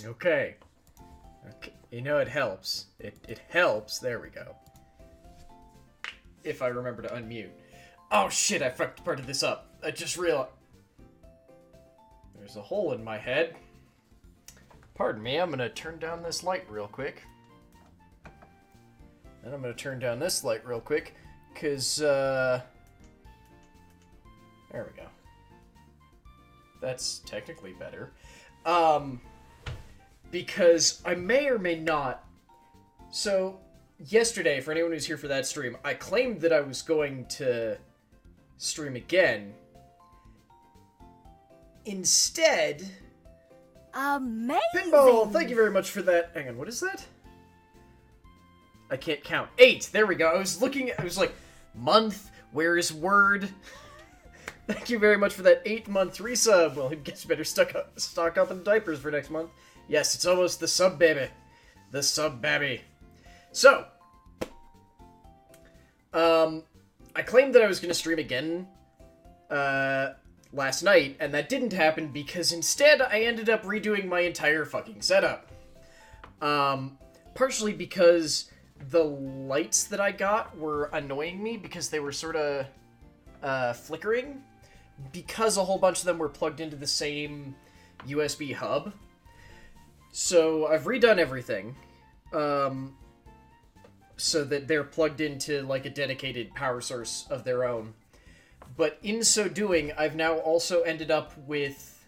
Okay. Okay. You know, it helps. It helps. There we go. If I remember to unmute. Oh shit, I fucked part of this up. I just realized. There's a hole in my head. Pardon me, I'm gonna turn down this light real quick. And I'm gonna turn down this light real quick, because, there we go. That's technically better. Because I may or may not... So, yesterday, for anyone who's here for that stream, I claimed that I was going to stream again. Instead... Amazing! Pinball, thank you very much for that. Hang on, what is that? I can't count. 8! There we go. I was like, month, where is word? Thank you very much for that 8-month resub. Well, I guess you better stock up in diapers for next month. Yes, it's almost the sub baby. The sub baby. So, I claimed that I was going to stream again, last night, and that didn't happen because instead I ended up redoing my entire fucking setup. Partially because the lights that I got were annoying me because they were sort of flickering, because a whole bunch of them were plugged into the same USB hub. So I've redone everything, so that they're plugged into like a dedicated power source of their own. But in so doing, I've now also ended up with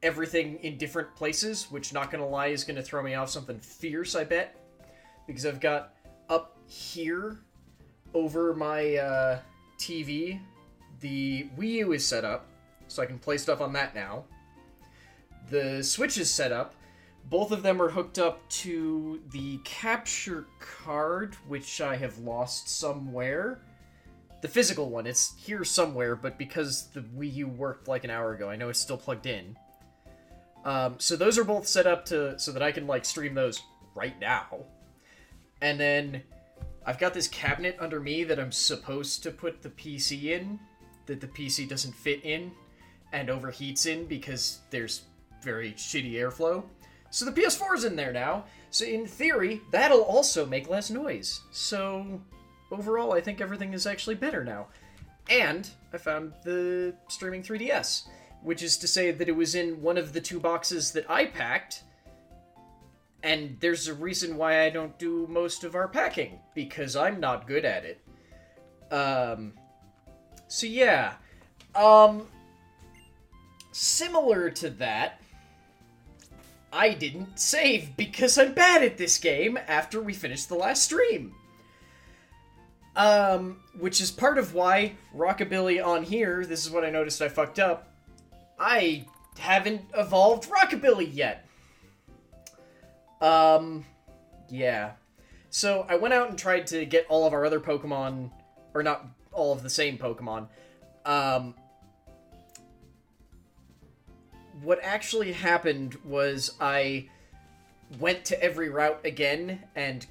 everything in different places, which, not gonna lie, is gonna throw me off something fierce, I bet. Because I've got up here, over my TV, the Wii U is set up, so I can play stuff on that now. The Switch is set up. Both of them are hooked up to the capture card, which I have lost somewhere. The physical one, it's here somewhere, but because the Wii U worked like an hour ago, I know it's still plugged in. So those are both set up so that I can, like, stream those right now. And then I've got this cabinet under me that I'm supposed to put the PC in, that the PC doesn't fit in and overheats in because there's very shitty airflow. So the PS4 is in there now, so in theory, that'll also make less noise. So overall, I think everything is actually better now. And I found the streaming 3DS, which is to say that it was in one of the 2 boxes that I packed, and there's a reason why I don't do most of our packing, because I'm not good at it. So yeah. Similar to that, I didn't save because I'm bad at this game after we finished the last stream. Which is part of why Rockabilly on here, this is what I noticed I fucked up, I haven't evolved Rockabilly yet. Yeah. So I went out and tried to get all of our other Pokemon, or not all of the same Pokemon. What actually happened was I went to every route again and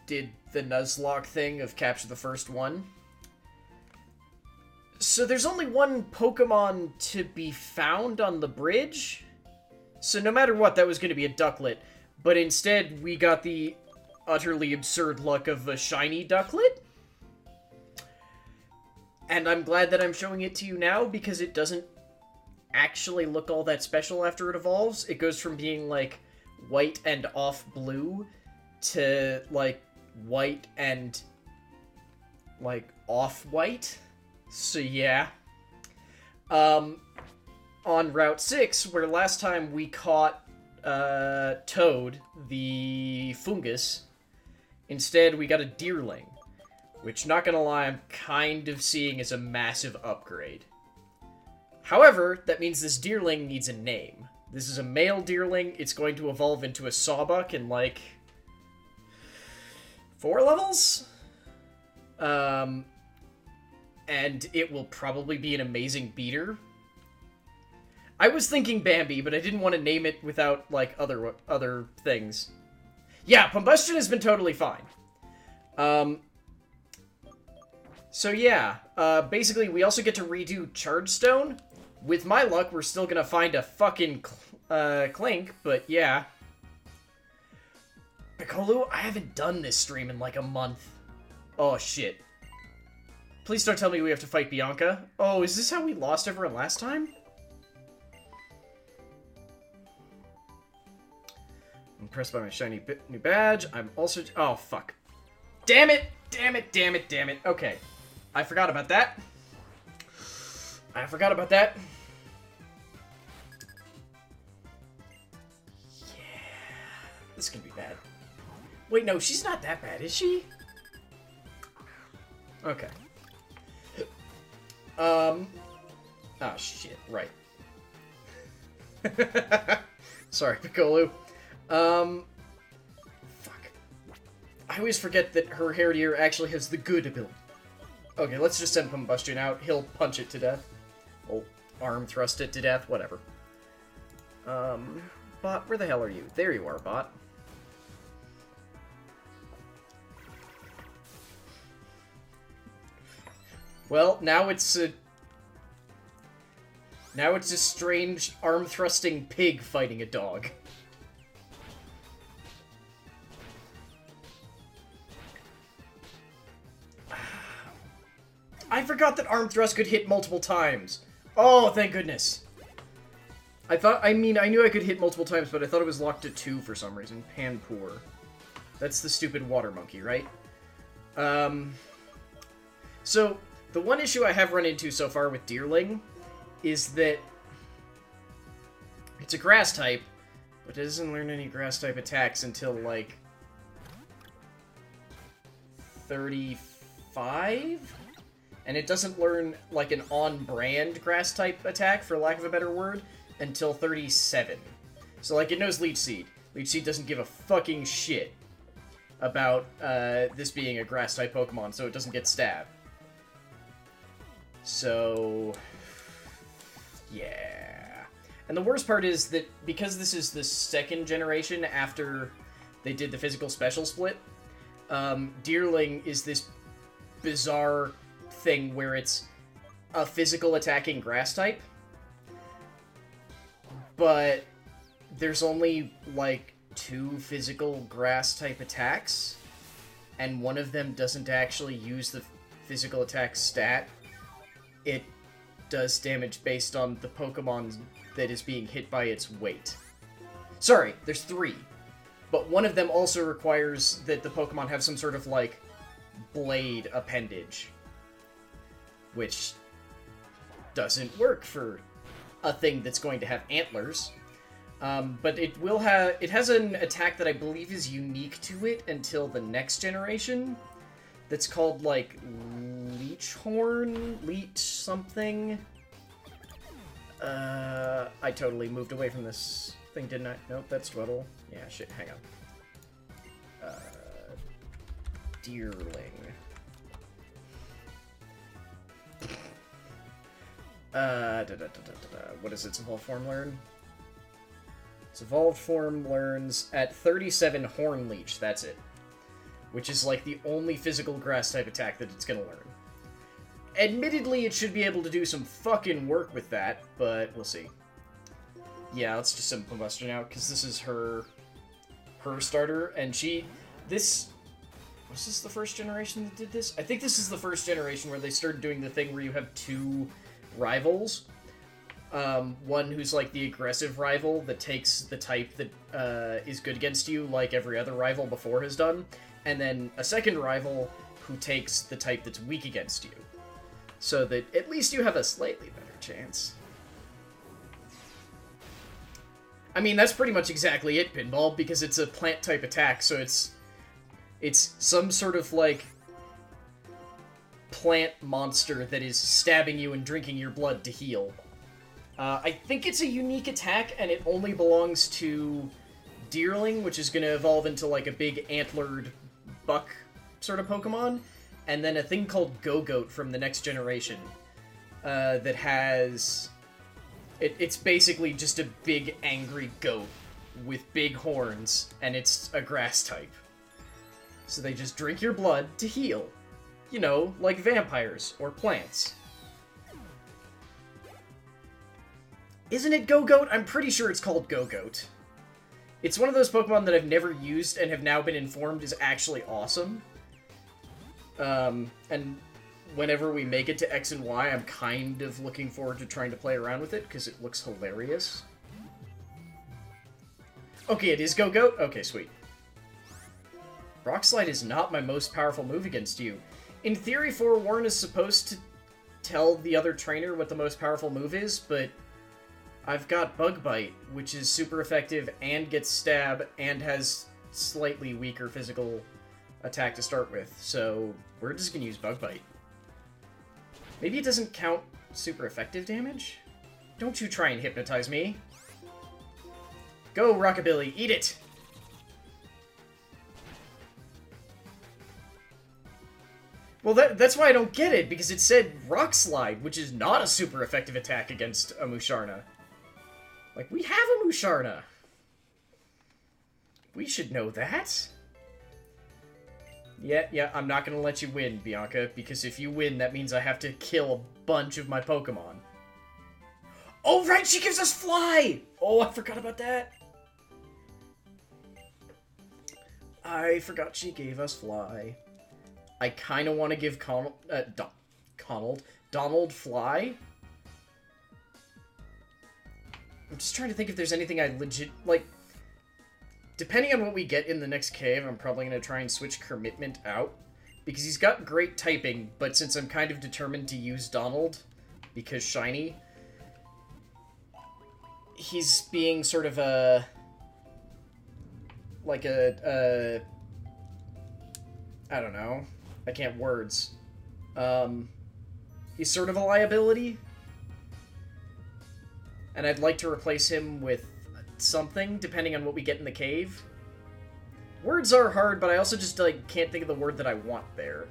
did the Nuzlocke thing of capture the first one. So there's only one Pokemon to be found on the bridge. So no matter what, that was going to be a Ducklet. But instead, we got the utterly absurd luck of a shiny Ducklet. And I'm glad that I'm showing it to you now, because it doesn't actually look all that special after it evolves. It goes from being, like, white and off blue to, like, white and, like, off-white. So, yeah. On Route 6, where last time we caught Toad, the fungus, instead we got a Deerling, which, not gonna lie, I'm kind of seeing as a massive upgrade. However, that means this Deerling needs a name. This is a male Deerling. It's going to evolve into a Sawbuck in, like, 4 levels? And it will probably be an amazing beater. I was thinking Bambi, but I didn't want to name it without, like, other things. Yeah, Combustion has been totally fine. So yeah, basically we also get to redo Chargestone. With my luck, we're still gonna find a fucking Klink, but yeah. Piccolo, I haven't done this stream in like a month. Oh, shit. Please don't tell me we have to fight Bianca. Oh, is this how we lost everyone last time? I'm impressed by my shiny new badge. I'm also... Oh, fuck. Damn it! Damn it, damn it, damn it. Okay. I forgot about that. I forgot about that. Yeah. This can be bad. Wait, no, she's not that bad, is she? Okay. Oh, shit, right. Sorry, Piccolo. Fuck. I always forget that her Herdier actually has the good ability. Okay, let's just send Combustion out. He'll punch it to death. Or arm thrust it to death, whatever. Bot, where the hell are you? There you are, Bot. Well, now it's a strange arm-thrusting pig fighting a dog. I forgot that arm thrust could hit multiple times. Oh, thank goodness. I knew I could hit multiple times, but I thought it was locked to 2 for some reason. Panpour. That's the stupid water monkey, right? So, the one issue I have run into so far with Deerling is that it's a grass type, but it doesn't learn any grass type attacks until, like, 35? And it doesn't learn, like, an on-brand grass type attack, for lack of a better word, until 37. So, like, it knows Leech Seed. Leech Seed doesn't give a fucking shit about this being a grass type Pokemon, so it doesn't get stabbed. So, yeah. And the worst part is that because this is the second generation after they did the physical special split, Deerling is this bizarre thing where it's a physical attacking grass type, but there's only, like, 2 physical grass type attacks, and one of them doesn't actually use the physical attack stat. It does damage based on the Pokemon that is being hit by its weight. Sorry, there's 3. But one of them also requires that the Pokemon have some sort of, like, blade appendage. Which doesn't work for a thing that's going to have antlers. But it has an attack that I believe is unique to it until the next generation. That's called, like, Leech something. I totally moved away from this thing, didn't I? Nope, that's Sweatle. Yeah, shit, hang on. Deerling. What does its evolved form learn? Its evolved form learns at 37 Horn Leech, that's it. Which is, like, the only physical grass type attack that it's gonna learn. Admittedly, it should be able to do some fucking work with that, but we'll see. Yeah, let's just send Combustion out, because this is her starter, and was this the first generation that did this? I think this is the first generation where they started doing the thing where you have 2 rivals. One who's, like, the aggressive rival that takes the type that is good against you, like every other rival before has done, and then a second rival who takes the type that's weak against you. So that at least you have a slightly better chance. I mean, that's pretty much exactly it, Pinball, because it's a plant-type attack, so it's some sort of, like, plant monster that is stabbing you and drinking your blood to heal. I think it's a unique attack, and it only belongs to Deerling, which is going to evolve into, like, a big antlered buck sort of Pokemon, and then a thing called Go-Goat from the next generation that has... It's basically just a big angry goat with big horns, and it's a grass type. So they just drink your blood to heal. You know, like vampires or plants. Isn't it Go-Goat? I'm pretty sure it's called Go-Goat. It's one of those Pokemon that I've never used and have now been informed is actually awesome. And whenever we make it to X and Y, I'm kind of looking forward to trying to play around with it, because it looks hilarious. Okay, it is Go-Goat? Okay, sweet. Rock Slide is not my most powerful move against you. In theory, Forewarn is supposed to tell the other trainer what the most powerful move is, but I've got Bug Bite, which is super effective and gets Stab and has slightly weaker physical attack to start with, so we're just gonna use Bug Bite. Maybe it doesn't count super effective damage? Don't you try and hypnotize me. Go, Rockabilly, eat it! Well, that's why I don't get it, because it said Rock Slide, which is not a super effective attack against a Musharna. Like, we have a Musharna. We should know that. Yeah, I'm not gonna let you win, Bianca, because if you win, that means I have to kill a bunch of my Pokemon. Oh, right, she gives us Fly! Oh, I forgot about that. I forgot she gave us Fly. I kind of want to give Donald Fly. I'm just trying to think if there's anything I legit... Like, depending on what we get in the next cave, I'm probably going to try and switch Commitment out. Because he's got great typing, but since I'm kind of determined to use Donald, because shiny, he's being sort of a... Like I don't know. I can't words. He's sort of a liability. And I'd like to replace him with something, depending on what we get in the cave. Words are hard, but I also just, like, can't think of the word that I want there.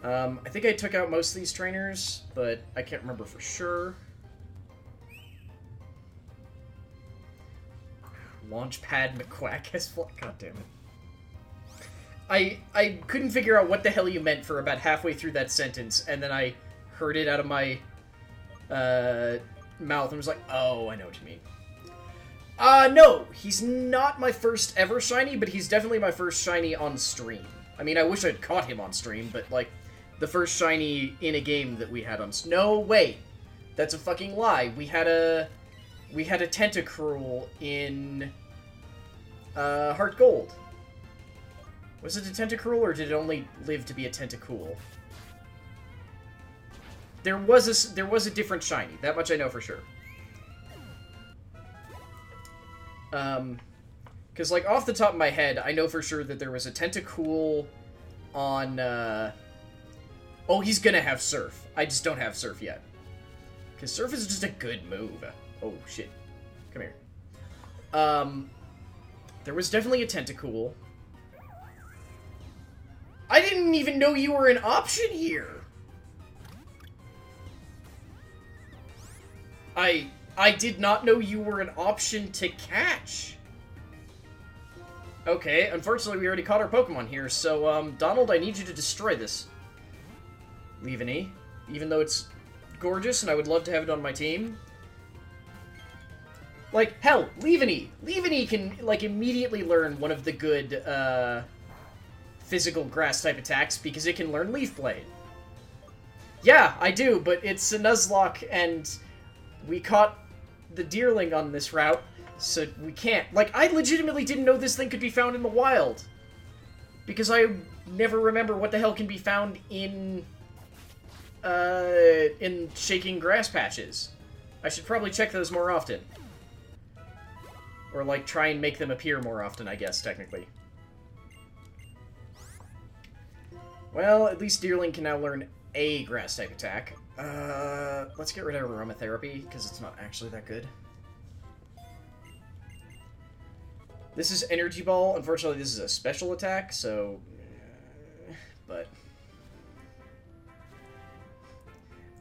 I think I took out most of these trainers, but I can't remember for sure. Launchpad McQuack has fly. God damn it. I couldn't figure out what the hell you meant for about halfway through that sentence, and then I heard it out of my mouth and was like, oh, I know what you mean. No, he's not my first ever shiny, but he's definitely my first shiny on stream. I mean, I wish I'd caught him on stream, but, like, the first shiny in a game that we had on... No, wait. That's a fucking lie. We had a Tentacruel in Heart Gold. Was it a Tentacruel, or did it only live to be a Tentacool? There was a different shiny. That much I know for sure. Because, like, off the top of my head, I know for sure that there was a Tentacool on, Oh, he's gonna have Surf. I just don't have Surf yet. Because Surf is just a good move. Oh, shit. Come here. There was definitely a Tentacool. I didn't even know you were an option here! I did not know you were an option to catch! Okay, unfortunately we already caught our Pokemon here, so, Donald, I need you to destroy this. Leaveney. Even though it's gorgeous and I would love to have it on my team. Like, hell, Leaveney! Leaveney can, like, immediately learn one of the good, physical grass-type attacks because it can learn Leaf Blade. Yeah, I do, but it's a Nuzlocke, and we caught the Deerling on this route, so we can't. Like, I legitimately didn't know this thing could be found in the wild. Because I never remember what the hell can be found in shaking grass patches. I should probably check those more often. Or, like, try and make them appear more often, I guess, technically. Well, at least Deerling can now learn a grass-type attack. Let's get rid of Aromatherapy, because it's not actually that good. This is Energy Ball. Unfortunately, this is a special attack, so... but...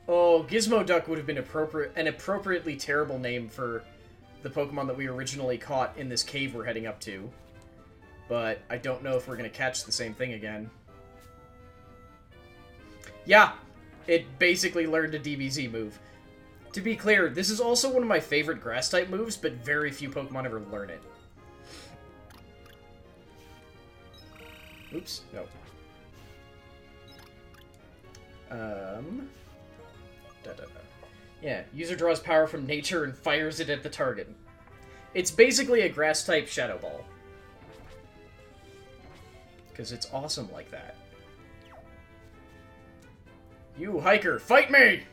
Oh, Gizmo Duck would have been an appropriately terrible name for the Pokemon that we originally caught in this cave we're heading up to. But I don't know if we're going to catch the same thing again. Yeah, it basically learned a DBZ move. To be clear, this is also one of my favorite grass-type moves, but very few Pokemon ever learn it. Oops, no. Yeah, user draws power from nature and fires it at the target. It's basically a grass-type Shadow Ball. Because it's awesome like that. You, hiker, fight me!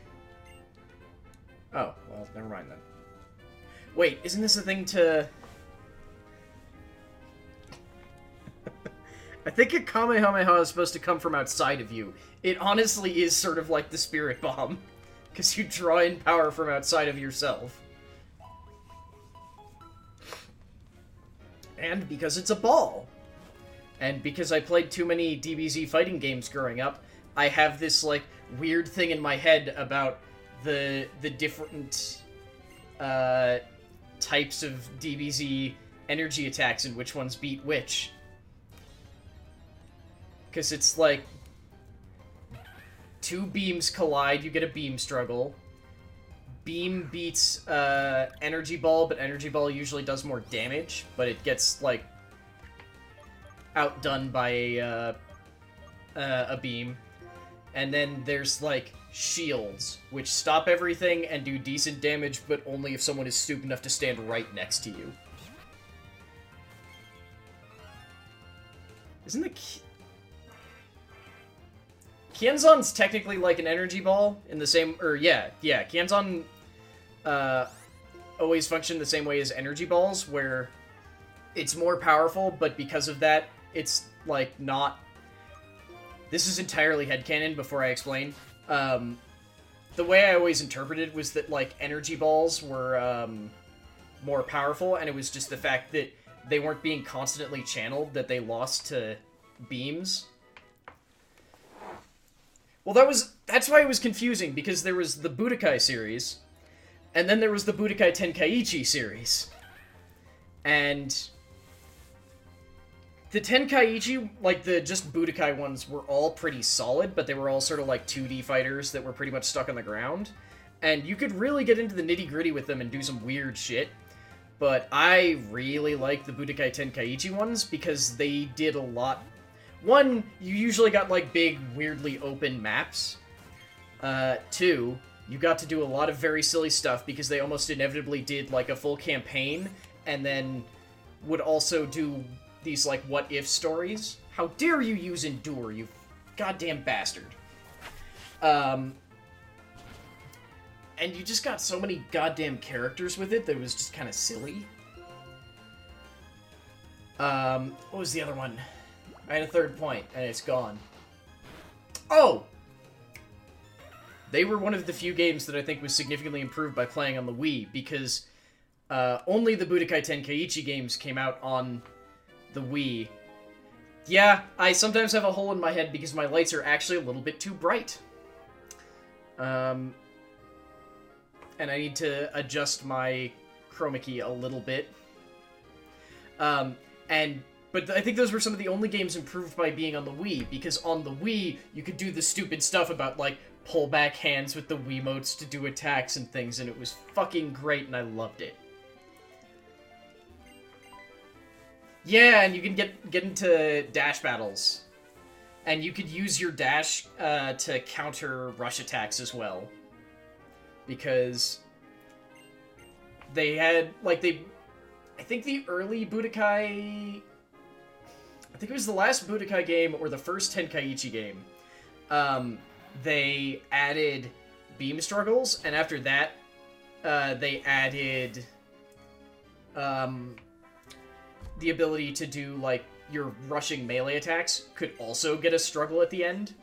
Oh, well, never mind then. Wait, isn't this a thing to... I think a Kamehameha is supposed to come from outside of you. It honestly is sort of like the Spirit Bomb. Because you draw in power from outside of yourself. And because it's a ball. And because I played too many DBZ fighting games growing up, I have this, like, weird thing in my head about the different types of DBZ energy attacks and which ones beat which. Because it's like, two beams collide, you get a beam struggle. Beam beats Energy Ball, but Energy Ball usually does more damage, but it gets, like, outdone by a beam. And then there's, like, shields, which stop everything and do decent damage, but only if someone is stupid enough to stand right next to you. Isn't the... Kienzon's technically like an energy ball in the same... yeah. Kienzon always function the same way as energy balls, where it's more powerful, but because of that, it's, like, not... This is entirely headcanon before I explain. The way I always interpreted it was that, like, energy balls were more powerful, and it was just the fact that they weren't being constantly channeled, that they lost to beams. Well, that's why it was confusing, because there was the Budokai series, and then there was the Budokai Tenkaichi series. And the Tenkaichi, like the just Budokai ones, were all pretty solid, but they were all sort of like 2D fighters that were pretty much stuck on the ground. And you could really get into the nitty-gritty with them and do some weird shit. But I really like the Budokai Tenkaichi ones because they did a lot. One, you usually got, like, big, weirdly open maps. Two, you got to do a lot of very silly stuff because they almost inevitably did, like, a full campaign and then would also do these, like, what-if stories. How dare you use Endure, you goddamn bastard. And you just got so many goddamn characters with it that it was just kind of silly. What was the other one? I had a third point, and it's gone. Oh! They were one of the few games that I think was significantly improved by playing on the Wii, because only the Budokai Tenkaichi games came out on the Wii. Yeah, I sometimes have a hole in my head because my lights are actually a little bit too bright. And I need to adjust my chroma key a little bit. But I think those were some of the only games improved by being on the Wii, because on the Wii, you could do the stupid stuff about, like, pull back hands with the Wiimotes to do attacks and things, and it was fucking great, and I loved it. Yeah, and you can get into dash battles. And you could use your dash to counter rush attacks as well. Because they had, like, I think the early Budokai... I think it was the last Budokai game or the first Tenkaichi game. They added beam struggles, and after that, they added the ability to do, like, your rushing melee attacks could also get a struggle at the end.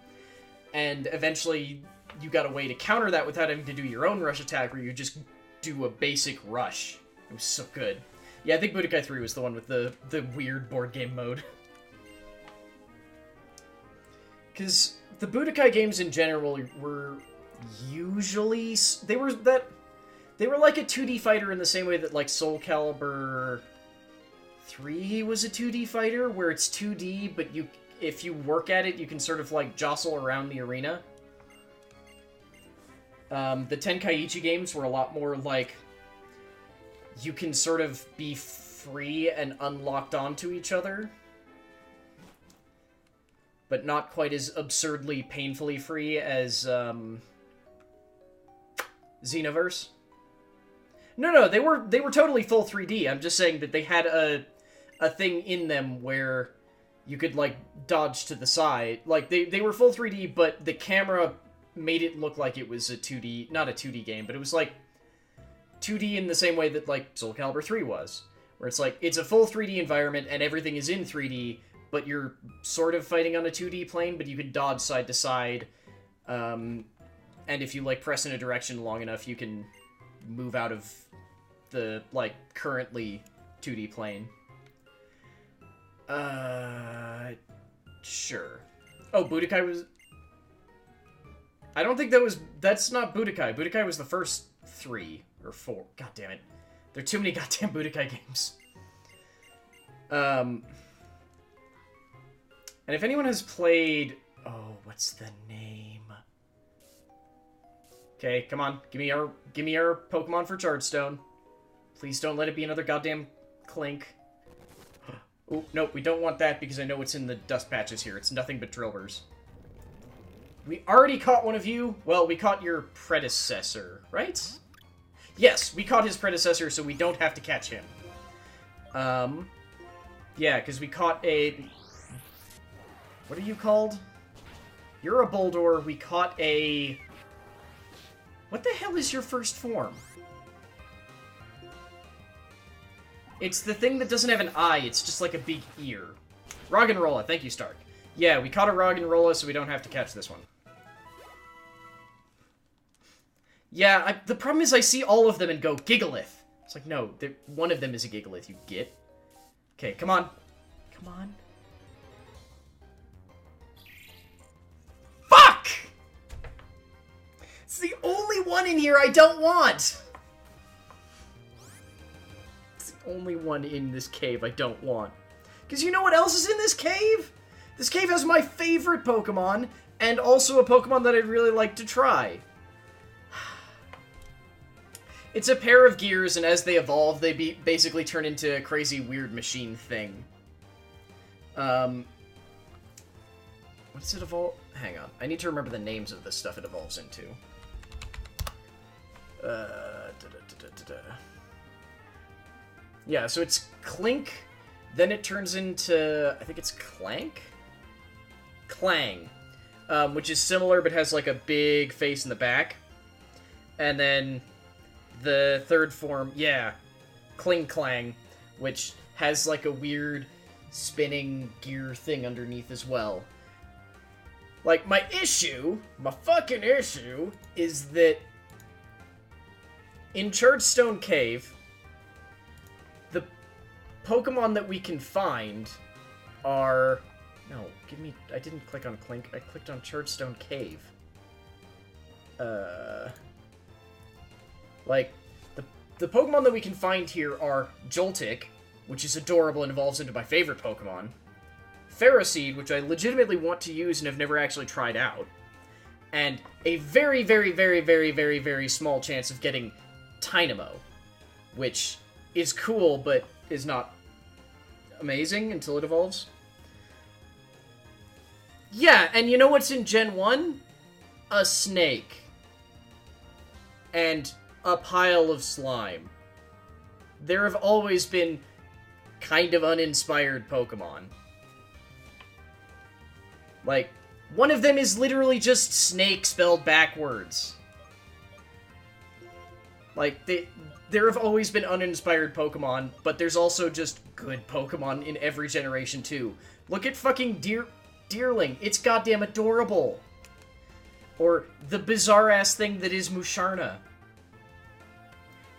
And eventually, you got a way to counter that without having to do your own rush attack, where you just do a basic rush. It was so good. Yeah, I think Budokai 3 was the one with the weird board game mode. Because the Budokai games in general were usually... They were like a 2D fighter in the same way that, like, Soul Calibur 3 was a 2D fighter, where it's 2D, but if you work at it, you can sort of, like, jostle around the arena. The Tenkaichi games were a lot more like you can sort of be free and unlocked onto each other, but not quite as absurdly, painfully free as Xenoverse. No, they were totally full 3D. I'm just saying that they had a thing in them where you could, like, dodge to the side. Like, they were full 3D, but the camera made it look like it was a 2D... Not a 2D game, but it was, like, 2D in the same way that, like, Soul Calibur 3 was. Where it's like, it's a full 3D environment, and everything is in 3D, but you're sort of fighting on a 2D plane, but you can dodge side to side. And if you, like, press in a direction long enough, you can move out of the, like, currently 2D plane. Sure. Oh, Budokai was... I don't think that's not Budokai. Budokai was the first 3 or 4. God damn it. There are too many goddamn Budokai games. And if anyone has played... Oh, what's the name? Okay, come on. Give me our Pokemon for Chargestone. Please don't let it be another goddamn Klink. Oh, nope, we don't want that because I know what's in the dust patches here. It's nothing but Drillburs. We already caught one of you. Well, we caught your predecessor, right? Yes, we caught his predecessor, so we don't have to catch him. Yeah, because we caught a... What are you called? You're a Boldor. We caught a... What the hell is your first form? It's the thing that doesn't have an eye, it's just like a big ear. Roggenrola, thank you, Stark. Yeah, we caught a Roggenrola, so we don't have to catch this one. Yeah, the problem is I see all of them and go, Gigalith. It's like, no, one of them is a Gigalith, you git. Okay, come on. Come on. Fuck! It's the only one in here I don't want! Only one in this cave I don't want. Because you know what else is in this cave? This cave has my favorite Pokemon, and also a Pokemon that I'd really like to try. It's a pair of gears, and as they evolve, they basically turn into a crazy weird machine thing. What does it evolve? Hang on. I need to remember the names of the stuff it evolves into. Yeah, so it's Klink, then it turns into, I think it's Clank? Clang, which is similar but has like a big face in the back. And then the third form, yeah, Kling Clang, which has like a weird spinning gear thing underneath as well. Like, my fucking issue, is that in Chargestone Cave, the Pokemon that we can find are... No, I didn't click on Klink, I clicked on Chargestone Cave. Like, the Pokemon that we can find here are Joltik, which is adorable and evolves into my favorite Pokemon. Ferroseed, which I legitimately want to use and have never actually tried out. And a very, very, very, very, very, very small chance of getting Tynamo, which is cool, but is not amazing until it evolves. Yeah, and you know what's in Gen 1? A snake. And a pile of slime. There have always been kind of uninspired Pokemon. Like, one of them is literally just snake spelled backwards. Like, there have always been uninspired Pokemon, but there's also just good Pokemon in every generation, too. Look at fucking Deerling. It's goddamn adorable. Or the bizarre-ass thing that is Musharna.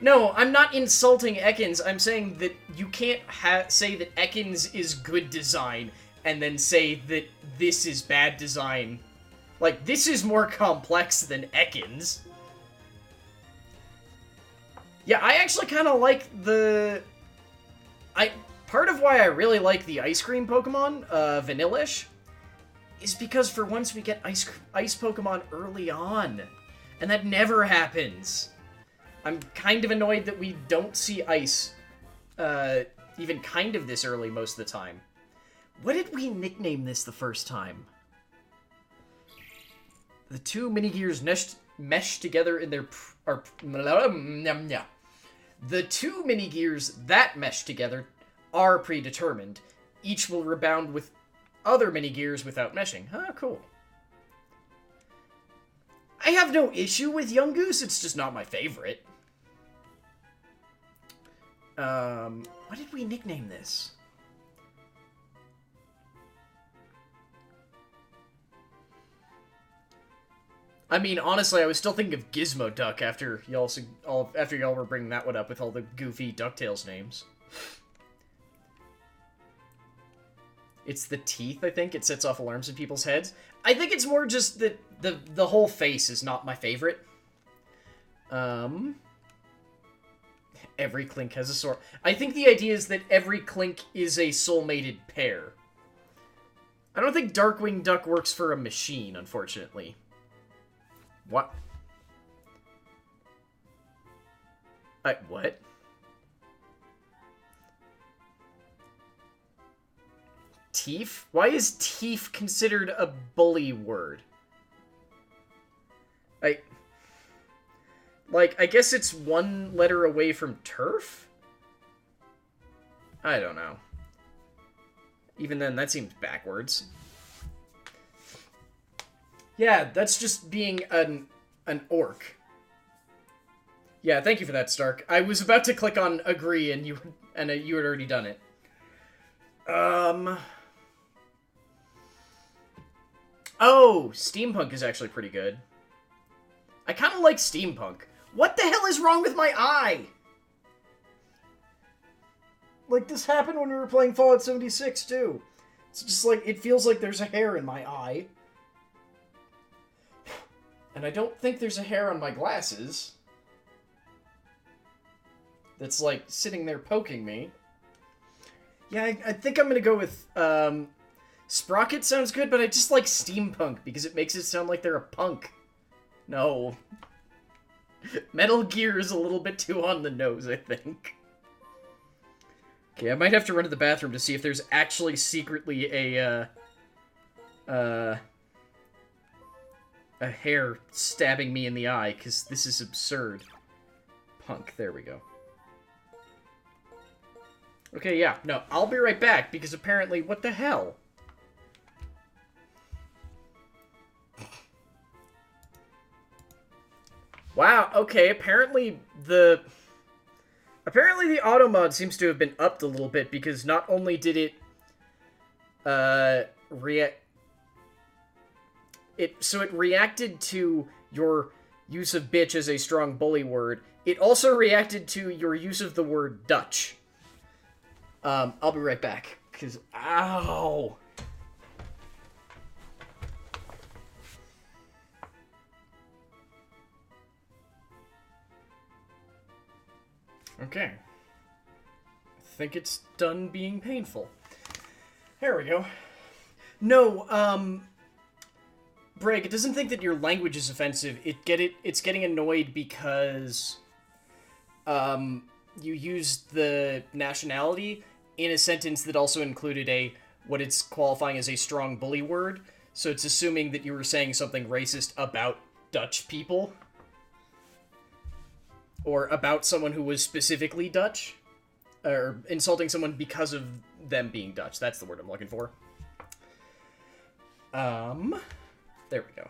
No, I'm not insulting Ekans. I'm saying that you can't say that Ekans is good design and then say that this is bad design. Like, this is more complex than Ekans. Yeah, I actually kind of like the... Part of why I really like the Ice Cream Pokemon, Vanillish, is because for once we get ice Pokemon early on. And that never happens. I'm kind of annoyed that we don't see ice, even kind of this early most of the time. What did we nickname this the first time? The two mini-gears mesh together in their... The two mini-gears that mesh together are predetermined. Each will rebound with other mini-gears without meshing. Huh, cool. I have no issue with Young Goose, it's just not my favorite. What did we nickname this? I mean, honestly, I was still thinking of Gizmo Duck after y'all were bringing that one up with all the goofy DuckTales names. It's the teeth, I think. It sets off alarms in people's heads. I think it's more just that the whole face is not my favorite. Every Klink has a sword. I think the idea is that every Klink is a soul-mated pair. I don't think Darkwing Duck works for a machine, unfortunately. What? What? Teef? Why is teef considered a bully word? I guess it's one letter away from turf? I don't know. Even then, that seems backwards. Yeah, that's just being an orc. Yeah, thank you for that, Stark. I was about to click on agree, and you had already done it. Oh, steampunk is actually pretty good. I kind of like steampunk. What the hell is wrong with my eye? Like, this happened when we were playing Fallout 76, too. It's just like, it feels like there's a hair in my eye. And I don't think there's a hair on my glasses. That's, like, sitting there poking me. Yeah, I think I'm gonna go with, Sprocket sounds good, but I just like steampunk because it makes it sound like they're a punk. No. Metal Gear is a little bit too on the nose, I think. Okay, I might have to run to the bathroom to see if there's actually secretly a hair stabbing me in the eye, because this is absurd. Punk, there we go. Okay, yeah, no, I'll be right back, because apparently, what the hell? Wow, okay, apparently the auto mod seems to have been upped a little bit, because not only did it, it reacted to your use of bitch as a strong bully word, it also reacted to your use of the word Dutch. I'll be right back, because, ow! Okay. I think it's done being painful. There we go. No, Brig, it doesn't think that your language is offensive. It's getting annoyed because, you used the nationality in a sentence that also included what it's qualifying as a strong bully word, so it's assuming that you were saying something racist about Dutch people. Or about someone who was specifically Dutch. Or insulting someone because of them being Dutch. That's the word I'm looking for. There we go.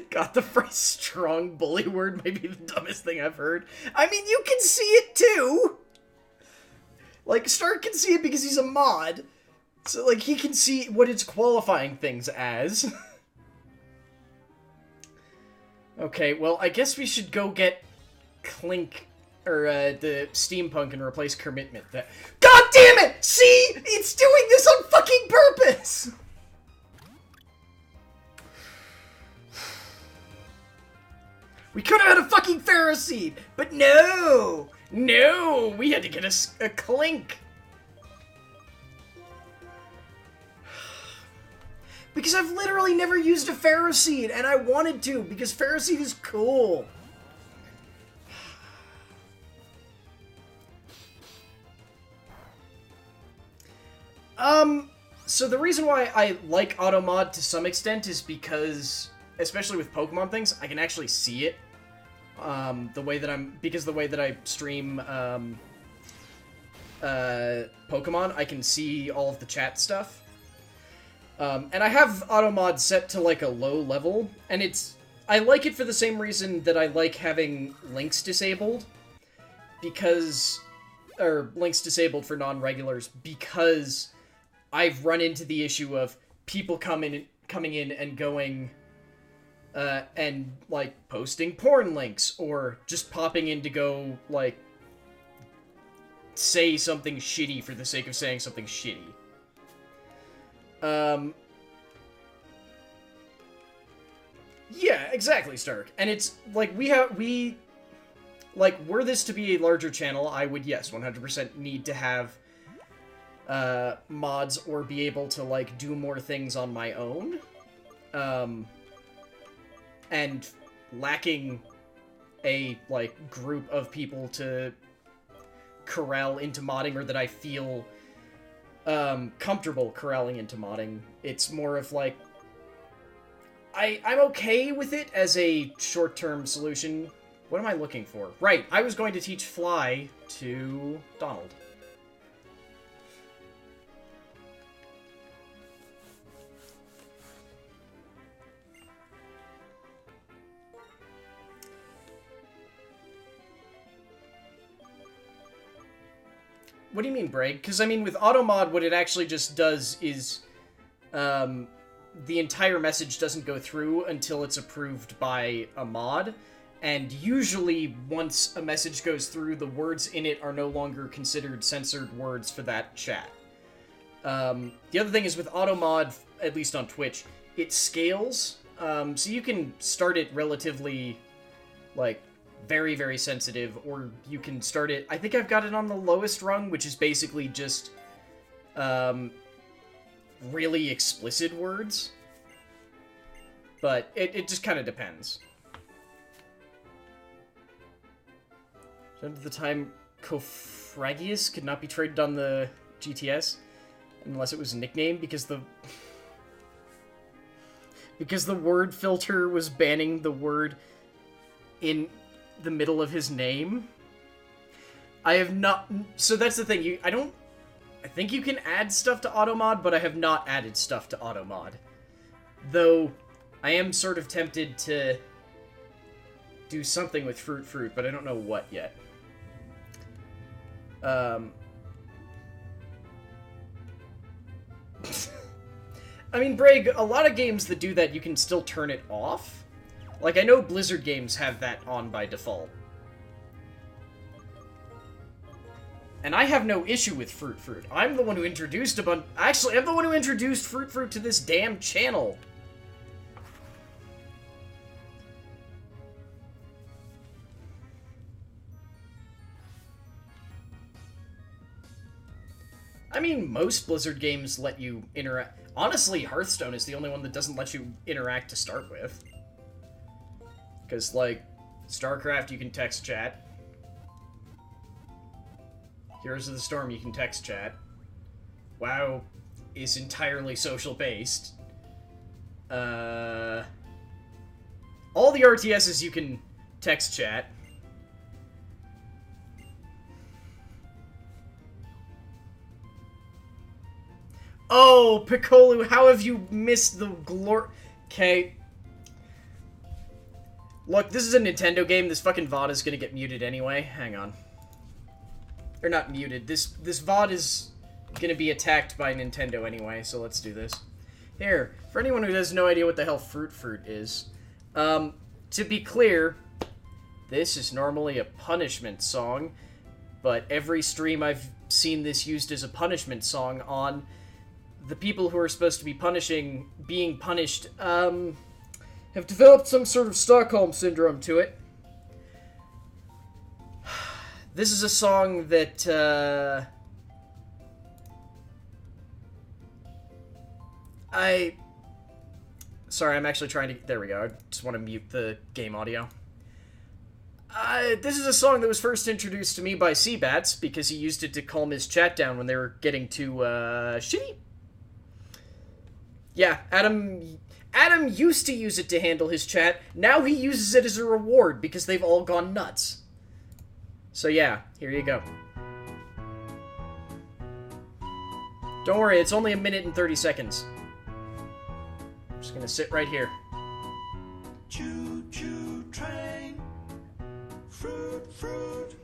God, the phrase strong bully word may be the dumbest thing I've heard. I mean, you can see it too! Like, Stark can see it because he's a mod. So, like, he can see what it's qualifying things as. Okay, well, I guess we should go get Klink, or, the steampunk and replace commitment. God damn it! See? It's doing this on fucking purpose! We could have had a fucking Pharaoh seed, but no! No! We had to get a Klink! Because I've literally never used a Pharaoh Seed, and I wanted to, because Pharaoh Seed is cool. So the reason why I like Automod to some extent is because, especially with Pokemon things, I can actually see it. The way that I stream, Pokemon, I can see all of the chat stuff. And I have Automod set to, like, a low level, and I like it for the same reason that I like having links disabled, or links disabled for non-regulars, because I've run into the issue of people coming in and going, and, like, posting porn links, or just popping in to go, like, say something shitty for the sake of saying something shitty. Yeah, exactly, Stark. And it's, like, were this to be a larger channel, I would, yes, 100% need to have mods or be able to, like, do more things on my own. And lacking a, like, group of people to corral into modding, or that I feel comfortable corralling into modding. It's more of, like, I'm okay with it as a short-term solution. What am I looking for? Right, I was going to teach Fly to Donald. What do you mean, Bragg? Because, I mean, with Automod, what it actually just does is, the entire message doesn't go through until it's approved by a mod, and usually, once a message goes through, the words in it are no longer considered censored words for that chat. The other thing is with Automod, at least on Twitch, it scales, so you can start it relatively, like, very, very sensitive, or you can start it... I think I've got it on the lowest rung, which is basically just, really explicit words. But it just kind of depends. At the time, Cofragius could not be traded on the GTS, unless it was a nickname, because the word filter was banning the word in the middle of his name. I have not... So that's the thing, I think you can add stuff to Automod, but I have not added stuff to Automod. Though, I am sort of tempted to do something with Fruit, but I don't know what yet. I mean, Bragg, a lot of games that do that, you can still turn it off. Like, I know Blizzard games have that on by default. And I have no issue with Fruit. I'm the one who introduced Actually, I'm the one who introduced Fruit to this damn channel. I mean, most Blizzard games let you interact. Honestly, Hearthstone is the only one that doesn't let you interact to start with. Because, like, StarCraft, you can text chat. Heroes of the Storm, you can text chat. WoW is entirely social-based. All the RTSs, you can text chat. Oh, Piccolo, how have you missed the glory... Okay. Look, this is a Nintendo game. This fucking VOD is gonna get muted anyway. Hang on. Or not muted. This VOD is gonna be attacked by Nintendo anyway, so let's do this. Here, for anyone who has no idea what the hell Fruit is, to be clear, this is normally a punishment song, but every stream I've seen this used as a punishment song on, the people who are supposed to be being punished, have developed some sort of Stockholm Syndrome to it. This is a song that, Sorry, I'm actually trying to... There we go. I just want to mute the game audio. This is a song that was first introduced to me by Seabats because he used it to calm his chat down when they were getting too, shitty. Yeah, Adam used to use it to handle his chat. Now he uses it as a reward because they've all gone nuts. So yeah, here you go. Don't worry, it's only 1 minute and 30 seconds. I'm just gonna sit right here. Choo-choo train, fruit, fruit,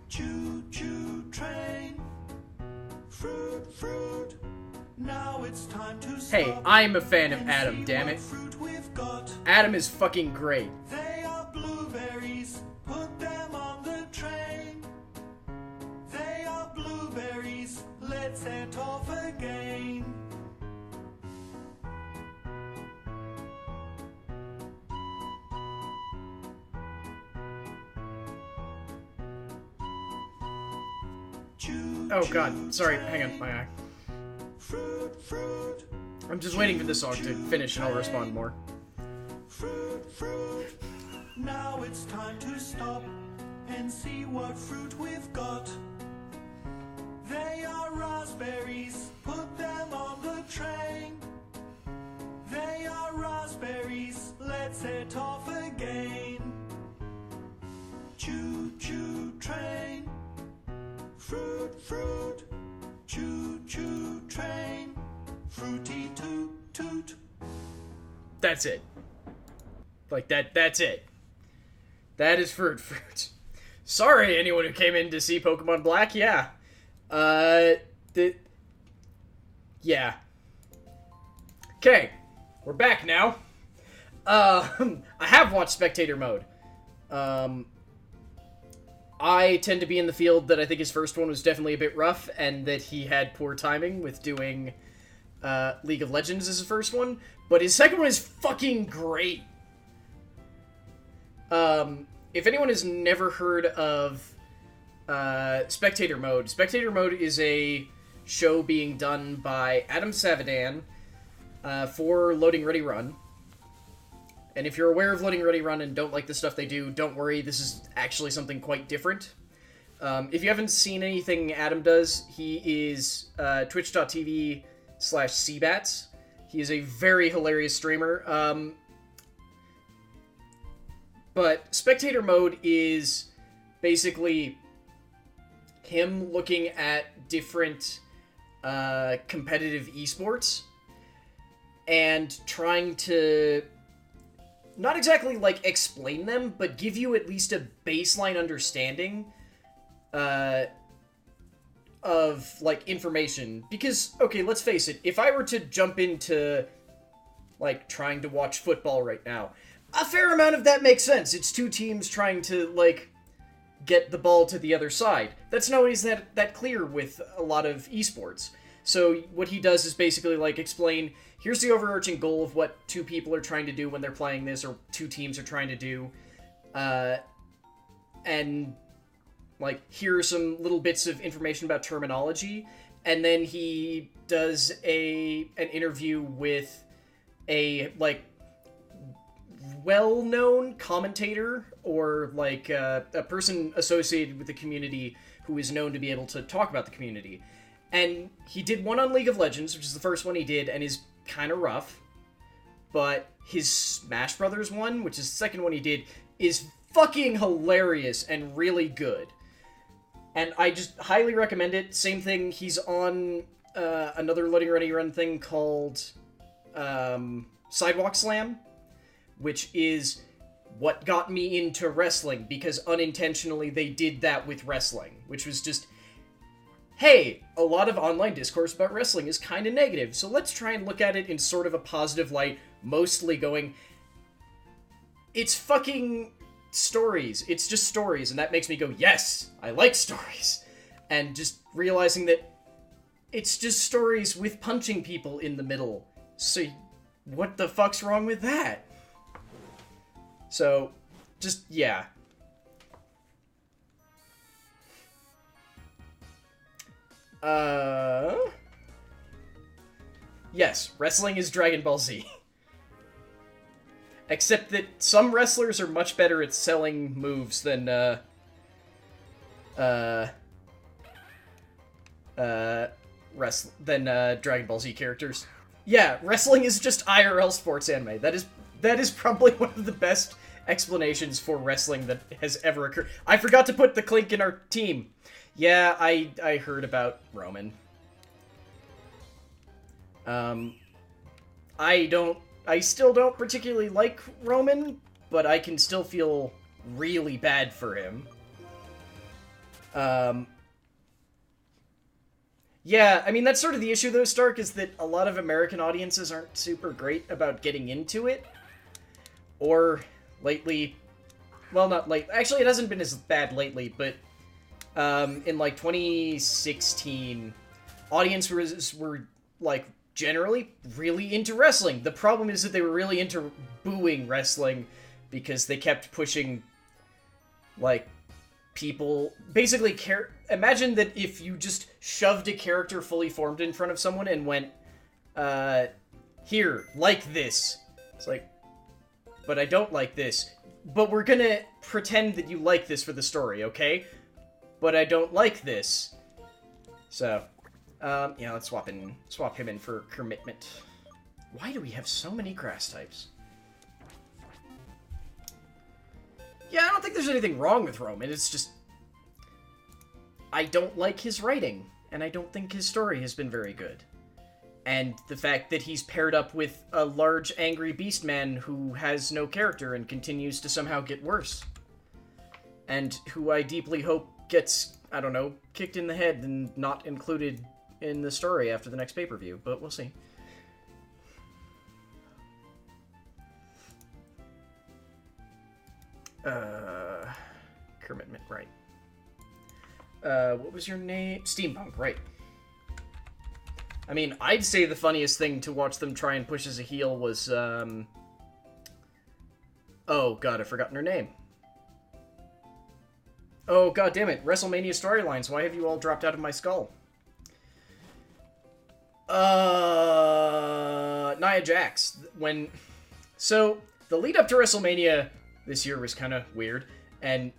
choo-choo train, fruit, fruit. Now it's time to stop. Hey, I'm a fan of Adam, damn it. Adam is fucking great. They are blueberries, put them on the train. They are blueberries, let's set off again. Oh god, sorry, hang on, my eye. Fruit, fruit. I'm just waiting for this song to finish and I'll respond more. Fruit, fruit. Now it's time to stop and see what fruit we've got. They are raspberries, put them on the train. They are raspberries, let's set off again. Choo-choo train, fruit, fruit, choo-choo train, fruity toot toot. That's it. Like, that's it. That is fruit. Sorry, anyone who came in to see Pokemon Black, yeah. Yeah. Okay, we're back now. I have watched Spectator Mode. I tend to be in the field that I think his first one was definitely a bit rough, and that he had poor timing with doing League of Legends as his first one, but his second one is fucking great. If anyone has never heard of Spectator Mode is a show being done by Adam Savadan for Loading Ready Run. And if you're aware of Loading Ready Run and don't like the stuff they do, don't worry, this is actually something quite different. If you haven't seen anything Adam does, he is twitch.tv/cbats. He is a very hilarious streamer. But Spectator Mode is basically him looking at different competitive esports and trying to not exactly, like, explain them, but give you at least a baseline understanding of, like, information. Because, okay, let's face it, if I were to jump into, like, trying to watch football right now, a fair amount of that makes sense. It's two teams trying to, like, get the ball to the other side. That's not always that clear with a lot of esports. So what he does is basically, like, explain, here's the overarching goal of what two people are trying to do when they're playing this, or two teams are trying to do. And, like, here are some little bits of information about terminology. And then he does an interview with a, like, well-known commentator, or, like, a person associated with the community who is known to be able to talk about the community. And he did one on League of Legends, which is the first one he did, and is kind of rough. But his Smash Brothers one, which is the second one he did, is fucking hilarious and really good. And I just highly recommend it. Same thing, he's on another Loading Ready Run thing called Sidewalk Slam, which is what got me into wrestling, because unintentionally they did that with wrestling, which was just, hey, a lot of online discourse about wrestling is kind of negative, so let's try and look at it in sort of a positive light, mostly going, it's fucking stories. It's just stories, and that makes me go, yes, I like stories. And just realizing that it's just stories with punching people in the middle. So what the fuck's wrong with that? So, just, yeah. Yes, wrestling is Dragon Ball Z. Except that some wrestlers are much better at selling moves than, Dragon Ball Z characters. Yeah, wrestling is just IRL sports anime. That is probably one of the best explanations for wrestling that has ever occurred. I forgot to put the Klink in our team. Yeah, I heard about Roman. I still don't particularly like Roman, but I can still feel really bad for him. Yeah, I mean, that's sort of the issue, though, Stark, is that a lot of American audiences aren't super great about getting into it. Or, lately... Well, not late. Actually, it hasn't been as bad lately, but... in, like, 2016, audiences were, like, generally really into wrestling. The problem is that they were really into booing wrestling because they kept pushing, like... people basically imagine that if you just shoved a character fully formed in front of someone and went, here, like this. It's like, but I don't like this. But we're gonna pretend that you like this for the story, okay? But I don't like this. So, yeah, let's swap him in for commitment. Why do we have so many grass types? Yeah, I don't think there's anything wrong with Roman, it's just... I don't like his writing, and I don't think his story has been very good. And the fact that he's paired up with a large, angry beast man who has no character and continues to somehow get worse. And who I deeply hope gets, I don't know, kicked in the head and not included in the story after the next pay-per-view, but we'll see. Commitment, right. What was your name? Steampunk, right. I mean, I'd say the funniest thing to watch them try and push as a heel was, oh god, I've forgotten her name. Oh god damn it, WrestleMania storylines, why have you all dropped out of my skull? Nia Jax. So, the lead up to WrestleMania this year was kind of weird, and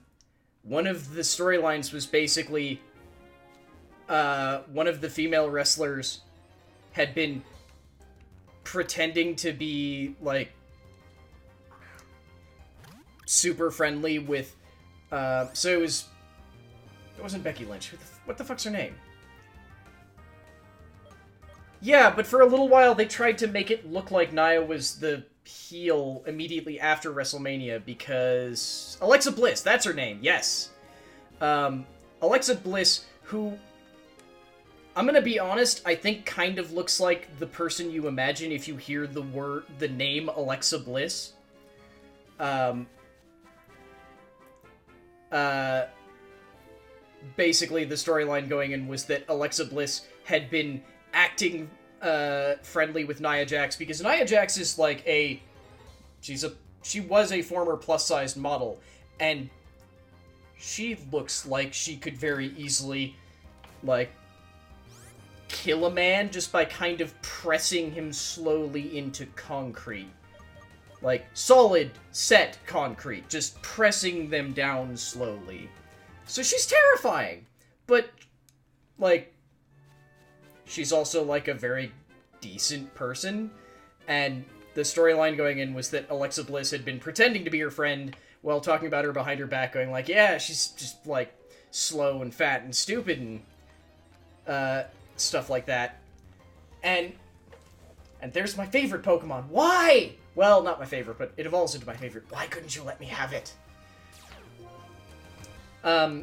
one of the storylines was basically one of the female wrestlers had been pretending to be, like, super friendly with, so it wasn't Becky Lynch. What the fuck's her name? Yeah, but for a little while they tried to make it look like Nia was the heel immediately after WrestleMania because... Alexa Bliss, that's her name, yes. Alexa Bliss, who... I'm gonna be honest, I think kind of looks like the person you imagine if you hear the name Alexa Bliss. Basically, the storyline going in was that Alexa Bliss had been acting friendly with Nia Jax because Nia Jax is like she was a former plus-sized model, and she looks like she could very easily, like, kill a man just by kind of pressing him slowly into concrete. Like, solid, set concrete, just pressing them down slowly. So she's terrifying, but, like, she's also, like, a very decent person, and the storyline going in was that Alexa Bliss had been pretending to be her friend while talking about her behind her back, going like, yeah, she's just, like, slow and fat and stupid and, stuff like that. And there's my favorite Pokemon. Why? Well, not my favorite, but it evolves into my favorite. Why couldn't you let me have it?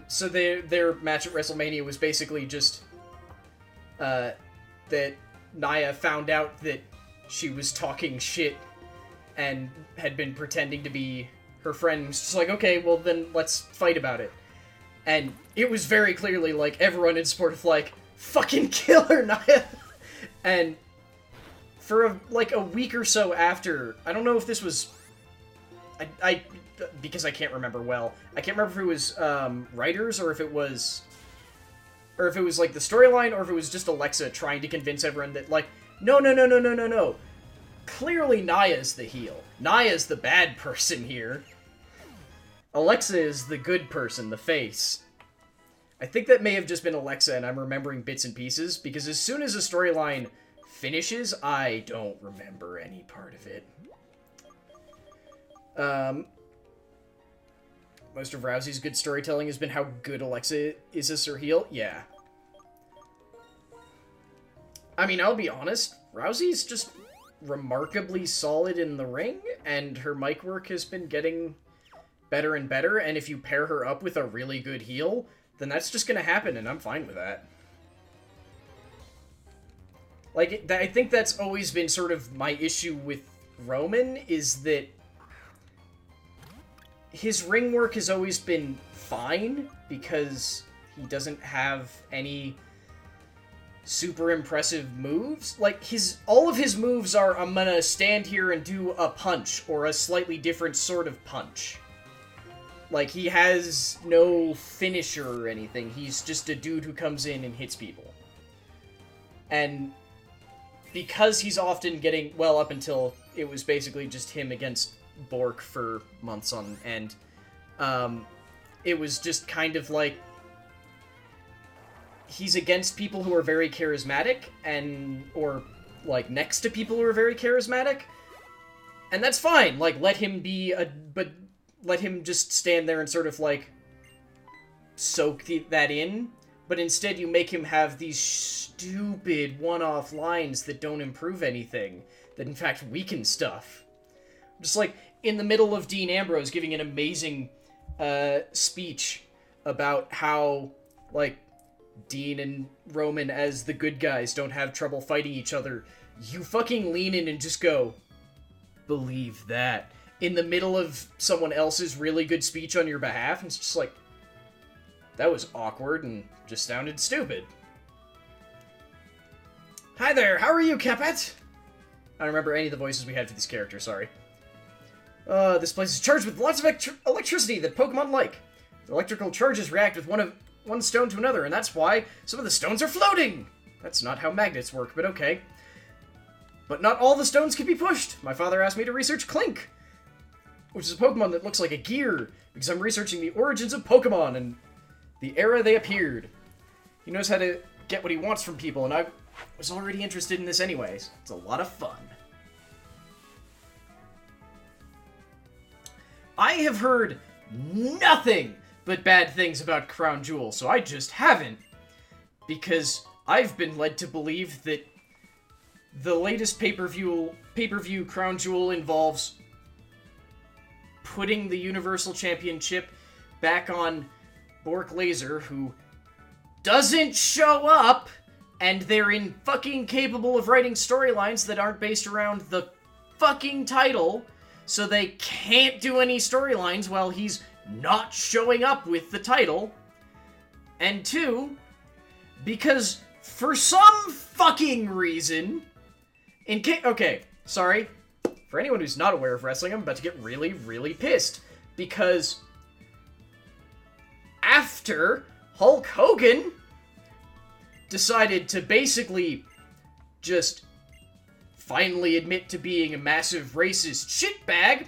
So their match at WrestleMania was basically just, that Nia found out that she was talking shit and had been pretending to be her friend. It's just like, okay, well then let's fight about it. And it was very clearly like everyone in sport of like, fucking kill her, Nia! And for like a week or so after, I don't know if this was, I because I can't remember well. I can't remember if it was writers or if it was like the storyline or if it was just Alexa trying to convince everyone that like, no. clearly Naya's the heel. Naya's the bad person here. Alexa is the good person, the face. I think that may have just been Alexa, and I'm remembering bits and pieces, because as soon as a storyline finishes, I don't remember any part of it. Most of Rousey's good storytelling has been how good Alexa is as her heel. Yeah. I mean, I'll be honest, Rousey's just remarkably solid in the ring, and her mic work has been getting better and better, and if you pair her up with a really good heel, then that's just gonna happen, and I'm fine with that. Like, I think that's always been sort of my issue with Roman, is that his ring work has always been fine, because he doesn't have any super impressive moves. Like, all of his moves are, I'm gonna stand here and do a punch, or a slightly different sort of punch. Like, he has no finisher or anything. He's just a dude who comes in and hits people. And because he's often getting, well, up until it was basically just him against Bork for months on end, it was just kind of like, he's against people who are very charismatic, or, like, next to people who are very charismatic, and that's fine. Like, let him just stand there and sort of, like, soak that in, but instead you make him have these stupid one-off lines that don't improve anything, that in fact weaken stuff. Just like, in the middle of Dean Ambrose giving an amazing speech about how, like, Dean and Roman as the good guys don't have trouble fighting each other, you fucking lean in and just go, believe that, in the middle of someone else's really good speech on your behalf, and it's just like, that was awkward and just sounded stupid. Hi there, how are you, Capet? I don't remember any of the voices we had for these characters, sorry. This place is charged with lots of electricity that Pokemon like. The electrical charges react with one stone to another, and that's why some of the stones are floating! That's not how magnets work, but okay. But not all the stones can be pushed. My father asked me to research Klink, which is a Pokemon that looks like a gear, because I'm researching the origins of Pokemon and the era they appeared. He knows how to get what he wants from people, and I was already interested in this anyways. It's a lot of fun. I have heard nothing but bad things about Crown Jewel, so I just haven't. Because I've been led to believe that the latest pay-per-view Crown Jewel involves putting the Universal Championship back on Bork Laser, who doesn't show up, and they're fucking capable of writing storylines that aren't based around the fucking title, so they can't do any storylines while he's not showing up with the title. And two, because for some fucking reason, okay, sorry, for anyone who's not aware of wrestling, I'm about to get really, really pissed, because after Hulk Hogan decided to basically just finally admit to being a massive racist shitbag,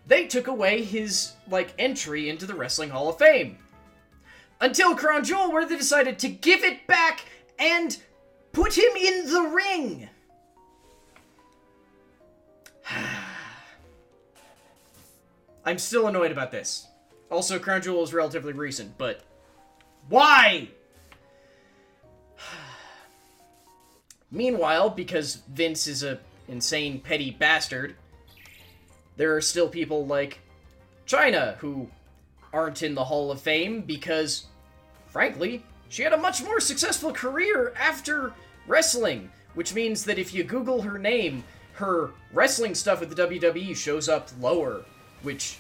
they took away his, like, entry into the Wrestling Hall of Fame. Until Crown Jewel, where they decided to give it back and put him in the ring. I'm still annoyed about this. Also, Crown Jewel is relatively recent, but why? Meanwhile, because Vince is a insane, petty bastard, there are still people like Chyna who aren't in the Hall of Fame because, frankly, she had a much more successful career after wrestling, which means that if you Google her name, her wrestling stuff with the WWE shows up lower, which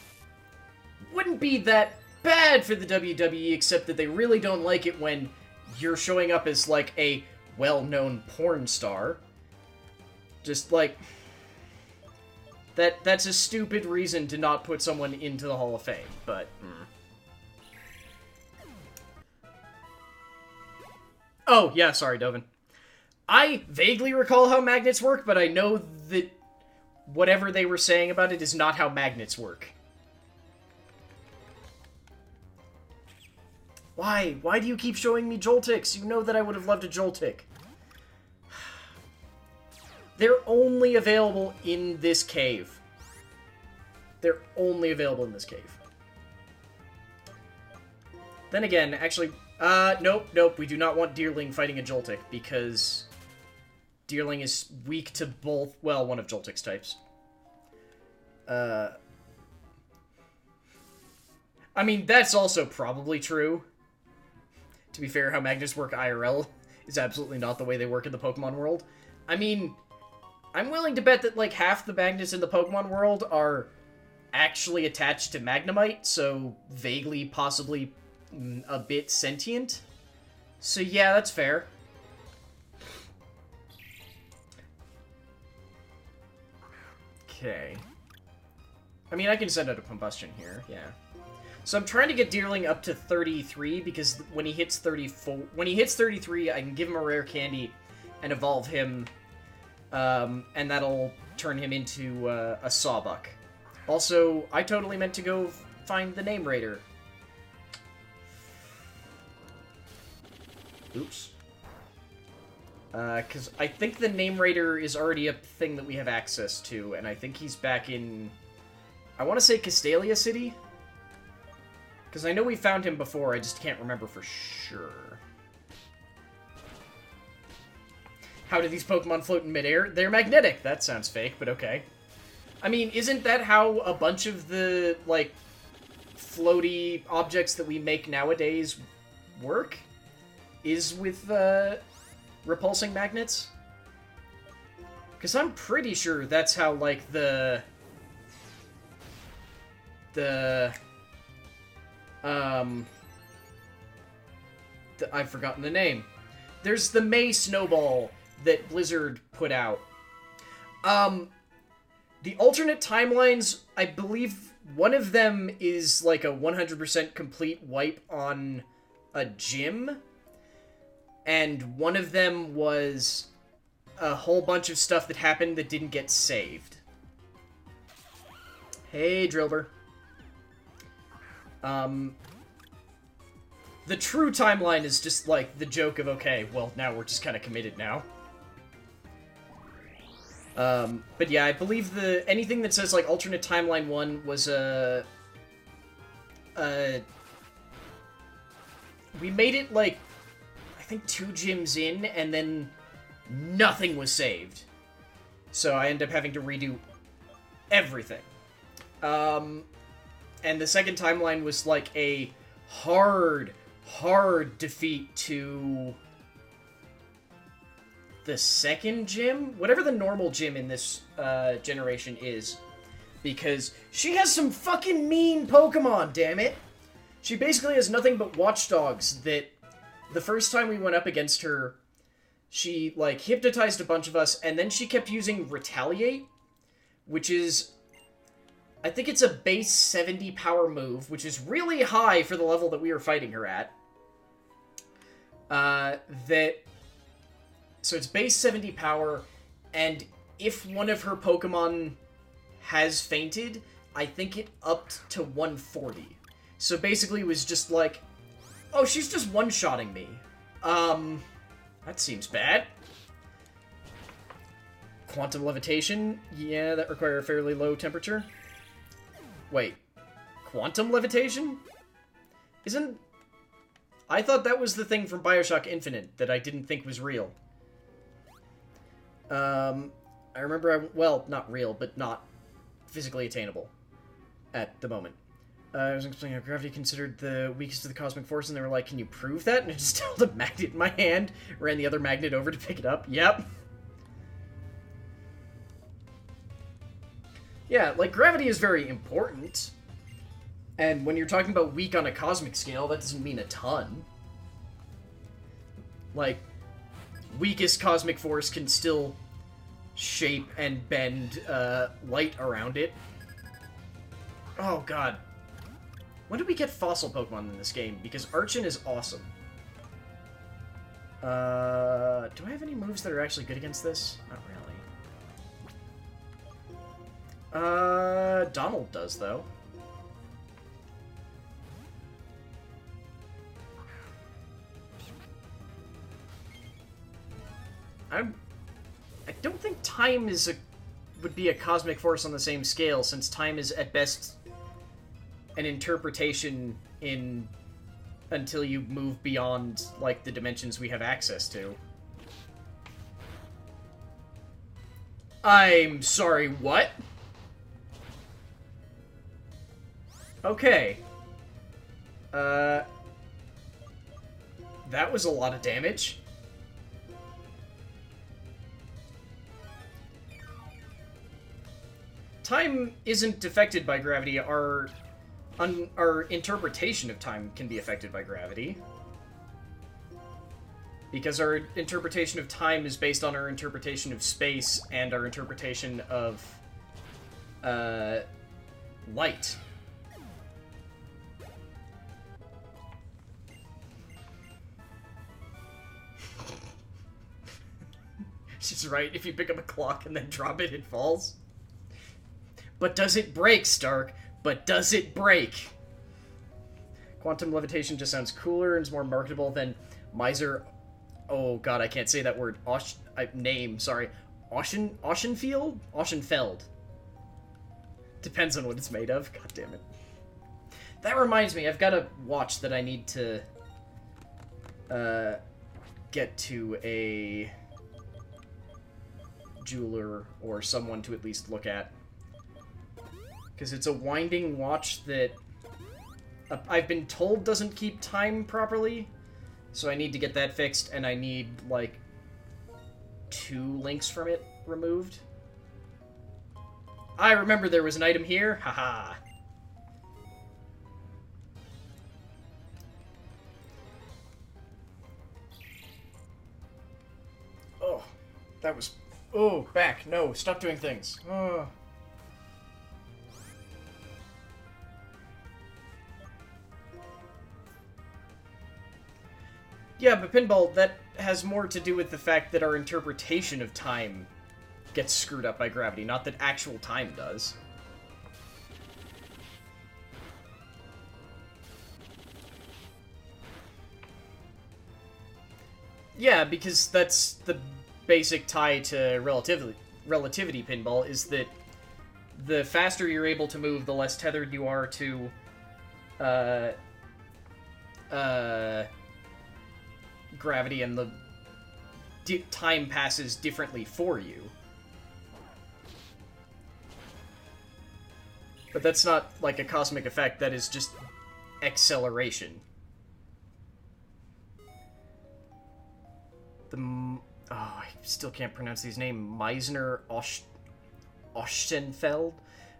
wouldn't be that bad for the WWE, except that they really don't like it when you're showing up as, like, a well-known porn star. Just, like, that's a stupid reason to not put someone into the Hall of Fame, but... Oh, yeah, sorry, Dovin. I vaguely recall how magnets work, but I know that whatever they were saying about it is not how magnets work. Why? Why do you keep showing me Joltics? You know that I would have loved a Joltic. They're only available in this cave. They're only available in this cave. Then again, actually... nope. We do not want Deerling fighting a Joltic, because Deerling is weak to both... Well, one of Joltic's types. I mean, that's also probably true. To be fair, how magnets work IRL is absolutely not the way they work in the Pokemon world. I mean, I'm willing to bet that, like, half the magnets in the Pokemon world are actually attached to Magnemite, so vaguely, possibly a bit sentient. So yeah, that's fair. Okay. I mean, I can send out a combustion here, yeah. So I'm trying to get Deerling up to 33, because when he hits 33, I can give him a rare candy and evolve him, and that'll turn him into a Sawbuck. Also, I totally meant to go find the Name Raider. Oops. Because I think the Name Raider is already a thing that we have access to, and I think he's back in... I want to say Castalia City? Because I know we found him before, I just can't remember for sure. How do these Pokemon float in midair? They're magnetic! That sounds fake, but okay. I mean, isn't that how a bunch of the, like, floaty objects that we make nowadays work? Is with, repulsing magnets? Because I'm pretty sure that's how, like, I've forgotten the name. There's the May Snowball that Blizzard put out. The alternate timelines, I believe one of them is like a 100% complete wipe on a gym, and one of them was a whole bunch of stuff that happened that didn't get saved. Hey, Drilbur. The true timeline is just, like, the joke of, okay, well, now we're just kind of committed now. But yeah, I believe anything that says, like, alternate timeline 1 was we made it, like, I think 2 gyms in, and then nothing was saved. So I ended up having to redo everything. And the second timeline was, like, a hard defeat to the second gym? Whatever the normal gym in this generation is. Because she has some fucking mean Pokemon, damn it! She basically has nothing but watchdogs that the first time we went up against her, she, like, hypnotized a bunch of us, and then she kept using Retaliate, which is... I think it's a base 70 power move, which is really high for the level that we were fighting her at. So it's base 70 power, and if one of her Pokemon has fainted, I think it upped to 140. So basically it was just like, oh, she's just one-shotting me. That seems bad. Quantum Levitation? Yeah, that requires a fairly low temperature. Wait, quantum levitation? I thought that was the thing from Bioshock Infinite that I didn't think was real. I remember well, not real, but not physically attainable at the moment. I was explaining how gravity considered the weakest of the cosmic force, and they were like, can you prove that? And I just held a magnet in my hand, ran the other magnet over to pick it up. Yep. Yeah, like, gravity is very important. And when you're talking about weak on a cosmic scale, that doesn't mean a ton. Like, weakest cosmic force can still shape and bend light around it. Oh, God. When did we get fossil Pokemon in this game? Because Archon is awesome. Do I have any moves that are actually good against this? Not really. Donald does, though. I don't think time would be a cosmic force on the same scale, since time is at best an interpretation until you move beyond, like, the dimensions we have access to. I'm sorry, what? Okay. That was a lot of damage. Time isn't affected by gravity. Our interpretation of time can be affected by gravity. Because our interpretation of time is based on our interpretation of space and our interpretation of light. She's right. If you pick up a clock and then drop it, it falls. But does it break, Stark? But does it break? Quantum levitation just sounds cooler and is more marketable than Miser. Oh god, I can't say that word. Name, sorry. Oceanfield? Oceanfeld. Depends on what it's made of. God damn it. That reminds me, I've got a watch that I need to get to a jeweler or someone to at least look at. Because it's a winding watch that I've been told doesn't keep time properly. So I need to get that fixed, and I need, like, 2 links from it removed. I remember there was an item here. Haha. Oh, that was... Oh, back. No, stop doing things. Oh. Yeah, but Pinball, that has more to do with the fact that our interpretation of time gets screwed up by gravity, not that actual time does. Yeah, because that's the basic tie to relativity, Pinball, is that the faster you're able to move, the less tethered you are to, gravity, and the time passes differently for you. But that's not like a cosmic effect, that is just acceleration. I still can't pronounce his name. Meisner Oschenfeld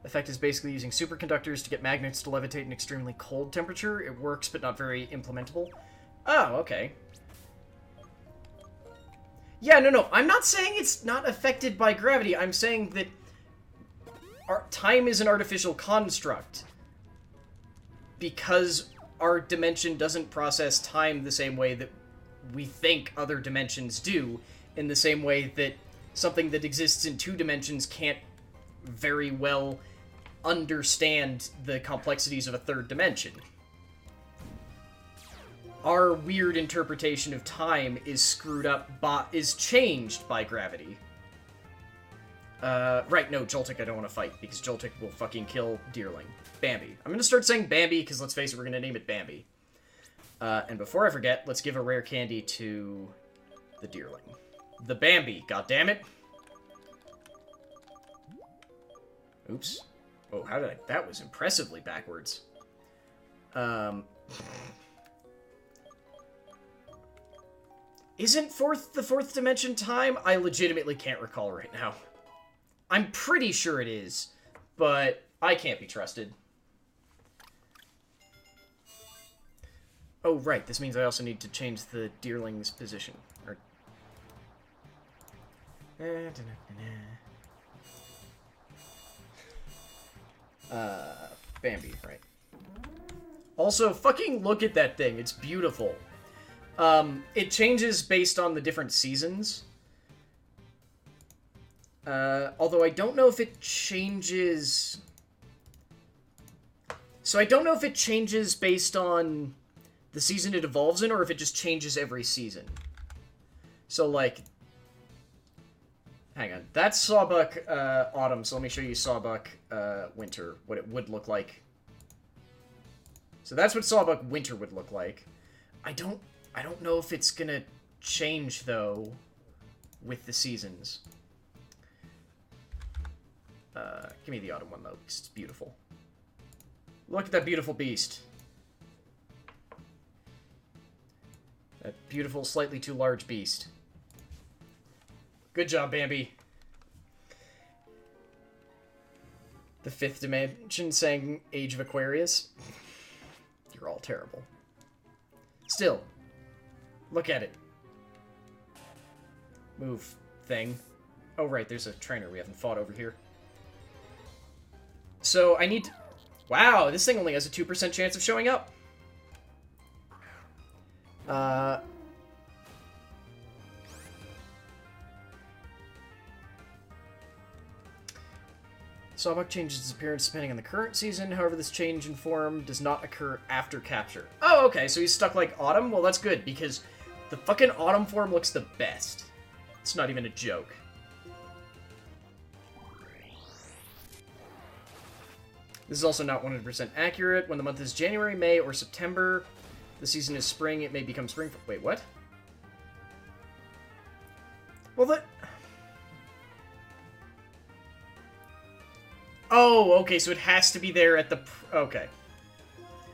effect is basically using superconductors to get magnets to levitate in extremely cold temperature. It works, but not very implementable. Oh, okay. Yeah, no, I'm not saying it's not affected by gravity. I'm saying that time is an artificial construct. Because our dimension doesn't process time the same way that we think other dimensions do, in the same way that something that exists in 2 dimensions can't very well understand the complexities of a 3rd dimension. Our weird interpretation of time is screwed up is changed by gravity. Right, no, Joltik I don't want to fight, because Joltik will fucking kill Deerling. Bambi. I'm gonna start saying Bambi, because let's face it, we're gonna name it Bambi. And before I forget, let's give a rare candy to the Deerling. The Bambi, goddammit! Oops. Oh, how did I... That was impressively backwards. Isn't the fourth dimension time? I legitimately can't recall right now. I'm pretty sure it is, but I can't be trusted. Oh, right. This means I also need to change the Deerling's position. Or... Bambi, right. Also, fucking look at that thing. It's beautiful. It changes based on the different seasons. Although I don't know if it changes... So I don't know if it changes based on the season it evolves in, or if it just changes every season. So, like... Hang on. That's Sawbuck Autumn, so let me show you Sawbuck Winter, what it would look like. So that's what Sawbuck Winter would look like. I don't know if it's gonna change, though, with the seasons. Give me the Autumn one, though, because it's beautiful. Look at that beautiful beast. That beautiful, slightly too large beast. Good job, Bambi. The fifth dimension saying Age of Aquarius. You're all terrible. Still, look at it. Move, thing. Oh, right, there's a trainer we haven't fought over here. So, I need to... Wow, this thing only has a 2% chance of showing up. Sawbuck changes its appearance depending on the current season. However, this change in form does not occur after capture. Oh, okay, so he's stuck like Autumn? Well, that's good, because the fucking Autumn form looks the best. It's not even a joke. This is also not 100% accurate. When the month is January, May, or September, the season is spring, it may become spring... Wait, what? Well, that... Oh, okay, so it has to be there at the... Okay.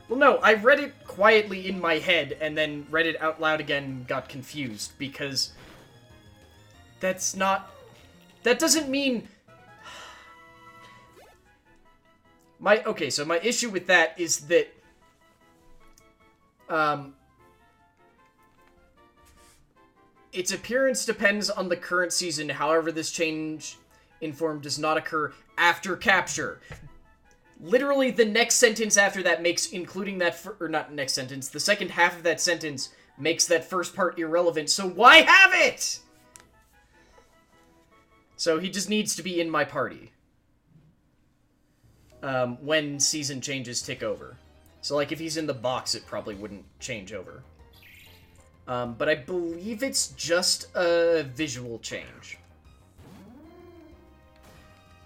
Well, no, I read it quietly in my head, and then read it out loud again, got confused, because... That's not... That doesn't mean... Okay, so my issue with that is that... Its appearance depends on the current season, however this change in form does not occur after capture. Literally, the next sentence after that makes, including that, or not next sentence, the second half of that sentence makes that first part irrelevant, so why have it? So he just needs to be in my party. When season changes tick over. So, like, if he's in the box, it probably wouldn't change over. But I believe it's just a visual change.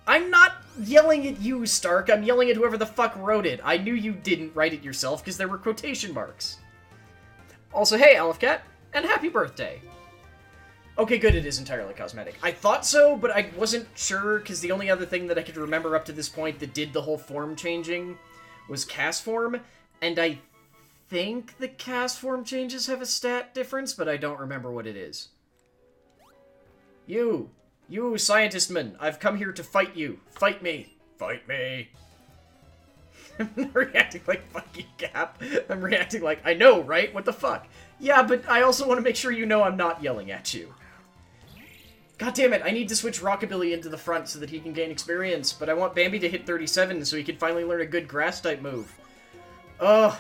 I'm not yelling at you, Stark. I'm yelling at whoever the fuck wrote it. I knew you didn't write it yourself because there were quotation marks. Also, hey, Aleph Cat, and happy birthday. Okay, good, it is entirely cosmetic. I thought so, but I wasn't sure, because the only other thing that I could remember up to this point that did the whole form changing was cast form, and I think the cast form changes have a stat difference, but I don't remember what it is. You, scientist man, I've come here to fight you. Fight me. Fight me. I'm not reacting like fuck you, Cap. I'm reacting like, I know, right? What the fuck? Yeah, but I also want to make sure you know I'm not yelling at you. God damn it, I need to switch Rockabilly into the front so that he can gain experience, but I want Bambi to hit 37 so he can finally learn a good grass-type move. Ugh.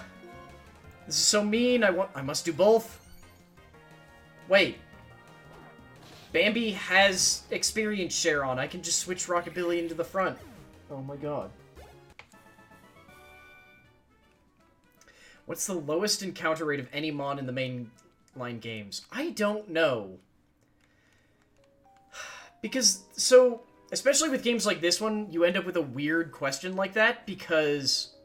This is so mean, I must do both. Wait. Bambi has experience share on, I can just switch Rockabilly into the front. Oh my god. What's the lowest encounter rate of any mon in the mainline games? I don't know. Because, so, especially with games like this one, you end up with a weird question like that, because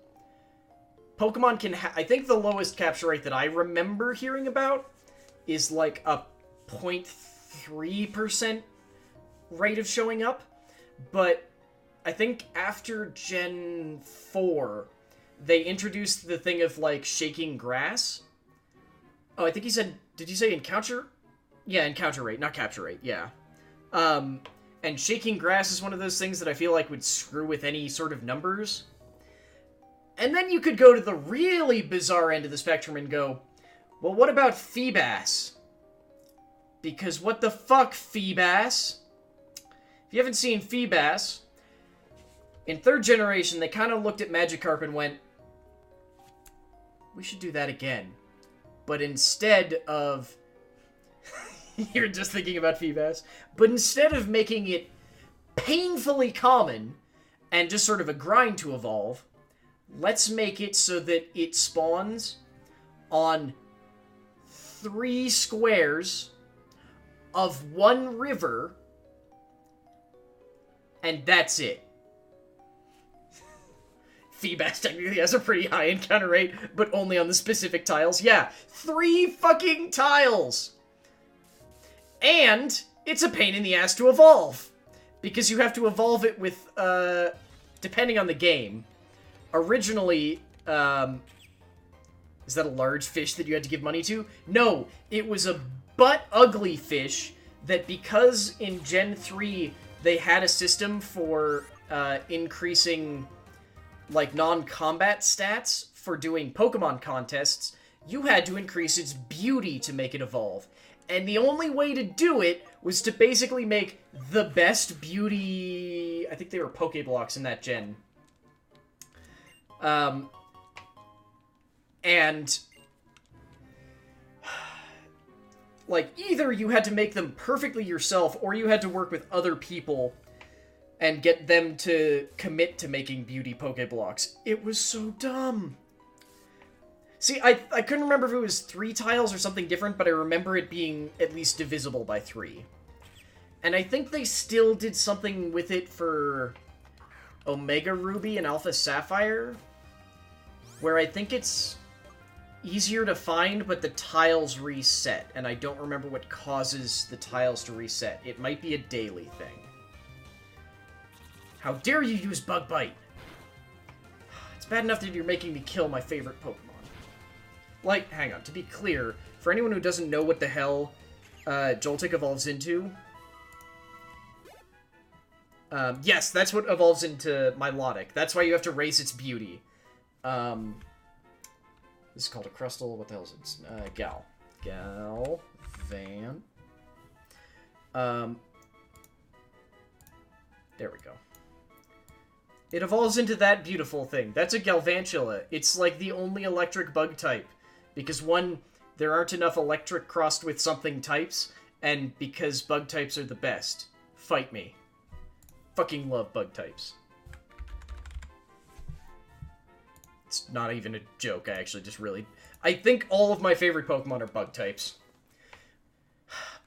Pokemon can I think the lowest capture rate that I remember hearing about is like a 0.3% rate of showing up, but I think after Gen 4, they introduced the thing of, like, shaking grass. Oh, I think he said... Did you say encounter? Yeah, encounter rate, not capture rate, yeah. And shaking grass is one of those things that I feel like would screw with any sort of numbers. And then you could go to the really bizarre end of the spectrum and go, well, what about Feebas? Because what the fuck, Feebas? If you haven't seen Feebas, in 3rd generation, they kind of looked at Magikarp and went, we should do that again. But instead of... You're just thinking about Feebas. But instead of making it painfully common and just sort of a grind to evolve, let's make it so that it spawns on 3 squares of 1 river, and that's it. Feebas technically has a pretty high encounter rate, but only on the specific tiles. Yeah, 3 fucking tiles! And it's a pain in the ass to evolve, because you have to evolve it with, depending on the game. Originally, is that a large fish that you had to give money to? No, it was a butt-ugly fish that, because in Gen 3 they had a system for increasing, like, non-combat stats for doing Pokemon contests, you had to increase its beauty to make it evolve. And the only way to do it was to basically make the best beauty... I think they were Pokeblocks in that gen. And... like, either you had to make them perfectly yourself, or you had to work with other people and get them to commit to making beauty Pokeblocks. It was so dumb. See, I couldn't remember if it was 3 tiles or something different, but I remember it being at least divisible by 3. And I think they still did something with it for Omega Ruby and Alpha Sapphire, where I think it's easier to find, but the tiles reset, and I don't remember what causes the tiles to reset. It might be a daily thing. How dare you use Bug Bite? It's bad enough that you're making me kill my favorite Pokemon. Like, hang on, to be clear, for anyone who doesn't know what the hell Joltik evolves into... yes, that's what evolves into Milotic. That's why you have to raise its beauty. This is called a Crustal. What the hell is it? Gal. Galvan. There we go. It evolves into that beautiful thing. That's a Galvantula. It's like the only electric bug type. Because one, there aren't enough electric crossed with something types, and because bug types are the best. Fight me. Fucking love bug types. It's not even a joke, I actually just really... I think all of my favorite Pokemon are bug types.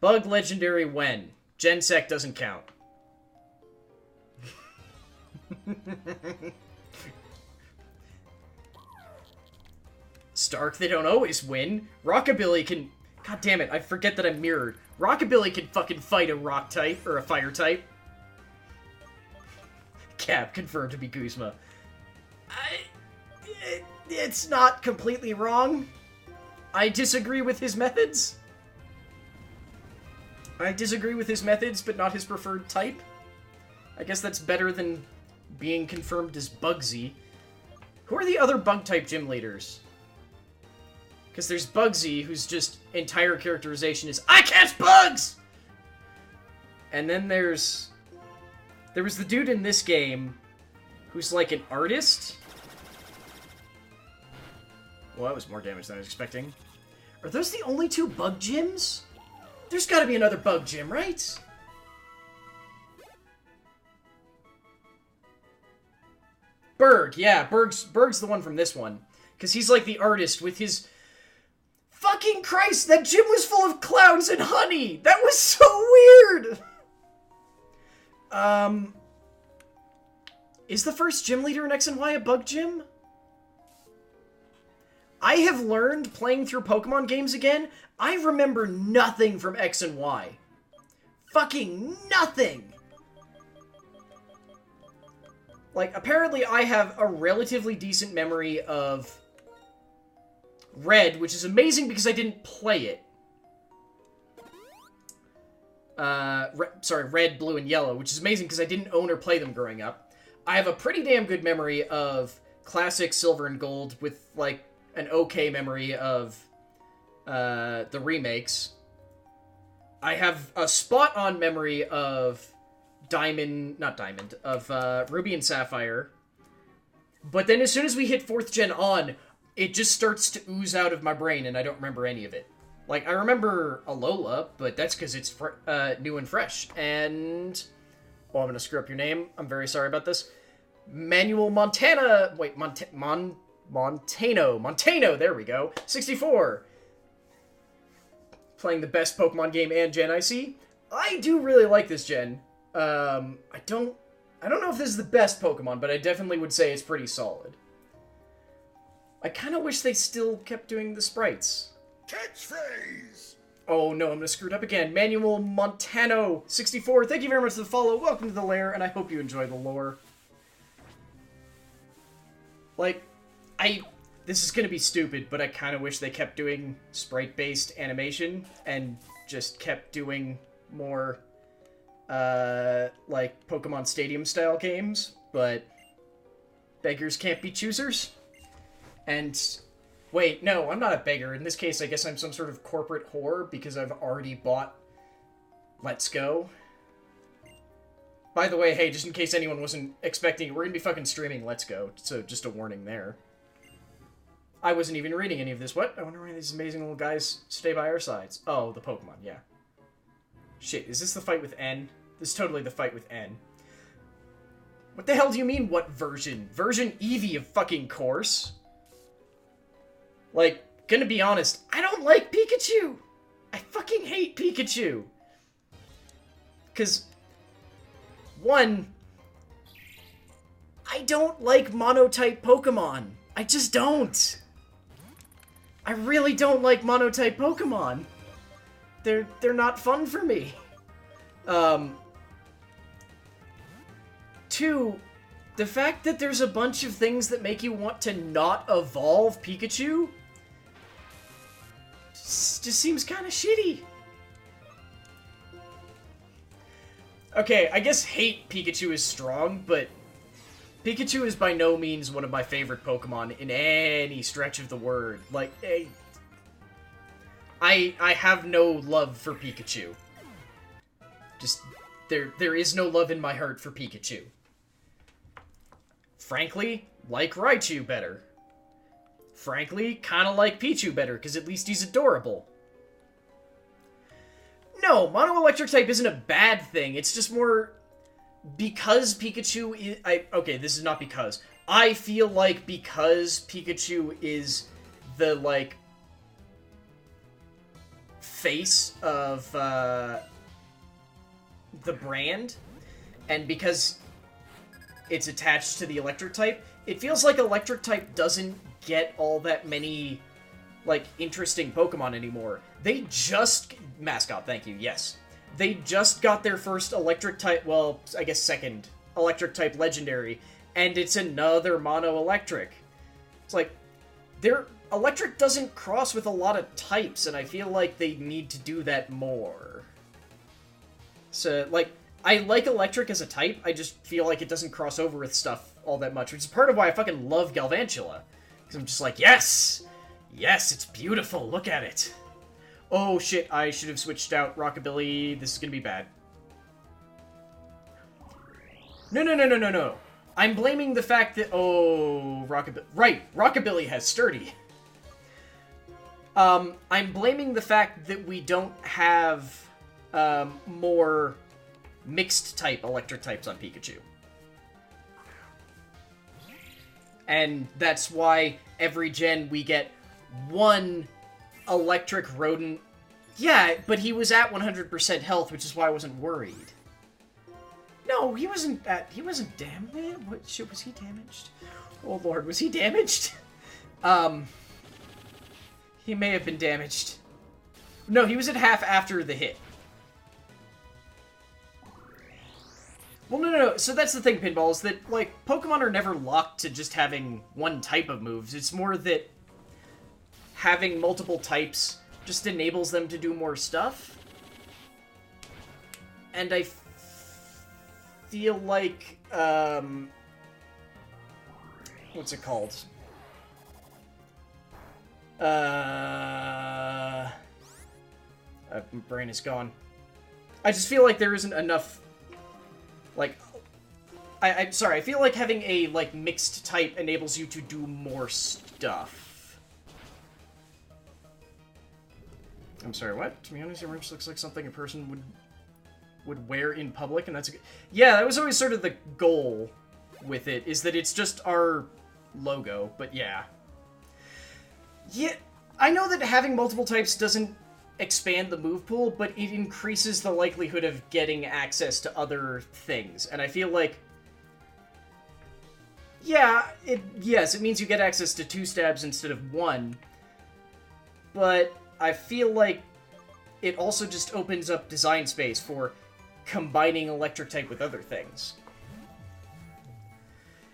Bug Legendary when? Gensec doesn't count. Stark, they don't always win. Rockabilly can... God damn it, I forget that I'm mirrored. Rockabilly can fucking fight a rock type, or a fire type. Cap confirmed to be Guzma. It's not completely wrong. I disagree with his methods. I disagree with his methods, but not his preferred type. I guess that's better than being confirmed as Bugsy. Who are the other bug-type gym leaders? Because there's Bugsy, whose just entire characterization is, I catch bugs! And then there was the dude in this game who's like an artist. Well, that was more damage than I was expecting. Are those the only 2 bug gyms? There's gotta be another bug gym, right? Berg, yeah, Berg's the one from this one. Because he's like the artist with his... Fucking Christ, that gym was full of clowns and honey! That was so weird! Is the first gym leader in X and Y a bug gym? I have learned, playing through Pokemon games again, I remember nothing from X and Y. Fucking nothing! Like, apparently I have a relatively decent memory of Red, which is amazing because I didn't play it. Red, Blue, and Yellow, which is amazing because I didn't own or play them growing up. I have a pretty damn good memory of classic Silver and Gold with, like, an okay memory of the remakes. I have a spot-on memory of Ruby and Sapphire. But then as soon as we hit 4th gen on, it just starts to ooze out of my brain and I don't remember any of it. Like, I remember Alola, but that's because it's new and fresh. And Oh, I'm gonna screw up your name. I'm very sorry about this. Manuel Montana. Wait, Montano. Montano. There we go. 64. Playing the best Pokemon game and gen I see. I do really like this gen. I don't know if this is the best Pokemon, but I definitely would say it's pretty solid. I kind of wish they still kept doing the sprites. Catchphrase! Oh no, I'm gonna screw it up again. Manuel Montano 64. Thank you very much for the follow. Welcome to the lair, and I hope you enjoy the lore. Like, this is gonna be stupid, but I kind of wish they kept doing sprite-based animation and just kept doing more, like, Pokemon Stadium-style games, but beggars can't be choosers. And, wait, no, I'm not a beggar. In this case, I guess I'm some sort of corporate whore because I've already bought Let's Go. By the way, hey, just in case anyone wasn't expecting it, we're gonna be fucking streaming Let's Go, so just a warning there. I wasn't even reading any of this. What? I wonder why these amazing little guys stay by our sides. Oh, the Pokemon, yeah. Shit, is this the fight with N? This is totally the fight with N. What the hell do you mean, what version? Version Eevee, of fucking course. Like, gonna be honest, I don't like Pikachu! I fucking hate Pikachu! 'Cause, one, I don't like monotype Pokemon. I just don't. I really don't like monotype Pokemon. They're not fun for me. Two, the fact that there's a bunch of things that make you want to not evolve Pikachu just seems kind of shitty. Okay, I guess hate Pikachu is strong, but Pikachu is by no means one of my favorite Pokemon in any stretch of the word. Like, I have no love for Pikachu. Just, there is no love in my heart for Pikachu. Frankly, like Raichu better. Frankly, kinda like Pichu better, because at least he's adorable. No, Mono Electric type isn't a bad thing, it's just more... Because Pikachu is... okay, this is not because. I feel like because Pikachu is the, like, face of, the brand, and because it's attached to the Electric type, it feels like Electric type doesn't get all that many, like, interesting Pokemon anymore. They just... Mascot, thank you, yes. They just got their first Electric type, well, I guess second Electric type Legendary, and it's another Mono Electric. It's like, their Electric doesn't cross with a lot of types, and I feel like they need to do that more. So, like, I like Electric as a type, I just feel like it doesn't cross over with stuff all that much, which is part of why I fucking love Galvantula. Because I'm just like, yes! Yes, it's beautiful, look at it! Oh shit, I should have switched out Rockabilly. This is gonna be bad. No. I'm blaming the fact that... Oh, Rockabilly... Right, Rockabilly has Sturdy. I'm blaming the fact that we don't have more mixed type Electric types on Pikachu. And that's why every gen we get one Electric Rodent. Yeah, but he was at 100% health, which is why I wasn't worried. No, he wasn't damaged. What shit, was he damaged? Oh lord, was he damaged? He may have been damaged. No, he was at half after the hit. Well, no. So that's the thing, Pinball, is that, like, Pokemon are never locked to just having one type of moves. It's more that having multiple types just enables them to do more stuff. And I feel like, what's it called? My brain is gone. I just feel like there isn't enough, like, I'm sorry, I feel like having a, like, mixed type enables you to do more stuff. I'm sorry, what? To be honest, your wrench looks like something a person would would wear in public, and that's a good... Yeah, that was always sort of the goal with it, is that it's just our logo, but yeah. Yeah, I know that having multiple types doesn't expand the move pool, but it increases the likelihood of getting access to other things, and I feel like... Yeah, yes, it means you get access to 2 stabs instead of 1, but I feel like it also just opens up design space for combining electric type with other things.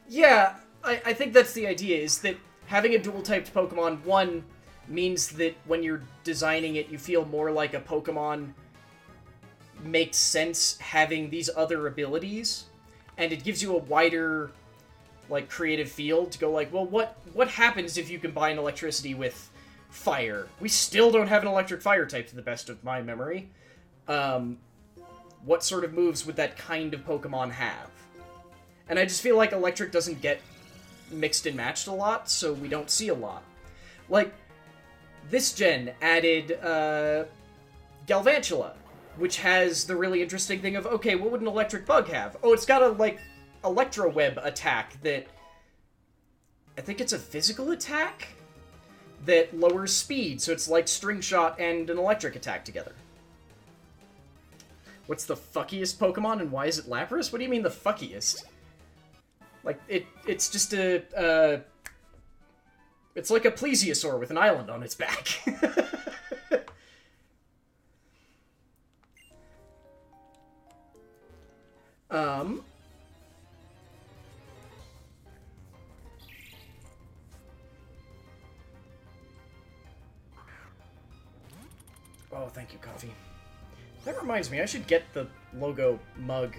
Yeah, I think that's the idea, is that having a dual-typed Pokemon, 1, means that when you're designing it, you feel more like a Pokemon makes sense having these other abilities, and it gives you a wider, like, creative field to go like, well, what happens if you combine electricity with fire? We still don't have an electric fire type to the best of my memory. What sort of moves would that kind of Pokemon have? And I just feel like electric doesn't get mixed and matched a lot, so we don't see a lot. Like, this gen added Galvantula, which has the really interesting thing of, okay, what would an electric bug have? Oh, it's got a, like, Electro Web attack that... I think it's a physical attack that lowers speed, so it's like String Shot and an electric attack together. What's the fuckiest Pokemon, and why is it Lapras? What do you mean the fuckiest? Like, it's just a, it's like a plesiosaur with an island on its back. Oh, thank you, coffee. That reminds me, I should get the logo mug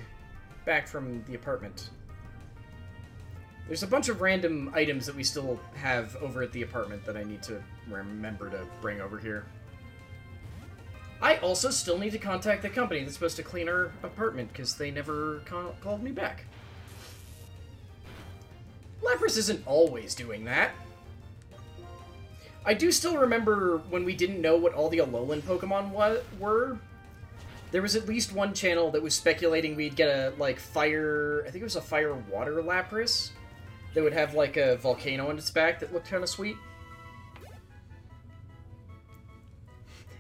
back from the apartment. There's a bunch of random items that we still have over at the apartment that I need to remember to bring over here. I also still need to contact the company that's supposed to clean our apartment, because they never called me back. Lapras isn't always doing that. I do still remember when we didn't know what all the Alolan Pokemon were. There was at least one channel that was speculating we'd get a, like, fire... I think it was a fire-water Lapras that would have, like, a volcano on its back that looked kind of sweet.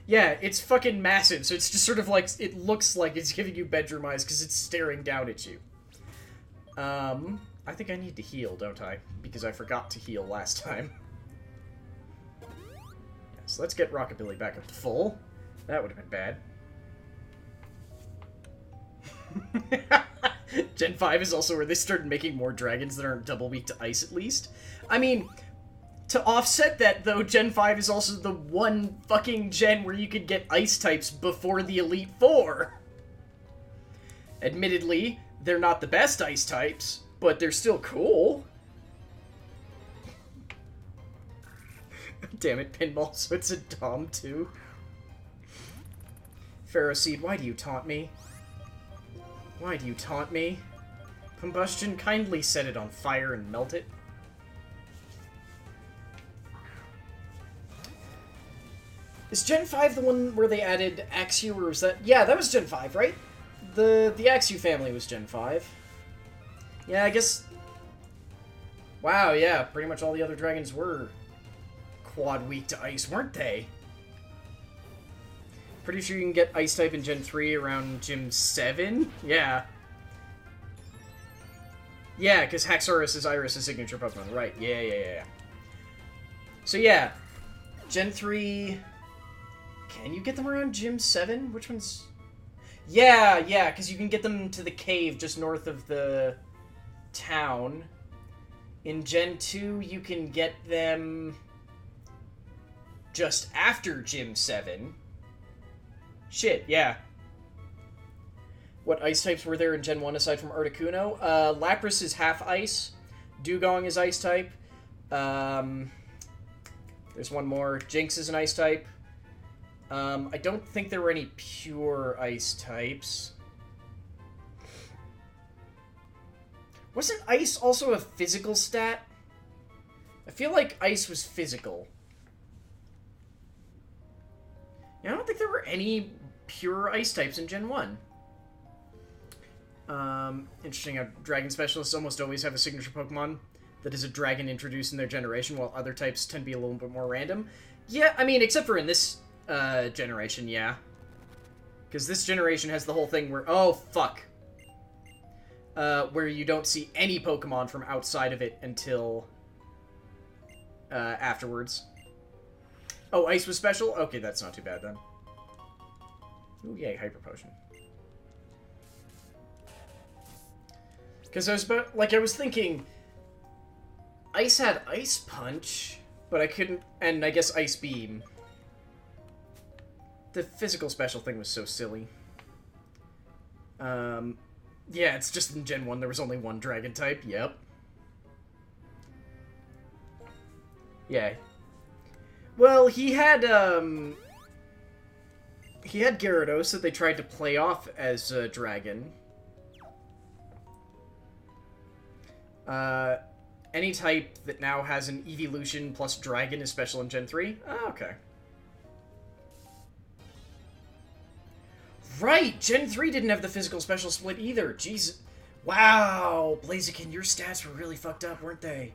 Yeah, it's fucking massive, so it's just sort of like... It looks like it's giving you bedroom eyes because it's staring down at you. I think I need to heal, don't I? Because I forgot to heal last time. So let's get Rockabilly back up to full. That would have been bad. Gen 5 is also where they started making more dragons that aren't double weak to ice, at least. I mean, to offset that, though, Gen 5 is also the one fucking gen where you could get ice types before the Elite Four. Admittedly, they're not the best ice types, but they're still cool. Damn it, Pinball, so it's a Dom, too. Pharaoh Seed, why do you taunt me? Why do you taunt me? Combustion, kindly set it on fire and melt it. Is Gen 5 the one where they added Axew, or was that... Yeah, that was Gen 5, right? The Axew family was Gen 5. Yeah, I guess... Wow, yeah, pretty much all the other dragons were quad weak to ice, weren't they? Pretty sure you can get ice type in Gen 3 around Gym 7? Yeah. Yeah, because Haxorus is Iris' signature Pokemon. Right, yeah. So yeah, Gen 3... Can you get them around Gym 7? Which one's... Yeah, because you can get them to the cave just north of the town. In Gen 2, you can get them just after Gym 7. Shit, yeah. What ice types were there in Gen 1 aside from Articuno? Lapras is half ice. Dugong is ice type. There's one more. Jinx is an ice type. I don't think there were any pure ice types. Wasn't ice also a physical stat? I feel like ice was physical. Yeah, I don't think there were any pure ice types in Gen 1. Interesting how dragon specialists almost always have a signature Pokemon that is a dragon introduced in their generation, while other types tend to be a little bit more random. Yeah, I mean, except for in this generation, yeah. Because this generation has the whole thing where... Oh, fuck. Where you don't see any Pokemon from outside of it until afterwards. Oh, Ice was special? Okay, that's not too bad then. Ooh, yay, Hyper Potion. Because I was thinking... Ice had Ice Punch, but I couldn't... And I guess Ice Beam. The physical special thing was so silly. Yeah, it's just in Gen 1 there was only one dragon type. Yep. Yeah. Well, he had Gyarados that they tried to play off as a dragon. Any type that now has an evolution plus dragon is special in Gen 3? Oh, okay. Right! Gen 3 didn't have the physical special split either. Jeez. Wow! Blaziken, your stats were really fucked up, weren't they?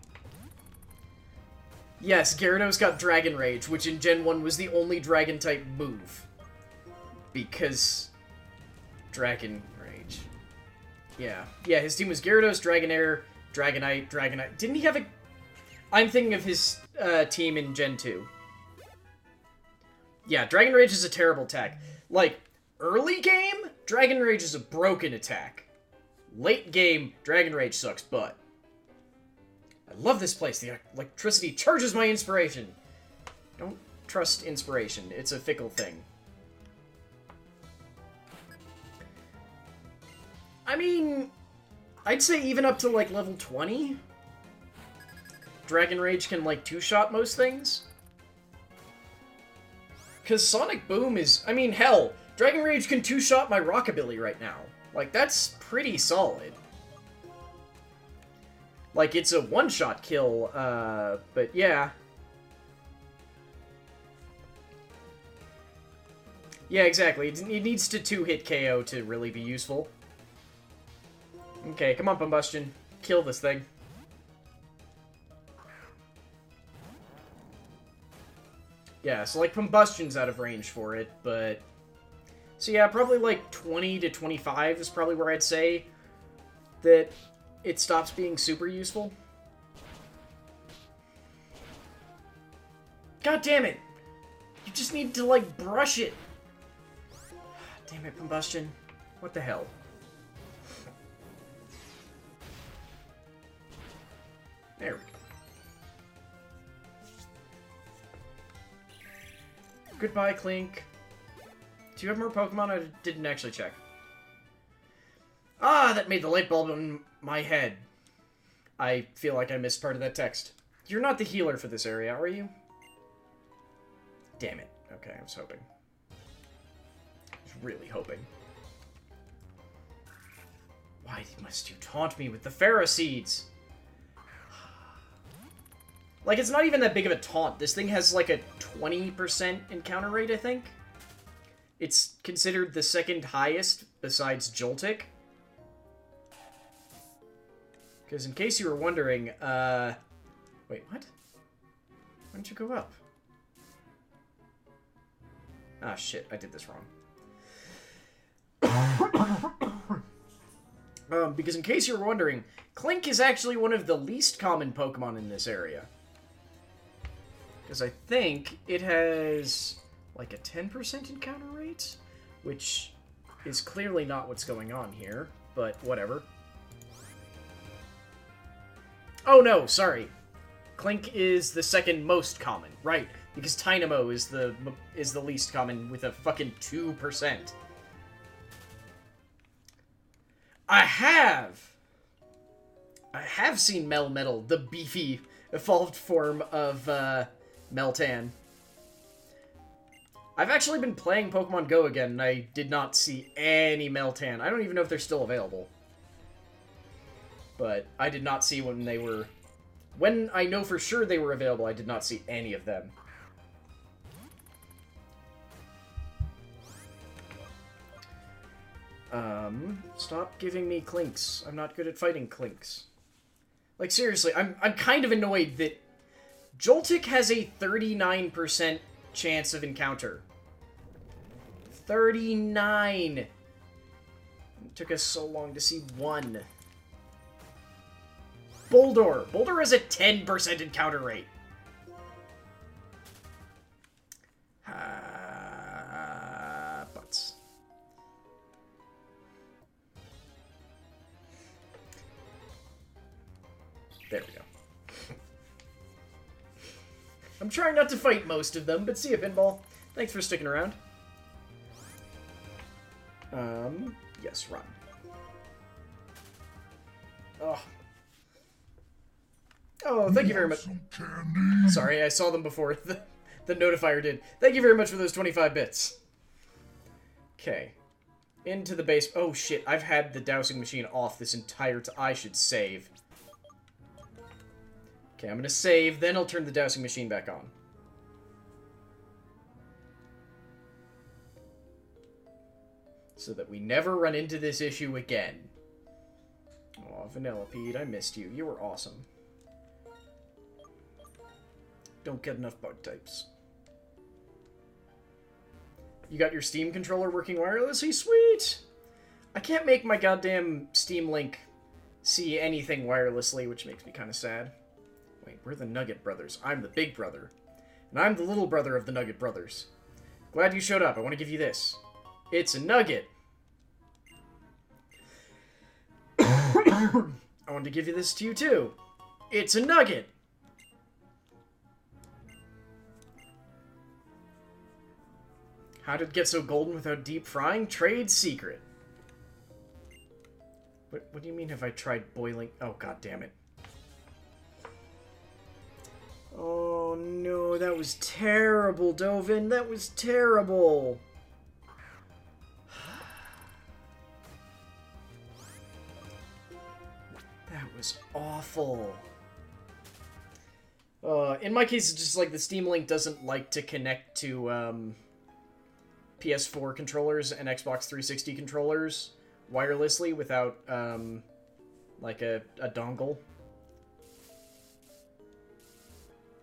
Yes, Gyarados got Dragon Rage, which in Gen 1 was the only dragon-type move. Because... Dragon Rage. Yeah. Yeah, his team was Gyarados, Dragonair, Dragonite. Didn't he have a... I'm thinking of his team in Gen 2. Yeah, Dragon Rage is a terrible attack. Like, early game, Dragon Rage is a broken attack. Late game, Dragon Rage sucks butt. I love this place. The electricity charges my inspiration. Don't trust inspiration. It's a fickle thing. I mean, I'd say even up to, like, level 20, Dragon Rage can, like, two-shot most things. Because Sonic Boom is... I mean, hell, Dragon Rage can two-shot my Rockabilly right now. Like, that's pretty solid. Like, it's a one-shot kill, but yeah. Yeah, exactly. It needs to two-hit KO to really be useful. Okay, come on, Combustion. Kill this thing. Yeah, so, like, Combustion's out of range for it, but... So, yeah, probably, like, 20 to 25 is probably where I'd say that it stops being super useful. God damn it! You just need to, like, brush it! Damn it, Combustion. What the hell? There we go. Goodbye, Klink. Do you have more Pokemon? I didn't actually check. Ah, that made the light bulb in my head. I feel like I missed part of that text. You're not the healer for this area, are you? Damn it. Okay, I was hoping. I was really hoping. Why must you taunt me with the Pharaoh Seeds? Like, it's not even that big of a taunt. This thing has, like, a 20% encounter rate, I think. It's considered the second highest, besides Joltik. Because in case you were wondering, wait, what? Why didn't you go up? Ah, shit, I did this wrong. Because in case you were wondering, Klink is actually one of the least common Pokemon in this area. Because I think it has, like, a 10% encounter rate, which is clearly not what's going on here, but whatever. Oh no, sorry. Klink is the second most common, right? Because Tynamo is the least common with a fucking 2%. I have seen Melmetal, the beefy evolved form of Meltan. I've actually been playing Pokemon Go again, and I did not see any Meltan. I don't even know if they're still available. But I did not see when they were... When I know for sure they were available, I did not see any of them. Stop giving me Klinks. I'm not good at fighting Klinks. Like, seriously, I'm kind of annoyed that Joltik has a 39% chance of encounter. 39! It took us so long to see one. Boulder! Boulder has a 10% encounter rate. Butts. There we go. I'm trying not to fight most of them, but see ya, Pinball. Thanks for sticking around. Yes, run. Oh. Oh, thank you very much. Sorry, I saw them before the notifier did. Thank you very much for those 25 bits. Okay. Into the base. Oh, shit. I've had the dowsing machine off this entire time. I should save. Okay, I'm gonna save, then I'll turn the dowsing machine back on. So that we never run into this issue again. Aw, Vanillipede, I missed you. You were awesome. Don't get enough bug types. You got your Steam controller working wirelessly? Sweet! I can't make my goddamn Steam Link see anything wirelessly, which makes me kind of sad. Wait, we're the Nugget Brothers. I'm the big brother. And I'm the little brother of the Nugget Brothers. Glad you showed up. I want to give you this. It's a nugget. I wanted to give you this to you, too. It's a nugget. How did it get so golden without deep frying? Trade secret. What do you mean have I tried boiling? Oh, god damn it. Oh no, that was terrible, Dovin. That was terrible. That was awful. In my case, it's just like the Steam Link doesn't like to connect to PS4 controllers and Xbox 360 controllers wirelessly without like a dongle.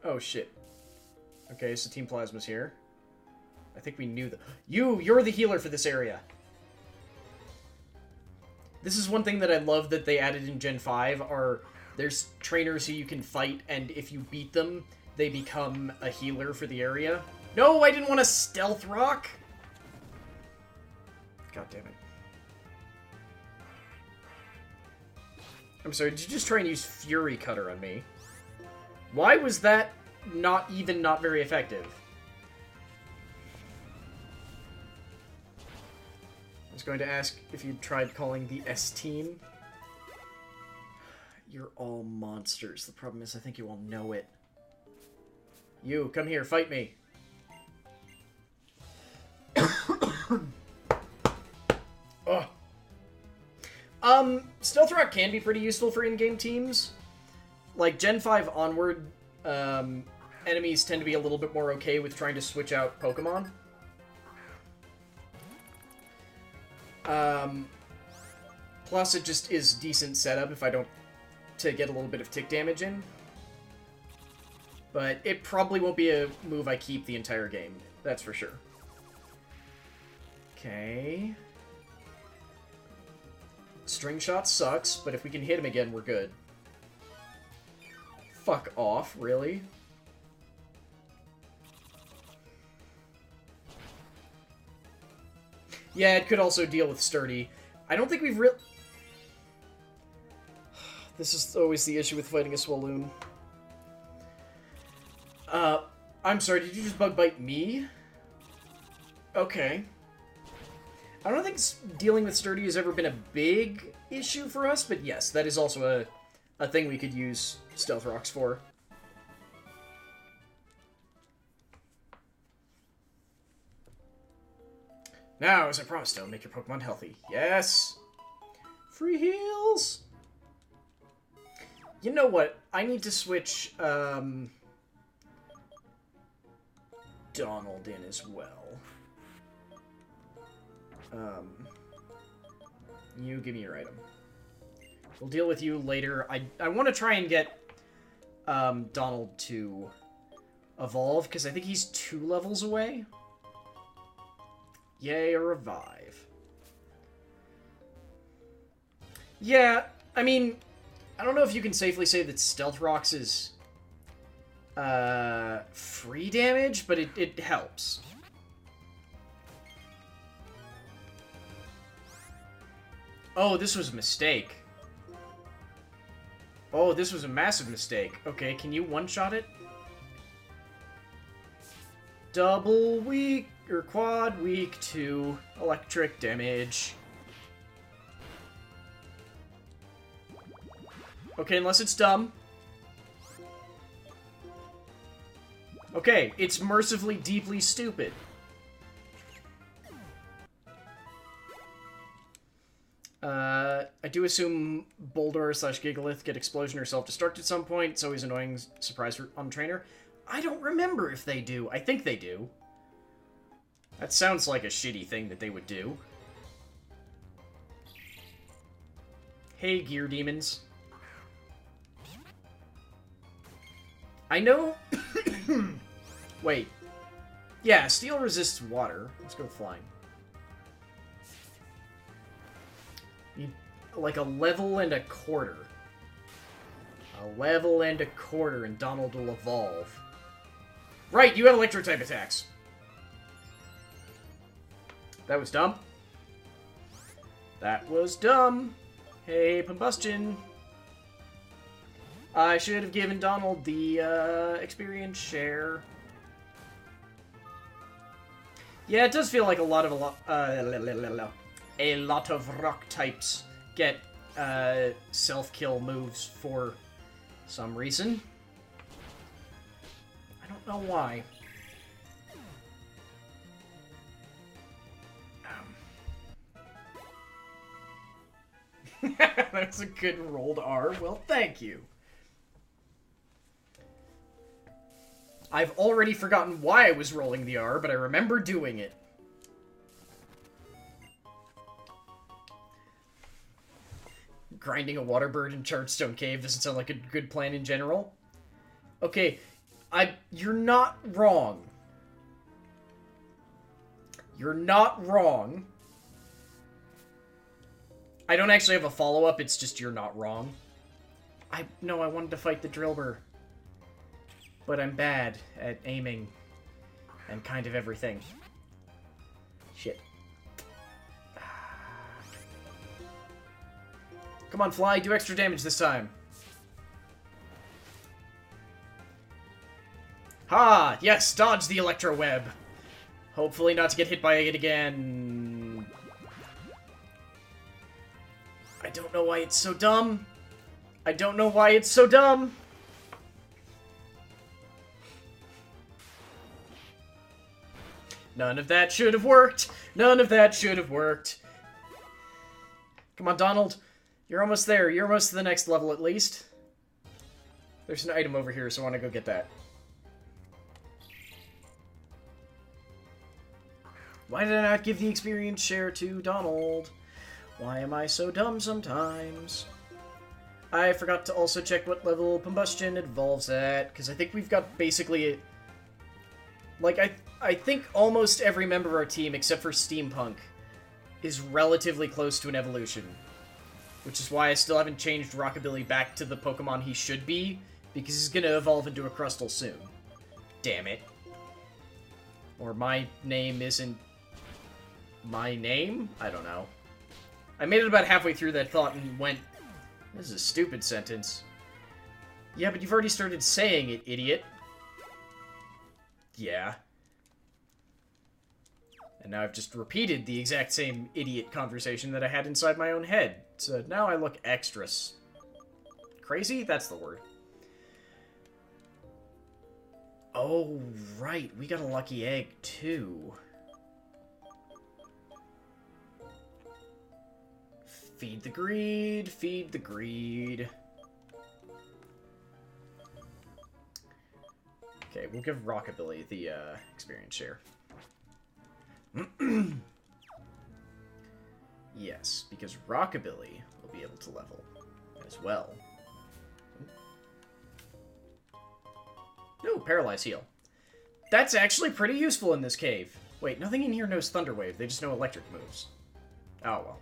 Oh shit. Okay, so Team Plasma's here. I think we knew that. You're the healer for this area. This is one thing that I love that they added in Gen 5 are there's trainers who you can fight, and if you beat them, they become a healer for the area. No, I didn't want to stealth rock! God damn it. I'm sorry, did you just try and use Fury Cutter on me? Why was that not very effective? I was going to ask if you'd tried calling the S-Team. You're all monsters. The problem is I think you all know it. You, come here, fight me. Oh. Stealth Rock can be pretty useful for in-game teams. Like, Gen 5 onward, enemies tend to be a little bit more okay with trying to switch out Pokemon. Plus, it just is decent setup if I don't... to get a little bit of tick damage in. But it probably won't be a move I keep the entire game. That's for sure. Okay. String Shot sucks, but if we can hit him again, we're good. Fuck off, really? Yeah, it could also deal with Sturdy. I don't think we've This is always the issue with fighting a Swaloon. I'm sorry, did you just bug bite me? Okay. I don't think dealing with Sturdy has ever been a big issue for us, but yes, that is also a thing we could use Stealth Rocks for. Now, as I promised, I'll make your Pokemon healthy. Yes! Free heals! You know what? I need to switch, Donald in as well. You give me your item. We'll deal with you later. I want to try and get Donald to evolve, because I think he's 2 levels away. Yay, a revive. Yeah, I mean, I don't know if you can safely say that Stealth Rocks is free damage, but it helps. Oh, this was a mistake. Oh, this was a massive mistake. Okay, can you one-shot it? Double weak, or quad weak to electric damage. Okay, unless it's dumb. Okay, it's mercifully deeply stupid. I do assume Boulder/Gigalith get Explosion or Self-Destruct at some point. It's always annoying surprise on Trainer. I don't remember if they do. I think they do. That sounds like a shitty thing that they would do. Hey, Gear Demons. I know... Wait. Yeah, Steel resists water. Let's go with Flying. Like a level and a quarter. A level and a quarter, and Donald will evolve. Right, you have Electro-type attacks. That was dumb. That was dumb. Hey, Combustion. I should have given Donald the experience share. Yeah, it does feel like a lot of rock types get self-kill moves for some reason. I don't know why. That's a good rolled R. Well, thank you. I've already forgotten why I was rolling the R, but I remember doing it. Grinding a water bird in Chargestone Cave doesn't sound like a good plan in general. Okay, you're not wrong. You're not wrong. I don't actually have a follow-up, it's just you're not wrong. No, I wanted to fight the Drillbur. But I'm bad at aiming and kind of everything. Shit. Come on, Fly, do extra damage this time. Ha! Yes, dodge the Electro Web. Hopefully not to get hit by it again. I don't know why it's so dumb. I don't know why it's so dumb. None of that should have worked. None of that should have worked. Come on, Donald. You're almost there. You're almost to the next level, at least. There's an item over here, so I want to go get that. Why did I not give the experience share to Donald? Why am I so dumb sometimes? I forgot to also check what level Combustion evolves at, because I think we've got basically... Like, I think almost every member of our team, except for Steampunk, is relatively close to an evolution. Which is why I still haven't changed Rockabilly back to the Pokemon he should be, because he's gonna evolve into a Crustle soon. Damn it. Or my name isn't... my name? I don't know. I made it about halfway through that thought and went, this is a stupid sentence. Yeah, but you've already started saying it, idiot. Yeah. And now I've just repeated the exact same idiot conversation that I had inside my own head. So now I look extra crazy? That's the word. Oh, right. We got a lucky egg, too. Feed the greed. Feed the greed. Okay, we'll give Rockabilly the experience share. Yes, because Rockabilly will be able to level as well. No, Paralyze Heal. That's actually pretty useful in this cave. Wait, nothing in here knows Thunder Wave. They just know electric moves. Oh, well.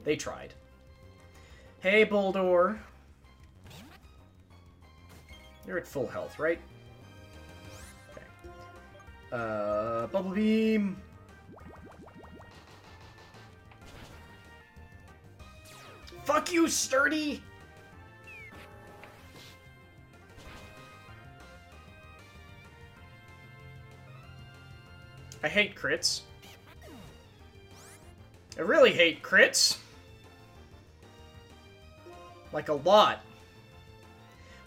They tried. Hey, Bulldor. You're at full health, right? Okay. Bubble Beam. Fuck you, Sturdy! I hate crits. I really hate crits. Like a lot.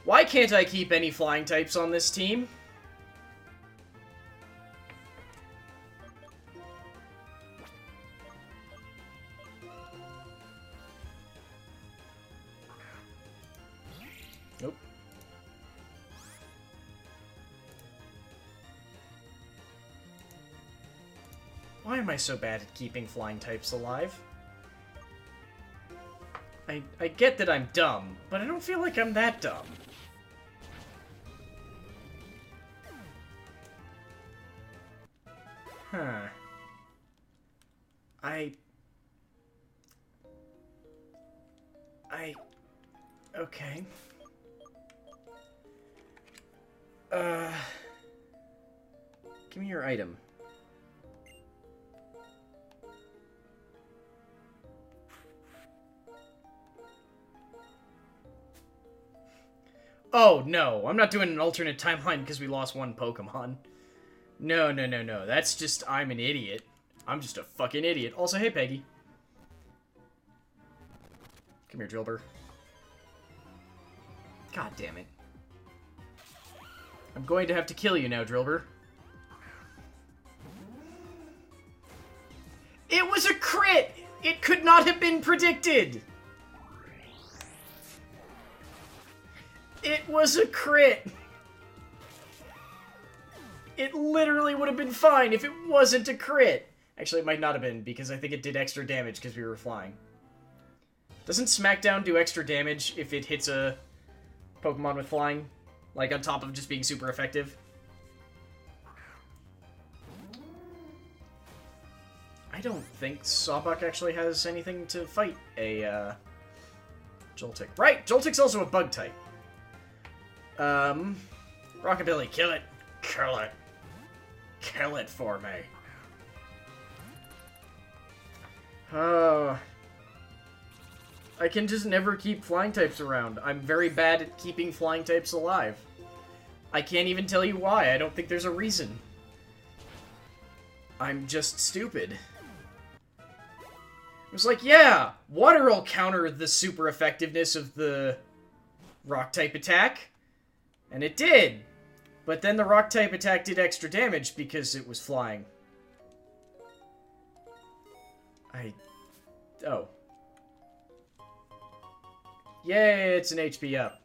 Why can't I keep any flying types on this team? Nope. Why am I so bad at keeping flying types alive? I get that I'm dumb, but I don't feel like I'm that dumb. Huh. Okay. Give me your item. Oh, no. I'm not doing an alternate timeline because we lost one Pokemon. No. That's just, I'm an idiot. I'm just a fucking idiot. Also, hey, Peggy. Come here, Drillbur. God damn it. I'm going to have to kill you now, Drillbur. It was a crit! It could not have been predicted! It was a crit! It literally would have been fine if it wasn't a crit! Actually, it might not have been, because I think it did extra damage because we were flying. Doesn't Smackdown do extra damage if it hits a Pokemon with flying? Like, on top of just being super effective? I don't think Sawbuck actually has anything to fight a, Joltik. Right! Joltik's also a bug type. Rockabilly, kill it. Kill it. Kill it for me. Oh. I can just never keep flying types around. I'm very bad at keeping flying types alive. I can't even tell you why. I don't think there's a reason. I'm just stupid. It was like, yeah, water will counter the super effectiveness of the rock type attack. And it did. But then the rock type attack did extra damage because it was flying. Oh. Yay, it's an HP up.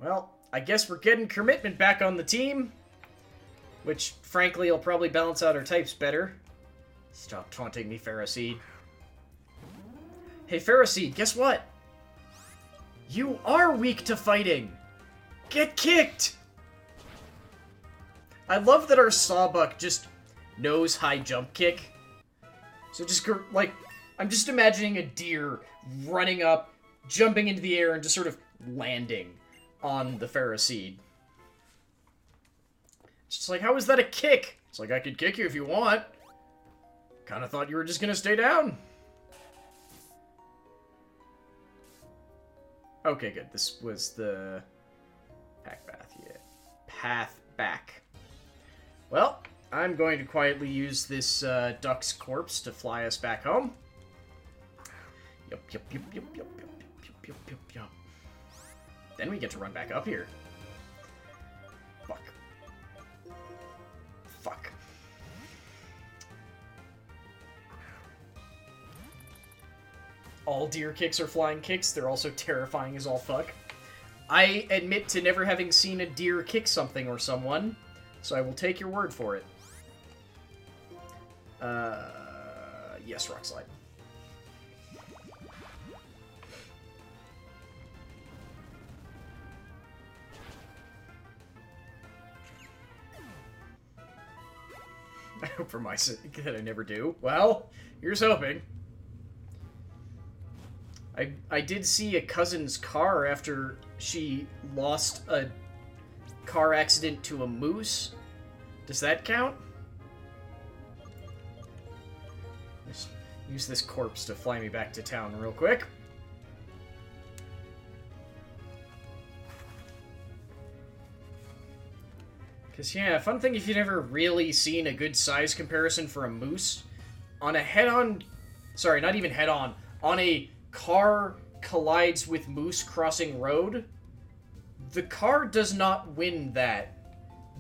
Well, I guess we're getting commitment back on the team. Which, frankly, will probably balance out our types better. Stop taunting me, Ferroseed. Hey, Ferroseed, guess what? You are weak to fighting! Get kicked! I love that our Sawbuck just knows high jump kick. So just, like, I'm just imagining a deer running up, jumping into the air, and just sort of landing on the Ferroseed. It's just like, how is that a kick? It's like, I could kick you if you want. Kinda thought you were just gonna stay down. Okay, good. This was the pack path, yeah. Path back. Well, I'm going to quietly use this duck's corpse to fly us back home. Yup. Then we get to run back up here. Fuck. All deer kicks are flying kicks. They're also terrifying as all fuck. I admit to never having seen a deer kick something or someone, so I will take your word for it. Yes, Rock Slide. I hope for my sake that I never do. Well, here's hoping. I did see a cousin's car after she lost a car accident to a moose. Does that count? Just use this corpse to fly me back to town real quick. Because, yeah, fun thing if you've never really seen a good size comparison for a moose, on a head-on... Sorry, not even head-on. On a car collides with moose crossing road, the car does not win that.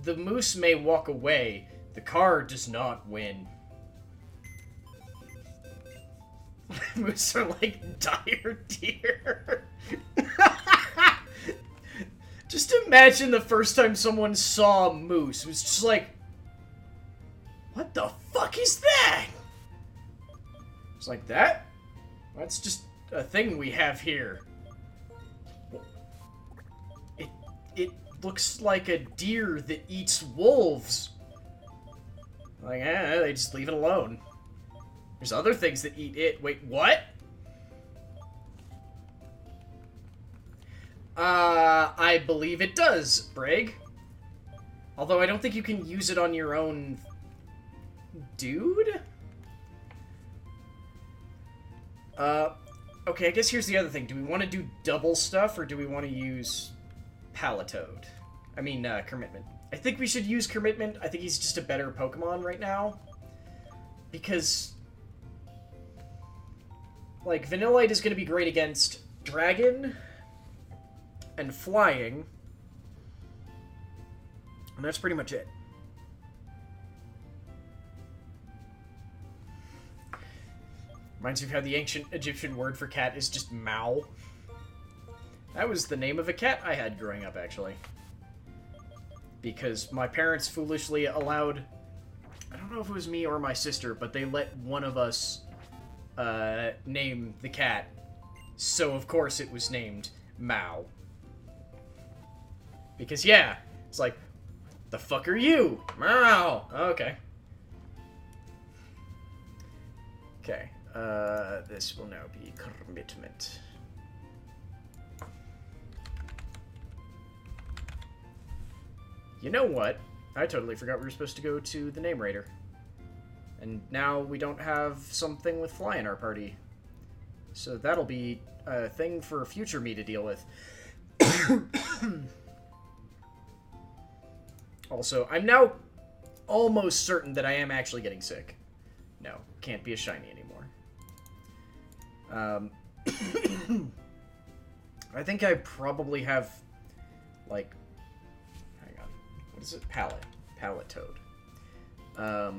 The moose may walk away. The car does not win. Moose are like dire deer. Just imagine the first time someone saw a moose. It was just like, what the fuck is that? It's like, that? That's just a thing we have here. It looks like a deer that eats wolves. Like, they just leave it alone. There's other things that eat it. Wait, what? I believe it does, Brig. Although I don't think you can use it on your own dude? Okay, I guess here's the other thing. Do we want to do double stuff, or do we want to use Palatoad? I mean, Commitment. I think we should use Commitment. I think he's just a better Pokemon right now. Because, like, Vanillite is going to be great against Dragon and Flying. And that's pretty much it. Reminds me of how the ancient Egyptian word for cat is just Mao. That was the name of a cat I had growing up, actually. Because my parents foolishly allowed... I don't know if it was me or my sister, but they let one of us name the cat. So, of course, it was named Mao. Because, yeah, it's like, the fuck are you? Mao! Okay. Okay. This will now be Commitment. You know what? I totally forgot we were supposed to go to the Name Raider. And now we don't have something with Fly in our party. So that'll be a thing for future me to deal with. Also, I'm now almost certain that I am actually getting sick. No, can't be a shiny anymore. I think I probably have, like, hang on, what is it? Palatoad. I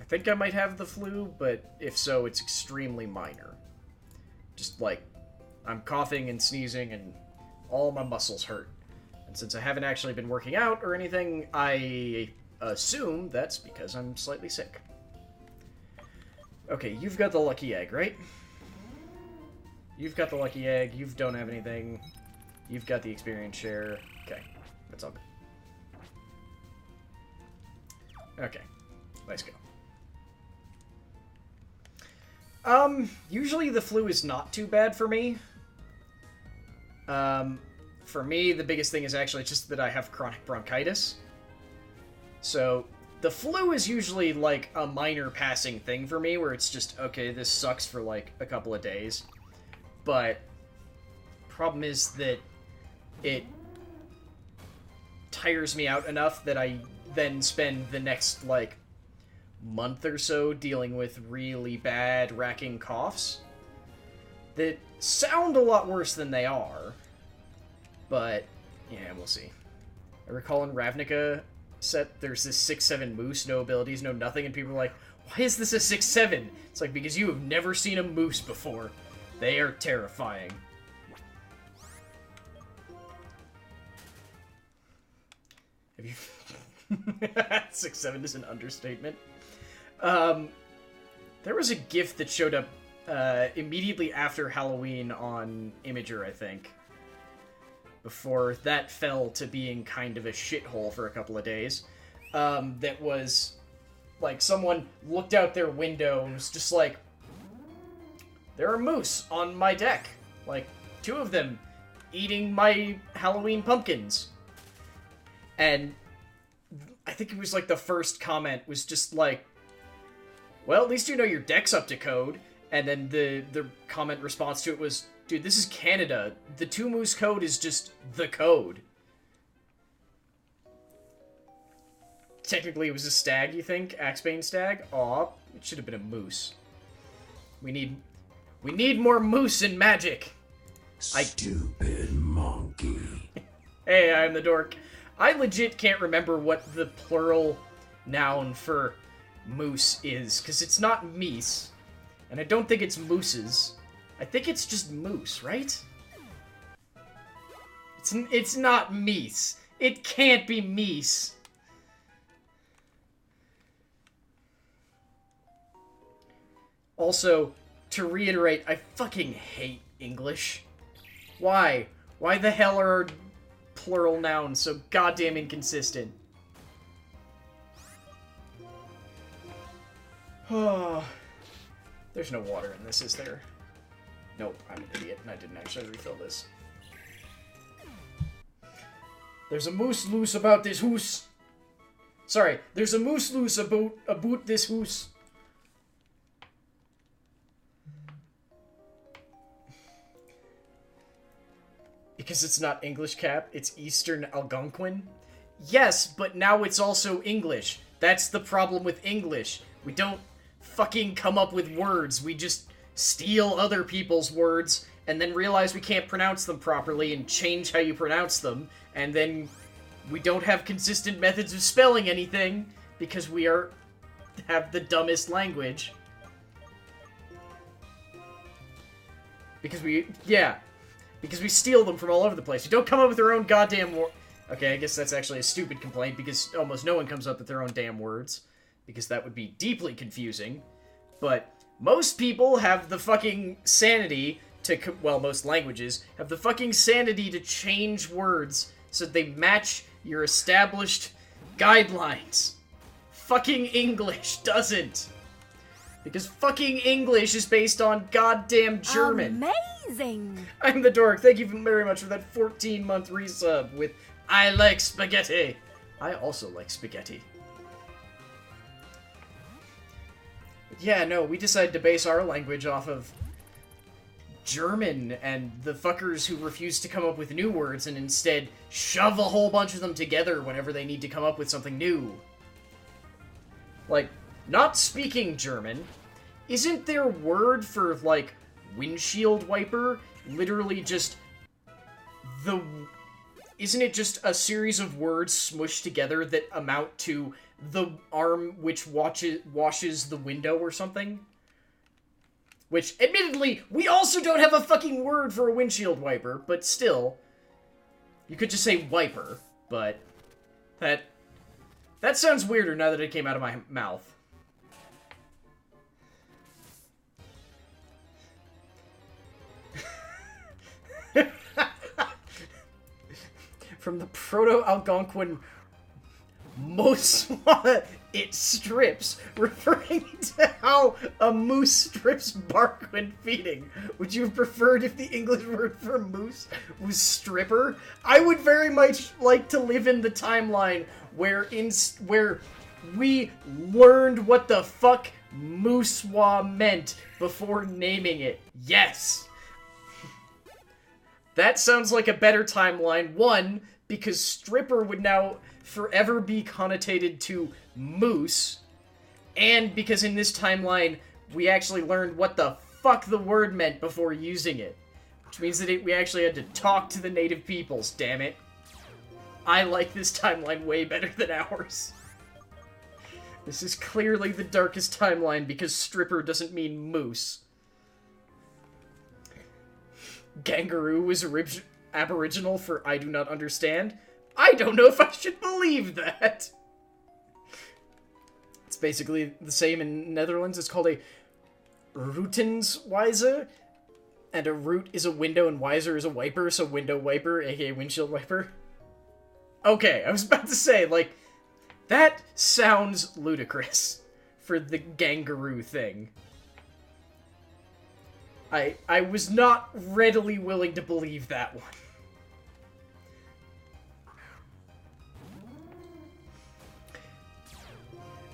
think I might have the flu, but if so, it's extremely minor. Just like, I'm coughing and sneezing and all my muscles hurt. And since I haven't actually been working out or anything, I assume that's because I'm slightly sick. Okay, you've got the lucky egg, right? You've got the lucky egg, you don't have anything. You've got the experience share. Okay, that's all good. Okay, let's go. Usually the flu is not too bad for me. For me, the biggest thing is actually just that I have chronic bronchitis. So, the flu is usually, like, a minor passing thing for me, where it's just, okay, this sucks for, like, a couple of days. But, problem is that it tires me out enough that I then spend the next, like, month or so dealing with really bad racking coughs that sound a lot worse than they are. But, yeah, we'll see. I recall in Ravnica set, there's this 6-7 moose, no abilities, no nothing, and people are like, why is this a 6-7? It's like, because you have never seen a moose before. They are terrifying. Have you... 6-7 is an understatement. There was a GIF that showed up immediately after Halloween on Imager, I think. Before that fell to being kind of a shithole for a couple of days. That was, like, someone looked out their window and was just like, there are moose on my deck. Like, 2 of them eating my Halloween pumpkins. And I think it was, like, the first comment was just like, well, at least you know your deck's up to code. And then the comment response to it was, dude, this is Canada. The 2 moose code is just the code. Technically, it was a stag, you think? Axebane stag? Aw, it should have been a moose. We need more moose in Magic. Stupid monkey. Hey, I'm the dork. I legit can't remember what the plural noun for moose is, because it's not meese, and I don't think it's mooses. I think it's just moose, right? It's not meese. It can't be meese. Also, to reiterate, I fucking hate English. Why? Why the hell are plural nouns so goddamn inconsistent? Oh, there's no water in this, is there? Nope, I'm an idiot, and I didn't actually refill this. There's a moose loose about this hoose. Sorry, there's a moose loose about this hoose. Because it's not English Cap, it's Eastern Algonquin? Yes, but now it's also English. That's the problem with English. We don't fucking come up with words. We just steal other people's words and then realize we can't pronounce them properly and change how you pronounce them. And then we don't have consistent methods of spelling anything because we have the dumbest language. Because we steal them from all over the place. We don't come up with our own goddamn Okay, I guess that's actually a stupid complaint, because almost no one comes up with their own damn words. Because that would be deeply confusing. But most people have the fucking sanity to... Well, most languages have the fucking sanity to change words so they match your established guidelines. Fucking English doesn't. Because fucking English is based on goddamn German. Amazing! I'm the dork. Thank you very much for that 14-month resub with I like spaghetti. I also like spaghetti. But yeah, no, we decided to base our language off of German and the fuckers who refuse to come up with new words and instead shove a whole bunch of them together whenever they need to come up with something new. Like, not speaking German, isn't their word for, like, windshield wiper literally just isn't it just a series of words smushed together that amount to the arm which washes the window or something? Which, admittedly, we also don't have a fucking word for a windshield wiper, but still, you could just say wiper, but that sounds weirder now that it came out of my mouth. From the Proto-Algonquin Moswa, it strips, referring to how a moose strips bark when feeding. Would you have preferred if the English word for moose was stripper? I would very much like to live in the timeline where we learned what the fuck Mooswa meant before naming it. Yes! That sounds like a better timeline. One, because stripper would now forever be connotated to moose, and because in this timeline, we actually learned what the fuck the word meant before using it. Which means that we actually had to talk to the native peoples, damn it. I like this timeline way better than ours. This is clearly the darkest timeline because stripper doesn't mean moose. Gangaroo was Aboriginal for I do not understand. I don't know if I should believe that. It's basically the same in Netherlands. It's called a Routenswijzer, and a root is a window and Weiser is a wiper, so window wiper, aka windshield wiper. Okay, I was about to say, like, that sounds ludicrous for the kangaroo thing. I was not readily willing to believe that one.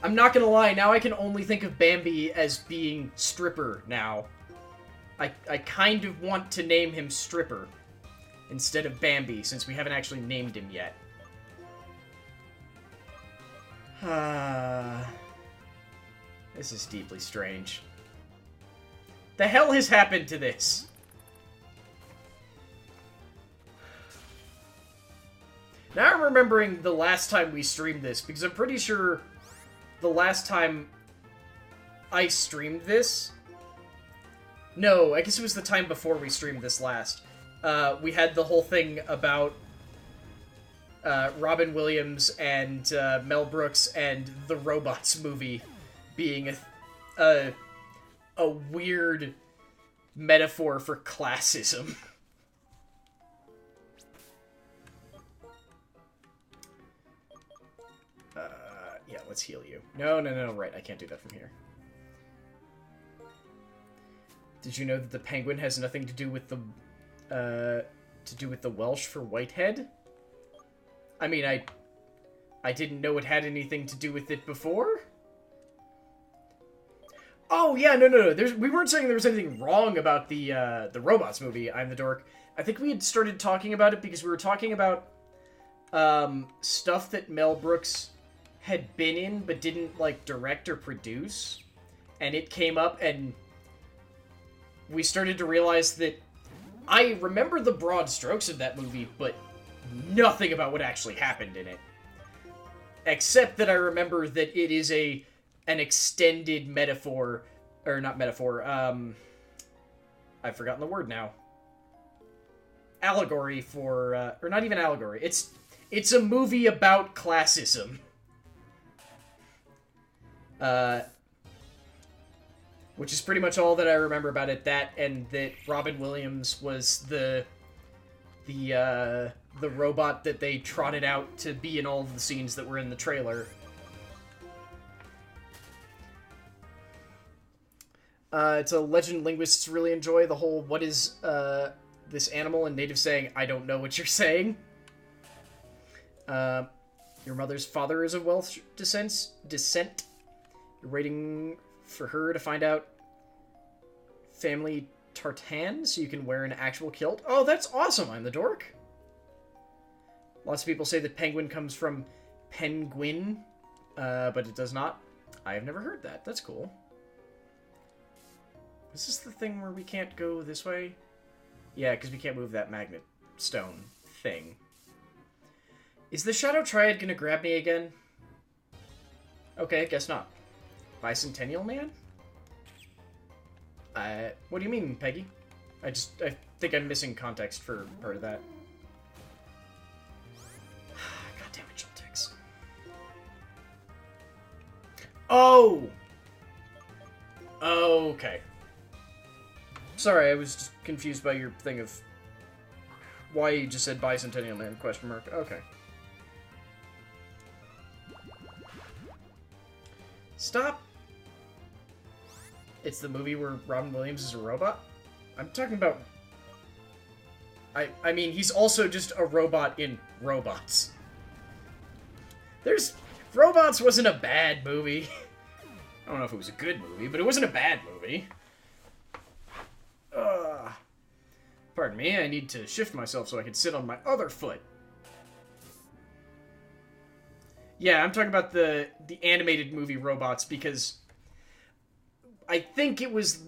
I'm not gonna lie, now I can only think of Bambi as being Stripper now. I kind of want to name him Stripper instead of Bambi, since we haven't actually named him yet. This is deeply strange. The hell has happened to this? Now I'm remembering the last time we streamed this, because I'm pretty sure the last time I streamed this... No, I guess it was the time before we streamed this last. We had the whole thing about Robin Williams and Mel Brooks and the Robots movie being a weird metaphor for classism. Yeah, let's heal you. No, right, I can't do that from here. Did you know that the penguin has nothing to do with the Welsh for Whitehead? I mean, I didn't know it had anything to do with it before. Oh yeah, no. We weren't saying there was anything wrong about the Robots movie. I'm the Dork. I think we had started talking about it because we were talking about stuff that Mel Brooks had been in but didn't like direct or produce, and it came up, and we started to realize that I remember the broad strokes of that movie, but nothing about what actually happened in it. Except that I remember that it is an extended metaphor, or not metaphor, I've forgotten the word now. Allegory for, or not even allegory, it's a movie about classism. Which is pretty much all that I remember about it. That, and that Robin Williams was the robot that they trotted out to be in all of the scenes that were in the trailer. It's a legend linguists really enjoy. The whole, what is this animal, and native saying, I don't know what you're saying. Your mother's father is of Welsh descent. You're waiting for her to find out family tartan so you can wear an actual kilt. Oh, that's awesome, I'm the Dork. Lots of people say that penguin comes from penguin, but it does not. I have never heard that. That's cool. Is this the thing where we can't go this way? Yeah, because we can't move that magnet stone thing. Is the Shadow Triad gonna grab me again? Okay, guess not. Bicentennial Man? What do you mean, Peggy? I think I'm missing context for part of that. God damn it, Joltex. Oh! Okay. Sorry, I was just confused by your thing of why you just said Bicentennial Man, question mark. Okay. Stop. It's the movie where Robin Williams is a robot? I'm talking about... I mean, he's also just a robot in Robots. Robots wasn't a bad movie. I don't know if it was a good movie, but it wasn't a bad movie. Pardon me, I need to shift myself so I can sit on my other foot. Yeah, I'm talking about the animated movie Robots, because I think it was,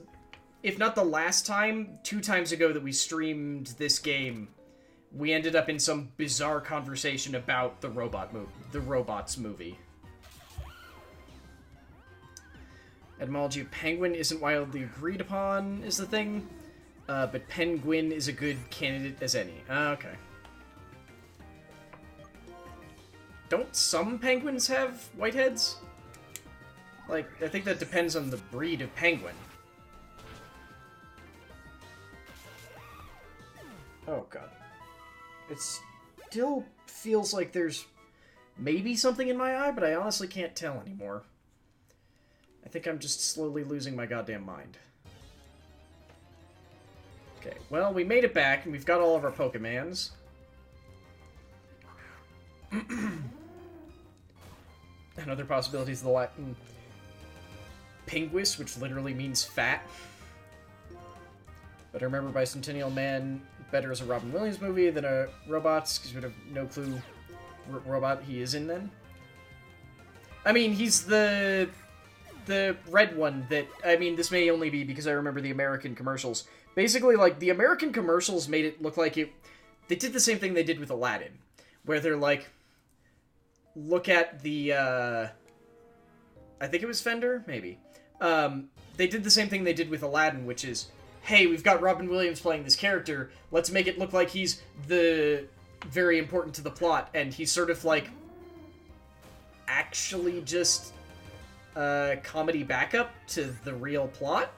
if not the last time, 2 times ago that we streamed this game, we ended up in some bizarre conversation about the Robots movie. Etymology of penguin isn't wildly agreed upon, is the thing, but penguin is a good candidate as any. Okay. Don't some penguins have whiteheads? Like, I think that depends on the breed of penguin. Oh, God. It still feels like there's maybe something in my eye, but I honestly can't tell anymore. I think I'm just slowly losing my goddamn mind. Okay, well, we made it back, and we've got all of our Pokemans. Another possibility is the Latin Pinguis, which literally means fat. But I remember Bicentennial Man better as a Robin Williams movie than a Robots, because we have no clue what robot he is in then. I mean, he's the red one that... I mean, this may only be because I remember the American commercials. Basically, like, the American commercials made it look like it... They did the same thing they did with Aladdin, where they're like, look at the, I think it was Fender? Maybe. They did the same thing they did with Aladdin, which is, hey, we've got Robin Williams playing this character, let's make it look like he's very important to the plot, and he's sort of, like, actually just a comedy backup to the real plot.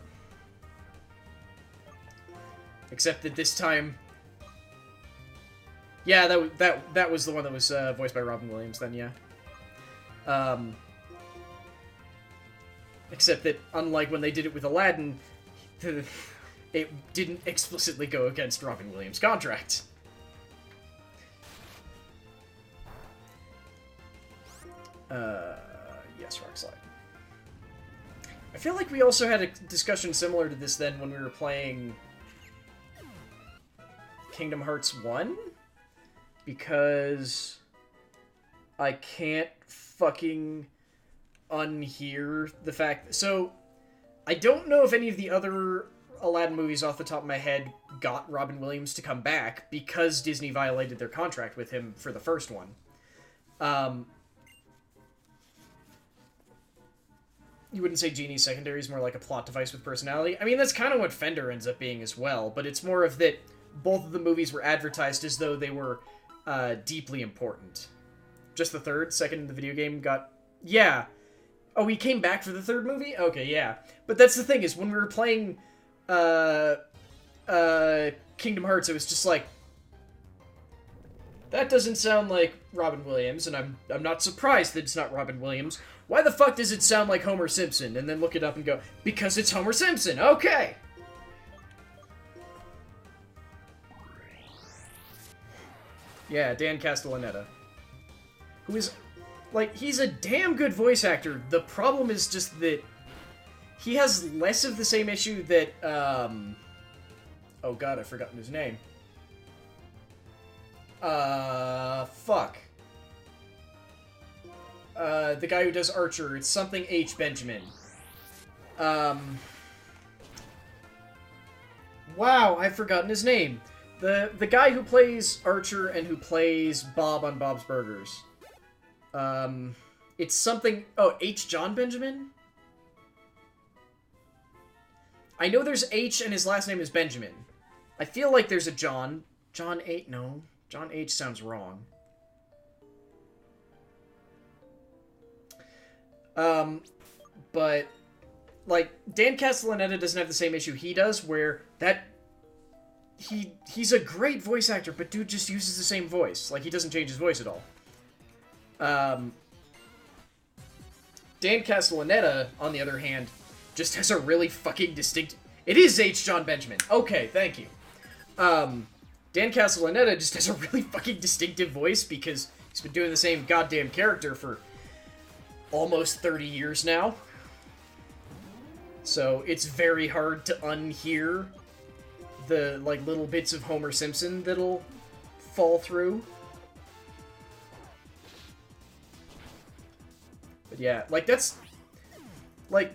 Except that this time... Yeah, that was the one that was voiced by Robin Williams then, yeah. Except that, unlike when they did it with Aladdin, it didn't explicitly go against Robin Williams' contract. Yes, Rock Slide. I feel like we also had a discussion similar to this then when we were playing Kingdom Hearts 1? Because I can't fucking unhear the fact... So, I don't know if any of the other Aladdin movies off the top of my head got Robin Williams to come back because Disney violated their contract with him for the first one. You wouldn't say Genie's secondary is more like a plot device with personality. I mean, that's kind of what Fender ends up being as well, but it's more of that both of the movies were advertised as though they were deeply important. Just the third? Second in the video game got... Yeah. Oh, he came back for the third movie? Okay, yeah. But that's the thing, is when we were playing Kingdom Hearts, it was just like, that doesn't sound like Robin Williams, and I'm not surprised that it's not Robin Williams. Why the fuck does it sound like Homer Simpson? And then look it up and go, because it's Homer Simpson, okay! Yeah, Dan Castellaneta. Who is, like, he's a damn good voice actor. The problem is just that he has less of the same issue that, oh god, I've forgotten his name. Fuck. The guy who does Archer, it's something H. Benjamin. Wow, I've forgotten his name. The guy who plays Archer and who plays Bob on Bob's Burgers. It's something... Oh, H. John Benjamin? I know there's H and his last name is Benjamin. I feel like there's a John. John H... No. John H. sounds wrong. But... Like, Dan Castellaneta doesn't have the same issue he does, where that... He's a great voice actor, but dude just uses the same voice. Like, he doesn't change his voice at all. Dan Castellaneta, on the other hand, just has a really fucking distinct... It is H. John Benjamin. Okay, thank you. Dan Castellaneta just has a really fucking distinctive voice because he's been doing the same goddamn character for almost 30 years now. So it's very hard to unhear the, like, little bits of Homer Simpson that'll fall through. But yeah, like, that's... Like,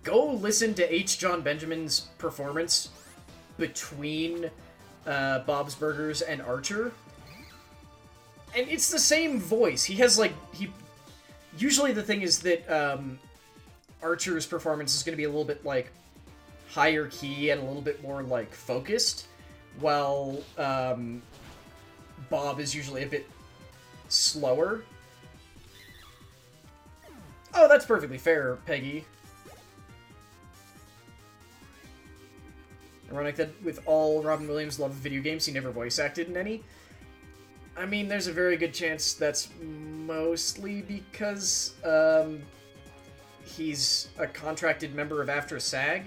go listen to H. John Benjamin's performance between Bob's Burgers and Archer. And it's the same voice. He has, like, usually the thing is that Archer's performance is going to be a little bit, like, higher key and a little bit more, like, focused, while Bob is usually a bit slower. Oh, that's perfectly fair, Peggy. Ironic that with all Robin Williams' love of video games, he never voice acted in any. I mean, there's a very good chance that's mostly because he's a contracted member of After SAG,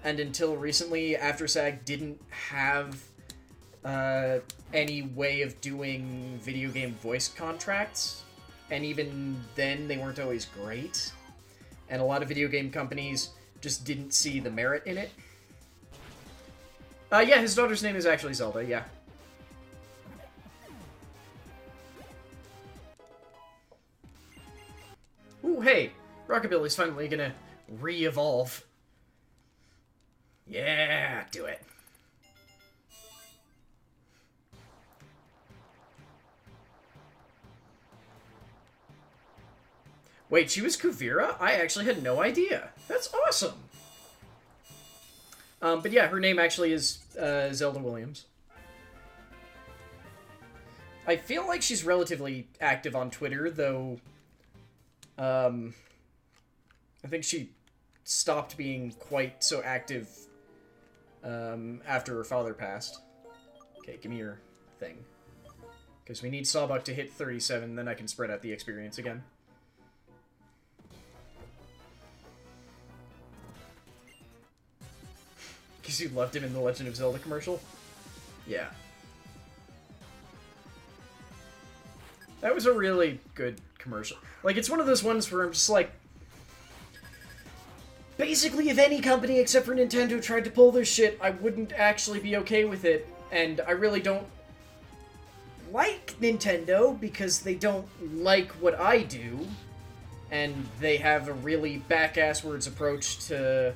and until recently, After SAG didn't have any way of doing video game voice contracts, and even then, they weren't always great, and a lot of video game companies just didn't see the merit in it. Yeah, his daughter's name is actually Zelda, yeah. Ooh, hey! Rockabilly's finally gonna re-evolve. Yeah, do it. Wait, she was Kuvira? I actually had no idea. That's awesome! But yeah, her name actually is Zelda Williams. I feel like she's relatively active on Twitter, though I think she stopped being quite so active after her father passed. Okay, give me your thing. Because we need Sawbuck to hit 37, then I can spread out the experience again. Because you loved him in the Legend of Zelda commercial? Yeah. That was a really good commercial. Like, it's one of those ones where I'm just like... Basically, if any company except for Nintendo tried to pull this shit, I wouldn't actually be okay with it. And I really don't like Nintendo, because they don't like what I do. And they have a really back-ass-words approach to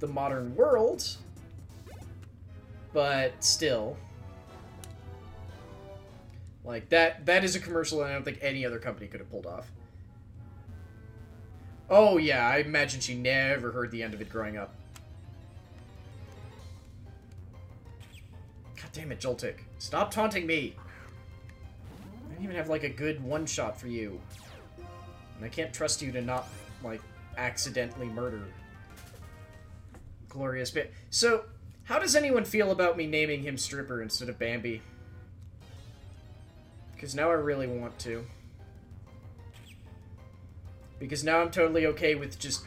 the modern world, but still, like, that is a commercial that I don't think any other company could have pulled off. Oh yeah, I imagine she never heard the end of it growing up. God damn it, Joltik. Stop taunting me! I don't even have, like, a good one-shot for you. And I can't trust you to not, like, accidentally murder Glorious bit. So, how does anyone feel about me naming him Stripper instead of Bambi? Because now I really want to. Because now I'm totally okay with just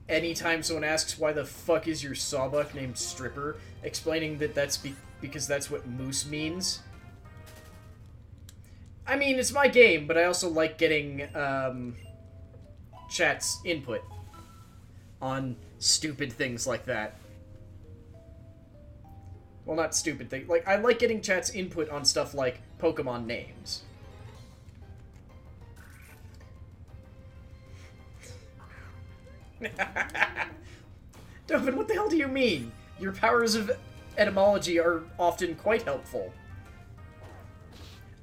anytime someone asks why the fuck is your Sawbuck named Stripper, explaining that that's because that's what moose means. I mean, it's my game, but I also like getting chat's input on stupid things like that. Well, not stupid things. Like, I like getting chat's input on stuff like Pokemon names. Dovin, what the hell do you mean? Your powers of etymology are often quite helpful.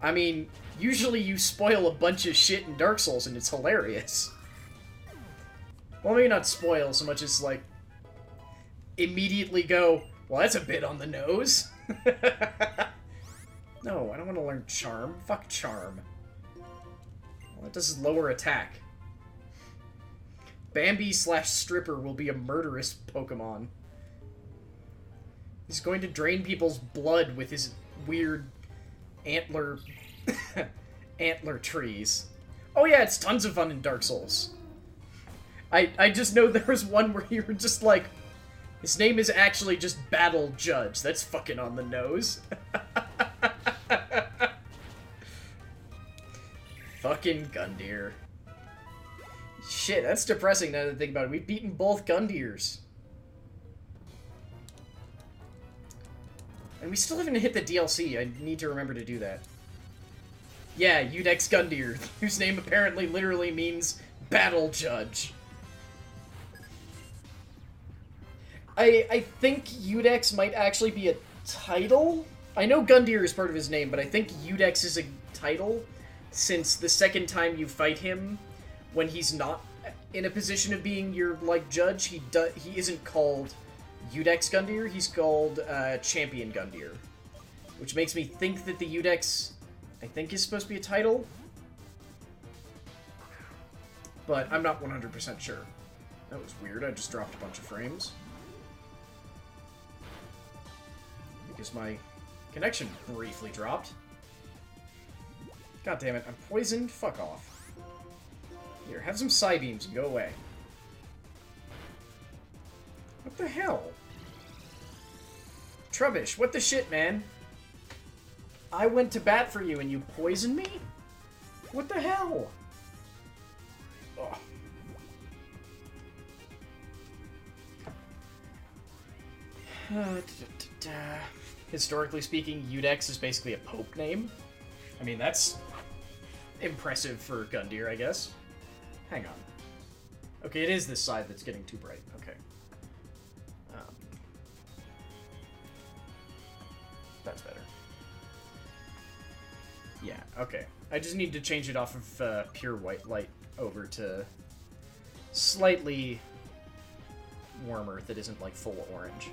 I mean, usually you spoil a bunch of shit in Dark Souls and it's hilarious. Well, maybe not spoil so much as, like, immediately go, well, that's a bit on the nose. No, I don't want to learn Charm. Fuck Charm. Well, it does lower attack. Bambi/Stripper will be a murderous Pokemon. He's going to drain people's blood with his weird antler... antler trees. Oh yeah, it's tons of fun in Dark Souls. I just know there was one where you were just like, his name is actually just Battle Judge. That's fucking on the nose. Fucking Gundyr. Shit, that's depressing now that I think about it. We've beaten both Gundyrs. And we still haven't hit the DLC. I need to remember to do that. Yeah, Udex Gundyr, whose name apparently literally means Battle Judge. I think Udex might actually be a title. I know Gundyr is part of his name, but I think Udex is a title, since the second time you fight him, when he's not in a position of being your, like, judge, he isn't called Udex Gundyr, he's called Champion Gundyr. Which makes me think that the Udex, I think, is supposed to be a title. but I'm not 100% sure. That was weird, I just dropped a bunch of frames. Because my connection briefly dropped. God damn it, I'm poisoned? Fuck off. Here, have some Psy beams and go away. What the hell? Trubbish, what the shit, man? I went to bat for you and you poisoned me? What the hell? Ugh. Historically speaking, Udex is basically a pope name. I mean, that's impressive for Gundyr, I guess. Hang on. Okay, it is this side that's getting too bright. Okay. That's better. Yeah, okay. I just need to change it off of pure white light over to slightly warmer that isn't like full orange.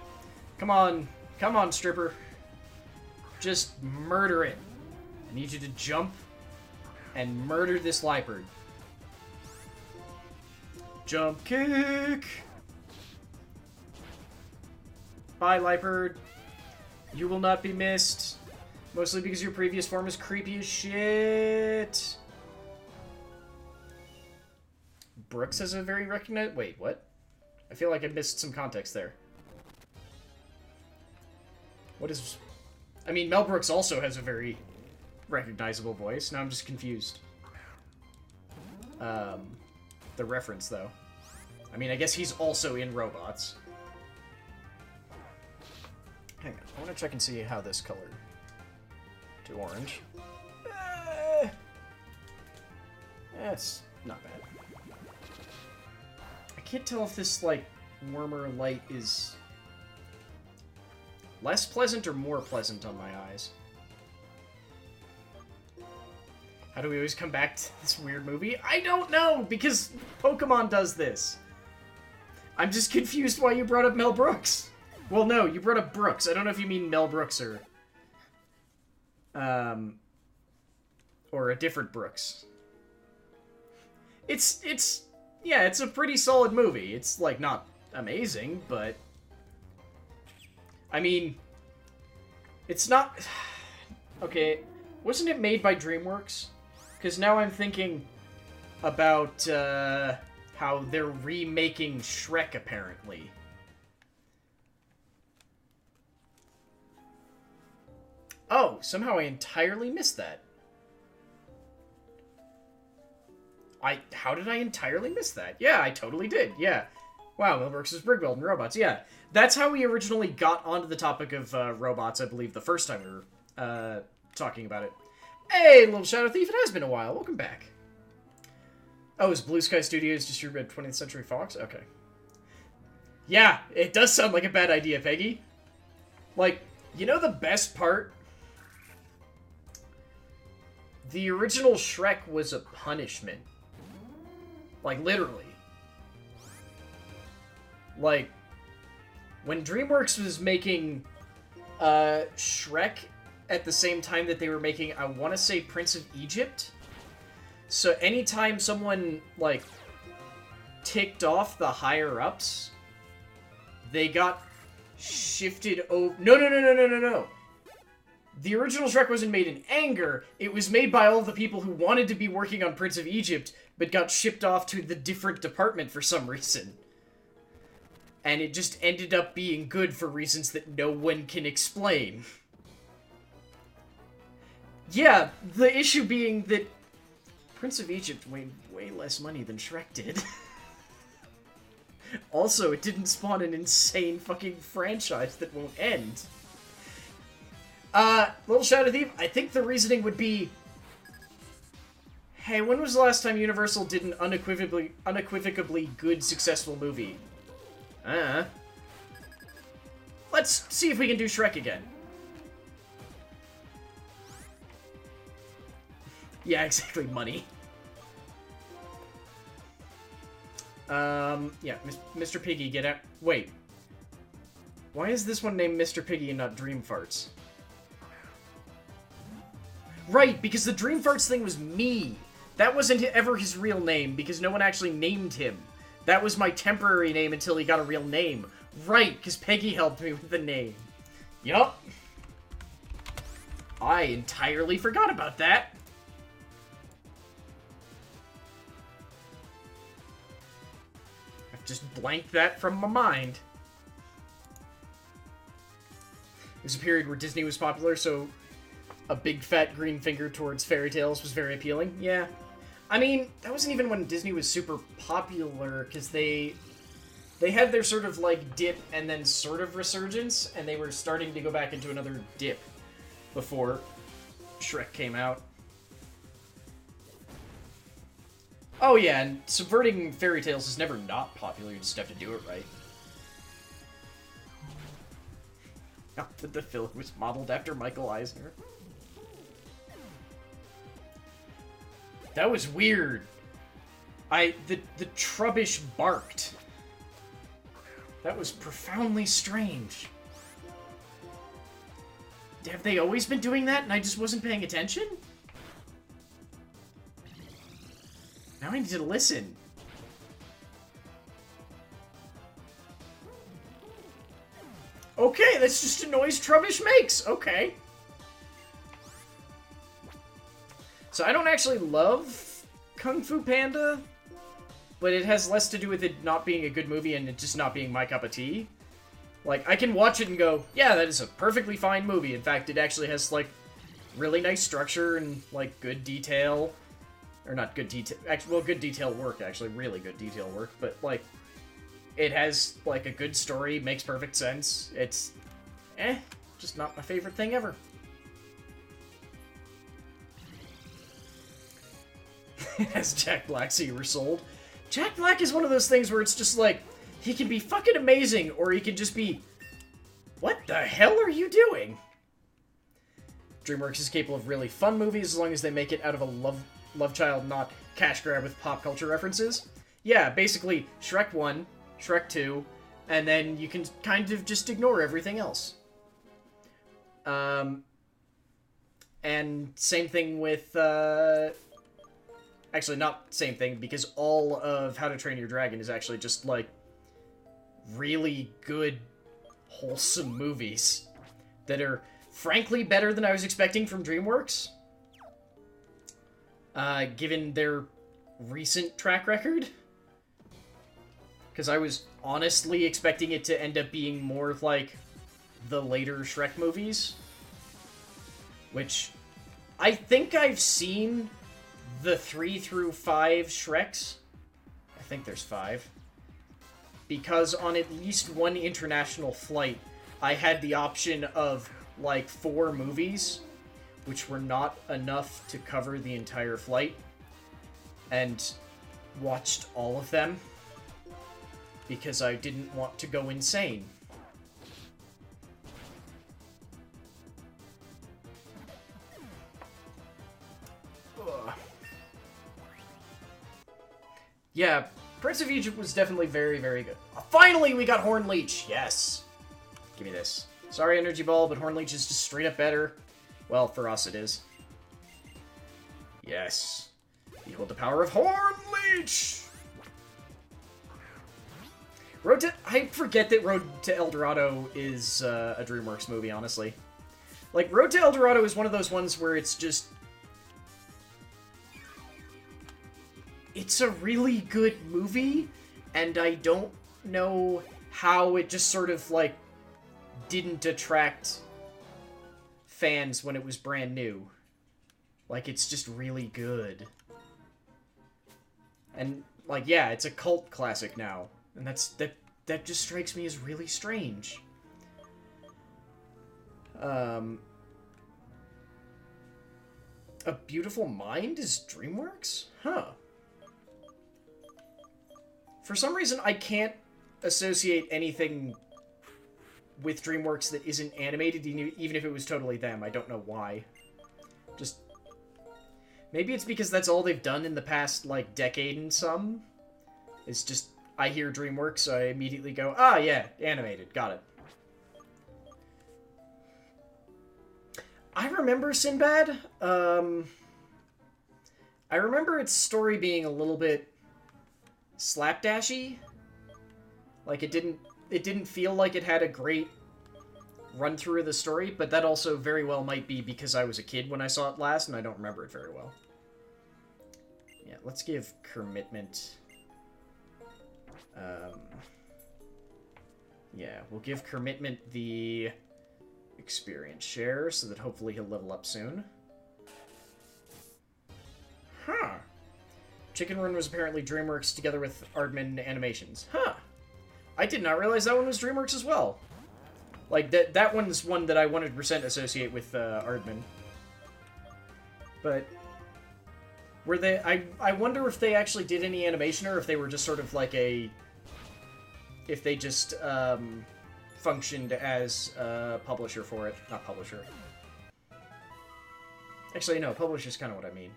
Come on. Come on, stripper. Just murder it. I need you to jump and murder this Liepard. Jump kick! Bye, Liepard. You will not be missed. Mostly because your previous form is creepy as shit. Brooks has a very recognized... Wait, what? I feel like I missed some context there. What is... I mean, Mel Brooks also has a very recognizable voice. Now I'm just confused. The reference, though. I mean, I guess he's also in Robots. Hang on, I want to check and see how this colored to orange. That's not bad. I can't tell if this, like, warmer light is less pleasant or more pleasant on my eyes. How do we always come back to this weird movie? I don't know, because Pokemon does this. I'm just confused why you brought up Mel Brooks. Well, no, you brought up Brooks. I don't know if you mean Mel Brooks or a different Brooks. Yeah, it's a pretty solid movie. It's, like, not amazing, but... I mean... It's not... Okay, wasn't it made by DreamWorks? Because now I'm thinking about, how they're remaking Shrek, apparently. Oh, somehow I entirely missed that. How did I entirely miss that? Yeah, I totally did, yeah. Wow, Mel Brooks is Brigweld and Robots, yeah. That's how we originally got onto the topic of robots, I believe, the first time we were talking about it. Hey, little Shadow Thief, it has been a while. Welcome back. Oh, is Blue Sky Studios distributed by 20th Century Fox? Okay. Yeah, it does sound like a bad idea, Peggy. Like, you know the best part? The original Shrek was a punishment. Like, literally. Like, when DreamWorks was making Shrek at the same time that they were making, I want to say, Prince of Egypt. So anytime someone, like, ticked off the higher-ups, they got shifted over... No. The original Shrek wasn't made in anger. It was made by all the people who wanted to be working on Prince of Egypt, but got shipped off to the different department for some reason. And it just ended up being good for reasons that no one can explain. Yeah, the issue being that Prince of Egypt made way less money than Shrek did. Also, it didn't spawn an insane fucking franchise that won't end. Little Shadow Thief, I think the reasoning would be... Hey, when was the last time Universal did an unequivocally good, successful movie? Let's see if we can do Shrek again. Yeah, exactly, money. Yeah, Mr. Piggy, get out. Wait. Why is this one named Mr. Piggy and not Dream Farts? Right, because the Dream Farts thing was me. That wasn't ever his real name, because no one actually named him. That was my temporary name until he got a real name. Right, because Peggy helped me with the name. Yup. I entirely forgot about that. I've just blanked that from my mind. It was a period where Disney was popular, so a big fat green finger towards fairy tales was very appealing. Yeah. I mean, that wasn't even when Disney was super popular, because they had their sort of, like, dip and then sort of resurgence, and they were starting to go back into another dip before Shrek came out. Oh yeah, and subverting fairy tales is never not popular, you just have to do it right. Not that the villain was modeled after Michael Eisner. That was weird. The Trubbish barked. That was profoundly strange. Have they always been doing that and I just wasn't paying attention? Now I need to listen. Okay, that's just a noise Trubbish makes. Okay. So I don't actually love Kung Fu Panda, but it has less to do with it not being a good movie and it just not being my cup of tea. Like, I can watch it and go, yeah, that is a perfectly fine movie. In fact, it actually has, like, really nice structure and, like, good detail. Or not good detail, actually, well, good detail work, actually, really good detail work, but, like, it has, like, a good story, makes perfect sense. It's, just not my favorite thing ever. As Jack Black so you were sold. Jack Black is one of those things where it's just like, he can be fucking amazing, or he can just be, what the hell are you doing? DreamWorks is capable of really fun movies as long as they make it out of a love child, not cash grab with pop culture references. Yeah, basically, Shrek 1, Shrek 2, and then you can kind of just ignore everything else. And same thing with, actually, not same thing, because all of How to Train Your Dragon is actually just, like, really good, wholesome movies that are, frankly, better than I was expecting from DreamWorks. Given their recent track record. Because I was honestly expecting it to end up being more like the later Shrek movies. Which, I think I've seen the 3 through 5 Shreks. I think there's 5. Because on at least one international flight, I had the option of, like, 4 movies, which were not enough to cover the entire flight, and watched all of them, because I didn't want to go insane. Ugh. Yeah, Prince of Egypt was definitely very, very good. Finally, we got Horn Leech! Yes! Give me this. Sorry, Energy Ball, but Horn Leech is just straight up better. Well, for us it is. Yes. Behold the power of Horn Leech! I forget that Road to El Dorado is a DreamWorks movie, honestly. Like, Road to El Dorado is one of those ones where it's just... It's a really good movie, and I don't know how it just sort of, like, didn't attract fans when it was brand new. Like, it's just really good. And, like, yeah, it's a cult classic now. And that just strikes me as really strange. A Beautiful Mind is DreamWorks? Huh. For some reason, I can't associate anything with DreamWorks that isn't animated, even if it was totally them. I don't know why. Just... Maybe it's because that's all they've done in the past, like, decade and some. It's just, I hear DreamWorks, so I immediately go, ah, yeah, animated, got it. I remember Sinbad. I I remember its story being a little bit slapdashy. Like, it didn't feel like it had a great run-through of the story, but that also very well might be because I was a kid when I saw it last, and I don't remember it very well. Yeah, let's give Commitment... yeah, we'll give Commitment the experience share, so that hopefully he'll level up soon. Huh. Chicken Run was apparently DreamWorks together with Aardman Animations. Huh. I did not realize that one was DreamWorks as well. Like, that one's one that I 100% associate with Aardman. But were they... I wonder if they actually did any animation, or if they were just sort of like a... If they just functioned as a publisher for it. Not publisher. Actually, no, publisher's kind of what I mean.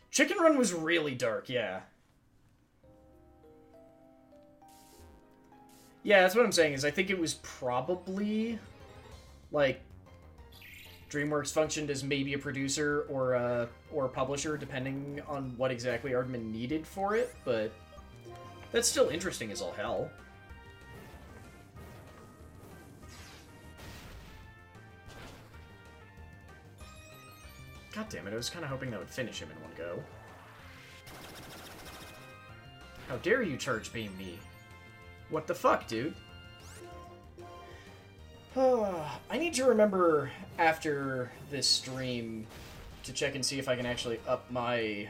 Chicken Run was really dark, yeah. Yeah, that's what I'm saying, is I think it was probably, like, DreamWorks functioned as maybe a producer or a publisher, depending on what exactly Aardman needed for it, but that's still interesting as all hell. God damn it, I was kind of hoping that would finish him in one go. How dare you charge beam me? What the fuck, dude? I need to remember after this stream to check and see if I can actually up my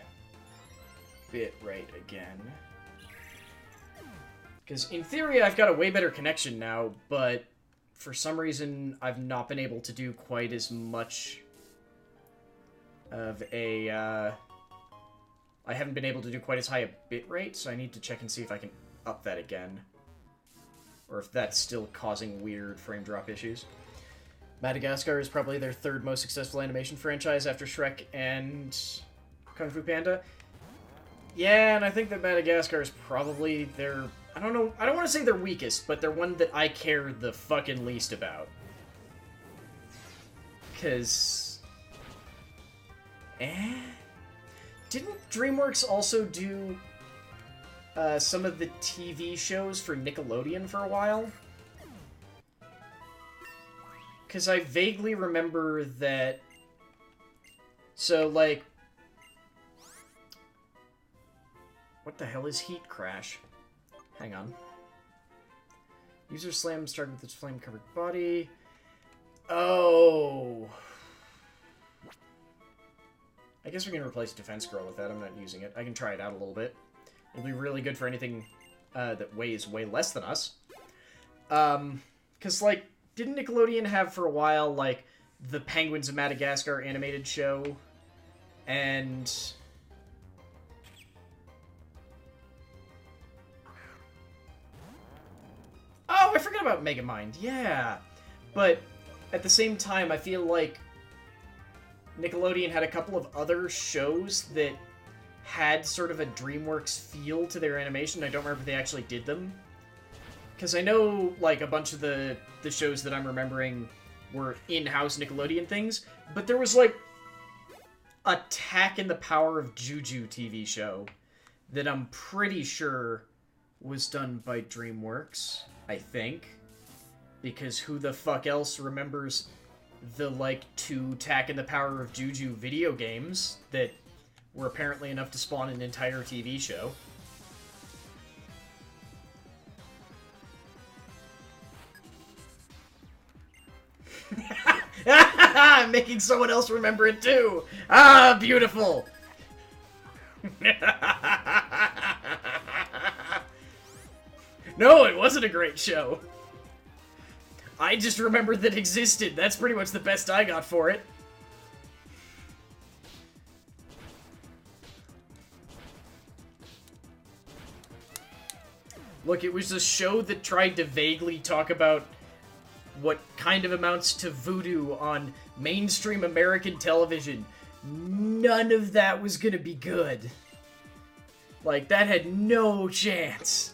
bit rate again. Because in theory I've got a way better connection now, but for some reason I've not been able to do quite as much of a, I haven't been able to do quite as high a bit rate, so I need to check and see if I can up that again. Or if that's still causing weird frame drop issues. Madagascar is probably their third most successful animation franchise after Shrek and Kung Fu Panda. Yeah, and I think that Madagascar is probably their... I don't know, I don't want to say their weakest, but they're one that I care the fucking least about. 'Cause... Didn't DreamWorks also do some of the TV shows for Nickelodeon for a while? Because I vaguely remember that... So, like... What the hell is Heat Crash? Hang on. User slam started with its flame-covered body. Oh... I guess we can replace Defense Girl with that. I'm not using it. I can try it out a little bit. It'll be really good for anything that weighs way less than us. Because, like, didn't Nickelodeon have for a while, like, the Penguins of Madagascar animated show? And... Oh, I forgot about Megamind. Yeah. But at the same time, I feel like Nickelodeon had a couple of other shows that had sort of a DreamWorks feel to their animation. I don't remember if they actually did them. Because I know, like, a bunch of the shows that I'm remembering were in-house Nickelodeon things, but there was, like, Attack and the Power of Juju TV show that I'm pretty sure was done by DreamWorks, I think. Because who the fuck else remembers the, like, 2 Attack and the Power of Juju video games that were apparently enough to spawn an entire TV show? I'm making someone else remember it too! Ah, beautiful! No, it wasn't a great show. I just remembered that it existed. That's pretty much the best I got for it. Look, it was a show that tried to vaguely talk about what kind of amounts to voodoo on mainstream American television. None of that was gonna be good. Like, that had no chance.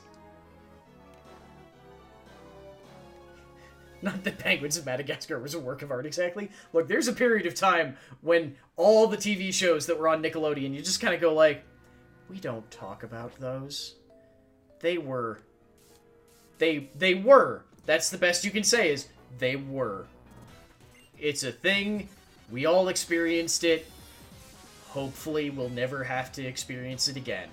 Not that Penguins of Madagascar was a work of art exactly. Look, there's a period of time when all the TV shows that were on Nickelodeon, you just kind of go like, we don't talk about those. They were. They were. That's the best you can say is, they were. It's a thing. We all experienced it. Hopefully we'll never have to experience it again.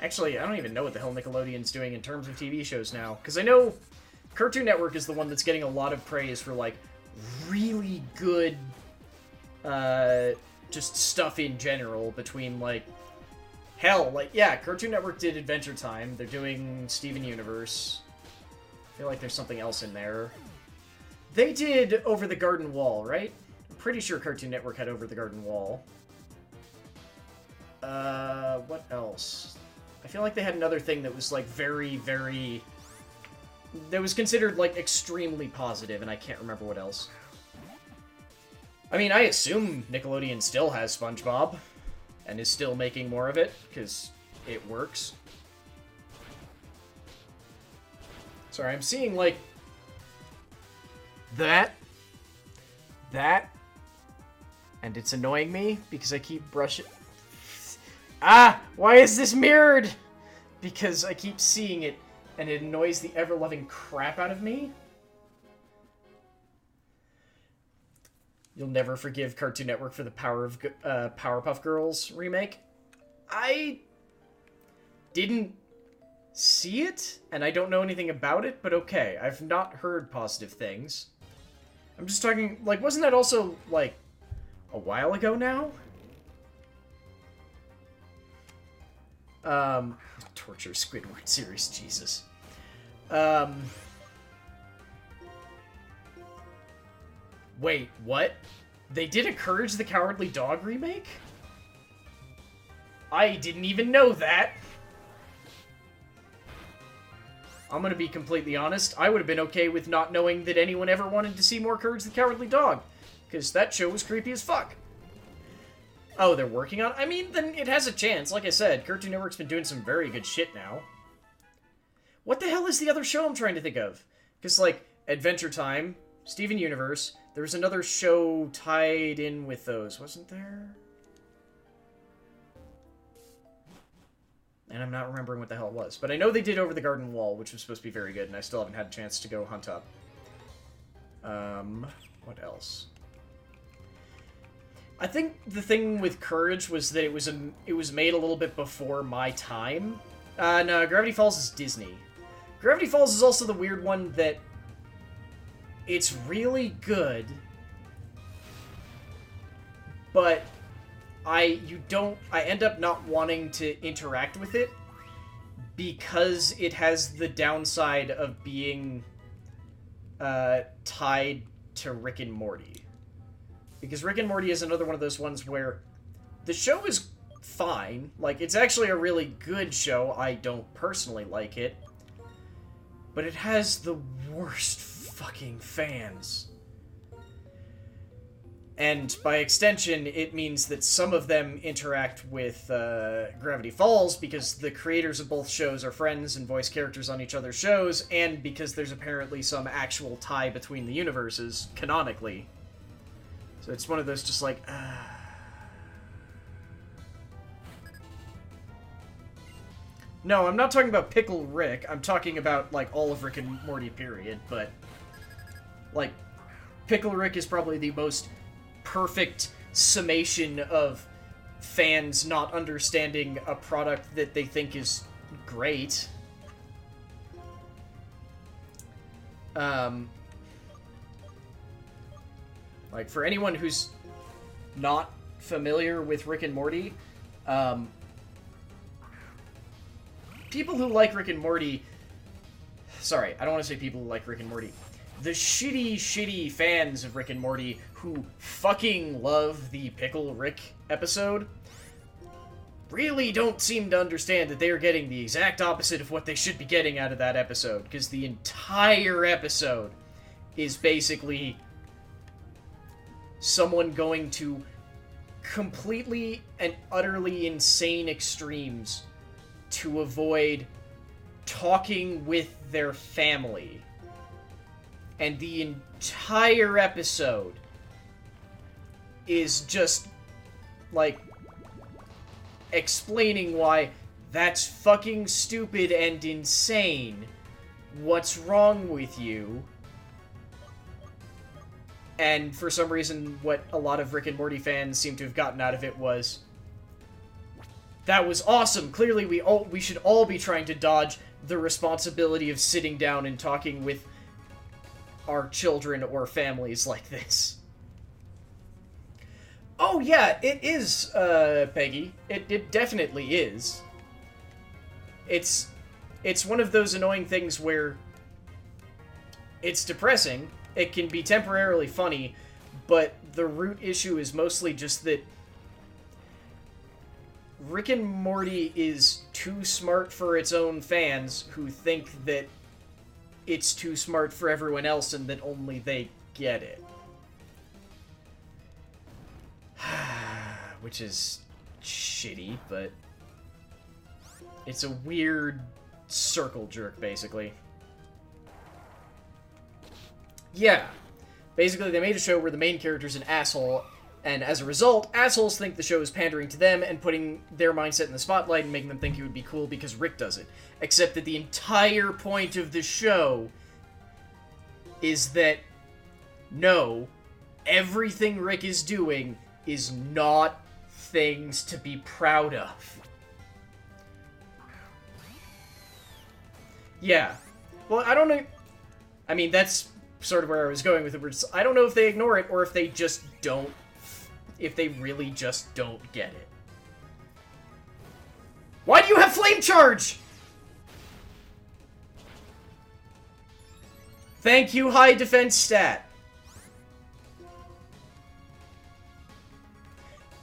Actually, I don't even know what the hell Nickelodeon's doing in terms of TV shows now. Because I know Cartoon Network is the one that's getting a lot of praise for, like, really good, just stuff in general between, like, hell, like, yeah, Cartoon Network did Adventure Time. They're doing Steven Universe. I feel like there's something else in there. They did Over the Garden Wall, right? I'm pretty sure Cartoon Network had Over the Garden Wall. What else? I feel like they had another thing that was, like, very, very... that was considered, like, extremely positive, and I can't remember what else. I mean, I assume Nickelodeon still has SpongeBob, and is still making more of it, because it works. Sorry, I'm seeing, like... that, and it's annoying me, because I keep brushing... Ah! Why is this mirrored? Because I keep seeing it, and it annoys the ever-loving crap out of me. You'll never forgive Cartoon Network for the Powerpuff Girls remake. I didn't see it, and I don't know anything about it, but okay. I've not heard positive things. I'm just talking, like, wasn't that also, like, a while ago now? Torture Squidward series, Jesus. Wait, what? They did a Courage the Cowardly Dog remake? I didn't even know that! I'm gonna be completely honest, I would have been okay with not knowing that anyone ever wanted to see more Courage the Cowardly Dog, because that show was creepy as fuck. Oh, they're working on it? I mean, then it has a chance. Like I said, Cartoon Network's been doing some very good shit now. What the hell is the other show I'm trying to think of? Because, like, Adventure Time, Steven Universe, there was another show tied in with those, wasn't there? And I'm not remembering what the hell it was. But I know they did Over the Garden Wall, which was supposed to be very good, and I still haven't had a chance to go hunt up. What else? I think the thing with Courage was that it was made a little bit before my time. No, Gravity Falls is Disney. Gravity Falls is also the weird one that it's really good, but I end up not wanting to interact with it because it has the downside of being tied to Rick and Morty. Because Rick and Morty is another one of those ones where the show is fine. Like, it's actually a really good show. I don't personally like it. But it has the worst fucking fans. And by extension, it means that some of them interact with Gravity Falls because the creators of both shows are friends and voice characters on each other's shows, and because there's apparently some actual tie between the universes, canonically. So it's one of those just like, No, I'm not talking about Pickle Rick. I'm talking about, like, all of Rick and Morty, period. But, like, Pickle Rick is probably the most perfect summation of fans not understanding a product that they think is great. Like, for anyone who's not familiar with Rick and Morty, people who like Rick and Morty... Sorry, I don't want to say people who like Rick and Morty. The shitty fans of Rick and Morty who fucking love the Pickle Rick episode really don't seem to understand that they are getting the exact opposite of what they should be getting out of that episode, because the entire episode is basically someone going to completely and utterly insane extremes to avoid talking with their family. And the entire episode is just, like, explaining why that's fucking stupid and insane. What's wrong with you? And for some reason, what a lot of Rick and Morty fans seem to have gotten out of it was, that was awesome. Clearly, we should all be trying to dodge the responsibility of sitting down and talking with our children or families like this. Oh yeah, it is, Peggy. It definitely is. It's one of those annoying things where it's depressing, it can be temporarily funny, but the root issue is mostly just that Rick and Morty is too smart for its own fans who think that it's too smart for everyone else and that only they get it. Which is shitty, but it's a weird circle jerk, basically. Yeah. Basically, they made a show where the main character's an asshole, and as a result, assholes think the show is pandering to them and putting their mindset in the spotlight and making them think it would be cool because Rick does it. Except that the entire point of the show is that, no, everything Rick is doing is not things to be proud of. Yeah. Well, I don't know. I mean, that's sort of where I was going with it. I don't know if they ignore it or if they just don't. If they really just don't get it. Why do you have flame charge? Thank you, high defense stat.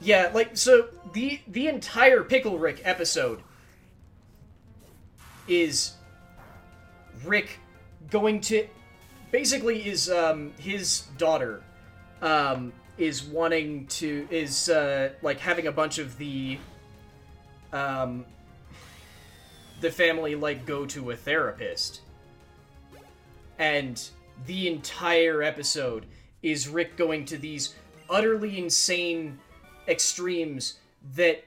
Yeah, like, so the entire Pickle Rick episode is Rick going to, basically is, his daughter, is wanting to, like, having a bunch of the family, like, go to a therapist. And the entire episode is Rick going to these utterly insane extremes that,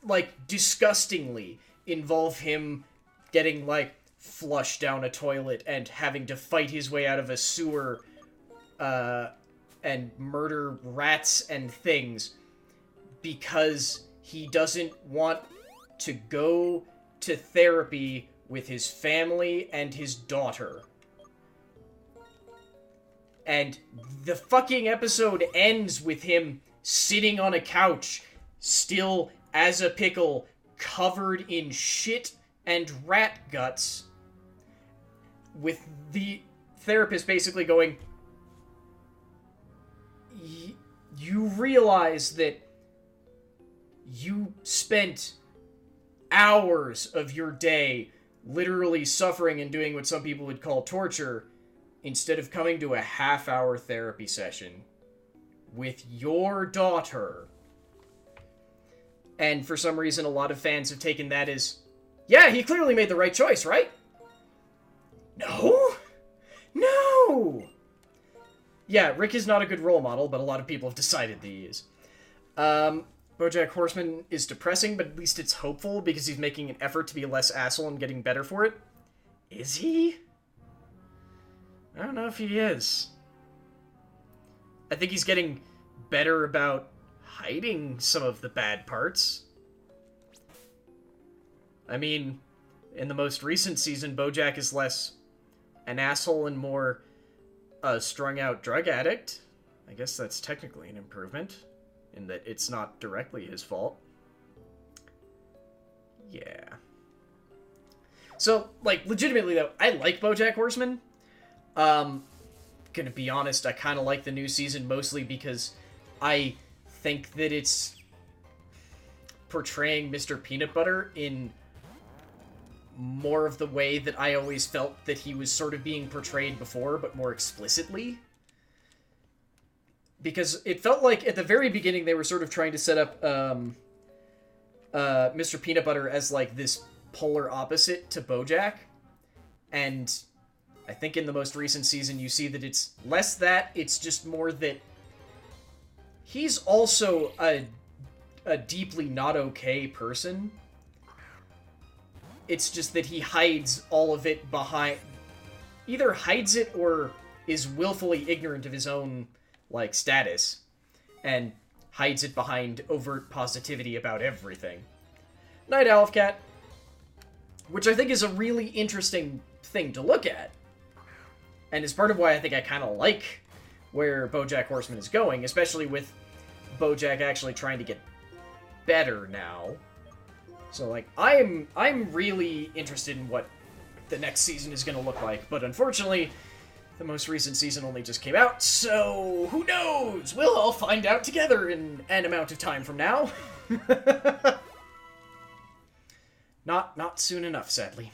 like, disgustingly involve him getting, like, flushed down a toilet and having to fight his way out of a sewer, and murder rats and things because he doesn't want to go to therapy with his family and his daughter. And the fucking episode ends with him sitting on a couch, still as a pickle, covered in shit and rat guts, with the therapist basically going, you realize that you spent hours of your day literally suffering and doing what some people would call torture instead of coming to a half-hour therapy session with your daughter. And for some reason, a lot of fans have taken that as, yeah, he clearly made the right choice, right? No! No! Yeah, Rick is not a good role model, but a lot of people have decided that he is. BoJack Horseman is depressing, but at least it's hopeful because he's making an effort to be less asshole and getting better for it. Is he? I don't know if he is. I think he's getting better about hiding some of the bad parts. I mean, in the most recent season, BoJack is less an asshole and more a strung-out drug addict. I guess that's technically an improvement, in that it's not directly his fault. Yeah. So, like, legitimately, though, I like BoJack Horseman. Gonna be honest, I kind of like the new season mostly because I think that it's portraying Mr. Peanut Butter in more of the way that I always felt that he was sort of being portrayed before, but more explicitly. Because it felt like at the very beginning they were sort of trying to set up Mr. Peanut Butter as like this polar opposite to BoJack. And I think in the most recent season you see that it's less that, it's just more that he's also a deeply not okay person. It's just that he hides all of it behind... Either hides it or is willfully ignorant of his own, like, status. And hides it behind overt positivity about everything. Night Owl Cat. Which I think is a really interesting thing to look at. And is part of why I think I kind of like where BoJack Horseman is going, especially with BoJack actually trying to get better now. So, like, I'm really interested in what the next season is going to look like, but unfortunately, the most recent season only just came out, so who knows? We'll all find out together in an amount of time from now. Not soon enough, sadly.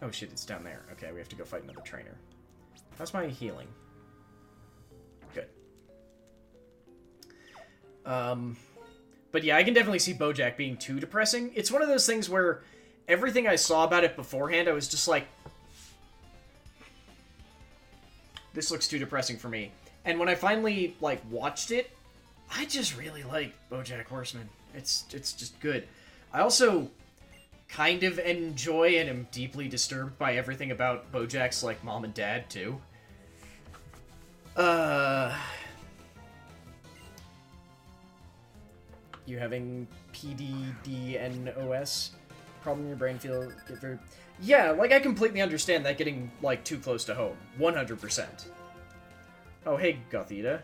Oh shit, it's down there. Okay, we have to go fight another trainer. How's my healing? Good. But yeah, I can definitely see BoJack being too depressing. It's one of those things where everything I saw about it beforehand, I was just like, this looks too depressing for me. And when I finally, like, watched it, I just really like BoJack Horseman. It's just good. I also kind of enjoy and am deeply disturbed by everything about BoJack's, like, mom and dad, too. You having PDDNOS? Problem in your brain get very... Yeah, like, I completely understand that getting, like, too close to home. 100%. Oh, hey, Gothita.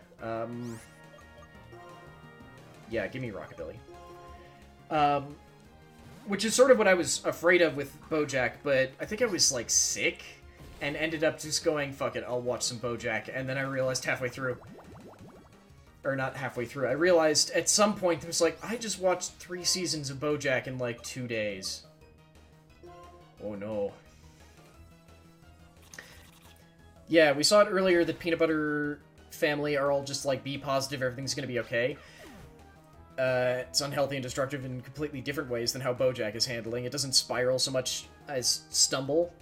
Yeah, give me Rockabilly. Which is sort of what I was afraid of with BoJack, but I think I was, like, sick, and ended up just going, fuck it, I'll watch some BoJack, and then I realized halfway through... Or not halfway through, I realized at some point, it was like, I just watched 3 seasons of BoJack in, like, 2 days. Oh no. Yeah, we saw it earlier that Peanut Butter family are all just like, be positive, everything's gonna be okay. It's unhealthy and destructive in completely different ways than how BoJack is handling. It doesn't spiral so much as stumble.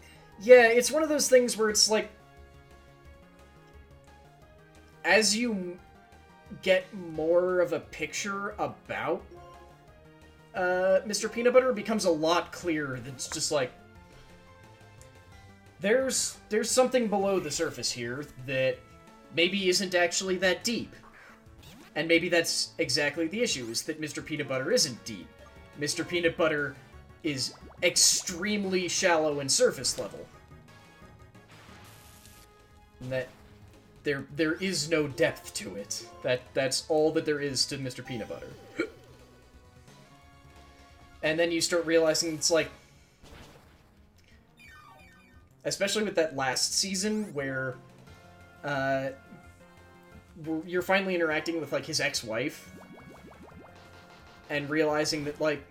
Yeah, it's one of those things where it's like, as you get more of a picture about Mr. Peanut Butter, it becomes a lot clearer that it's just like, there's something below the surface here that maybe isn't actually that deep. And maybe that's exactly the issue, is that Mr. Peanut Butter isn't deep. Mr. Peanut Butter is extremely shallow and surface level. And that there is no depth to it. That's all that there is to Mr. Peanut Butter. And then you start realizing it's like... Especially with that last season where you're finally interacting with, like, his ex-wife. And realizing that, like,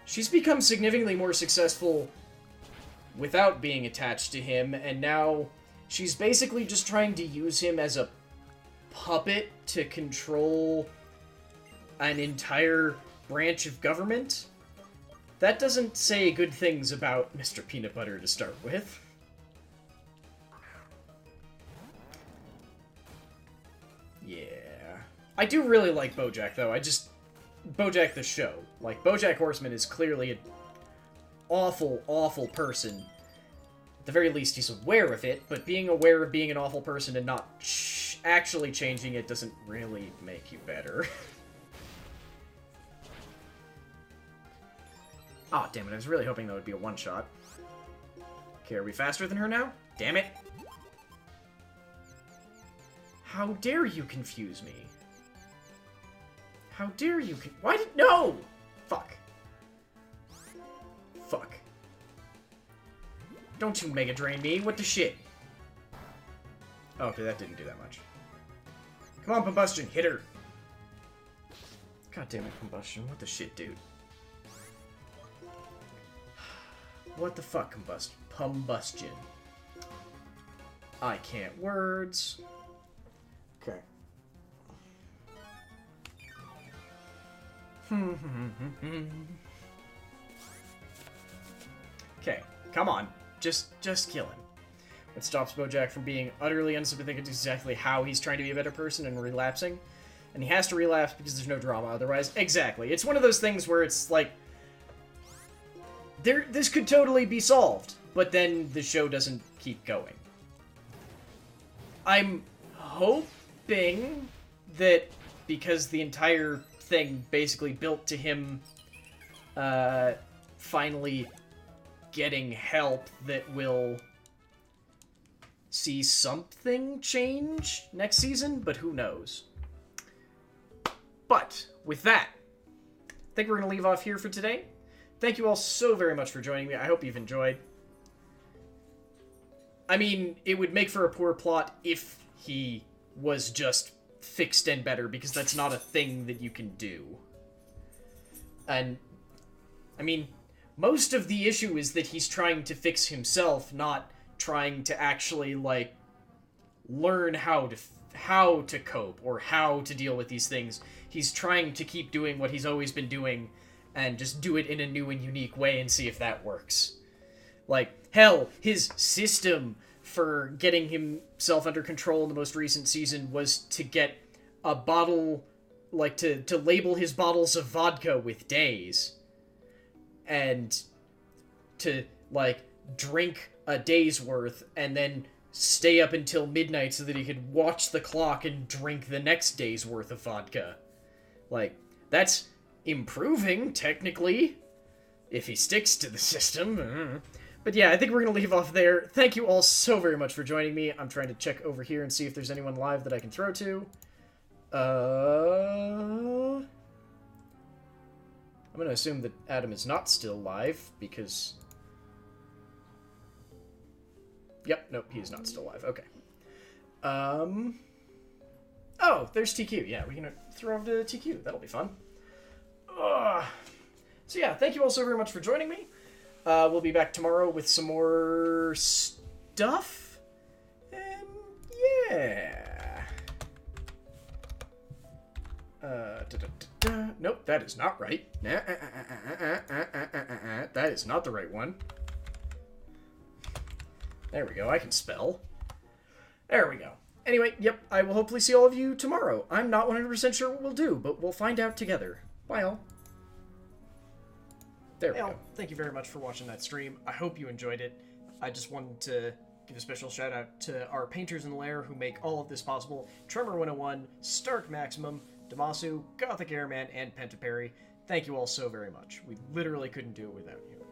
she's become significantly more successful without being attached to him, and now she's basically just trying to use him as a puppet to control an entire branch of government. That doesn't say good things about Mr. Peanut Butter to start with. Yeah. I do really like BoJack, though. BoJack the show. Like, BoJack Horseman is clearly an awful, awful person. At the very least, he's aware of it, but being aware of being an awful person and not actually changing it doesn't really make you better. Aw, oh, damn it, I was really hoping that would be a one-shot. Okay, are we faster than her now? Damn it! How dare you confuse me? How dare you why did- No! Fuck. Fuck. Don't you Mega Drain me, what the shit? Oh, okay, that didn't do that much. Come on, Combustion, hit her! God damn it, Combustion, what the shit, dude? What the fuck, Combustion? I can't words. Okay. Okay, come on. Just kill him. What stops Bojack from being utterly unsympathetic is exactly how he's trying to be a better person and relapsing. And he has to relapse because there's no drama otherwise. Exactly. It's one of those things where it's like, this could totally be solved, but then the show doesn't keep going. I'm hoping that because the entire thing basically built to him finally getting help, that will see something change next season, but who knows. But with that, I think we're going to leave off here for today. Thank you all so very much for joining me. I hope you've enjoyed. I mean, it would make for a poor plot if he was just fixed and better, because that's not a thing that you can do. And, I mean, most of the issue is that he's trying to fix himself, not trying to actually, like, learn how to cope or how to deal with these things. He's trying to keep doing what he's always been doing and just do it in a new and unique way and see if that works. Like, hell, his system for getting himself under control in the most recent season was to get a bottle, like, to label his bottles of vodka with days. And to, like, drink a day's worth and then stay up until midnight so that he could watch the clock and drink the next day's worth of vodka. Like, that's improving, technically, if he sticks to the system. But yeah, I think we're going to leave off there. Thank you all so very much for joining me. I'm trying to check over here and see if there's anyone live that I can throw to. I'm going to assume that Adam is not still live, because... Yep, nope, he is not still live. Okay. Oh, there's TQ. Yeah, we can throw over to TQ. That'll be fun. So yeah, thank you all so very much for joining me. We'll be back tomorrow with some more stuff. And yeah. Nope, that is not right. That is not the right one. There we go, I can spell. There we go. Anyway, yep, I will hopefully see all of you tomorrow. I'm not 100% sure what we'll do, but we'll find out together. Bye, all. There we go. Thank you very much for watching that stream. I hope you enjoyed it. I just wanted to give a special shout out to our painters in the lair who make all of this possible. Tremor 101, Stark Maximum, Damasu, Gothic Airman, and Pentaperry. Thank you all so very much. We literally couldn't do it without you.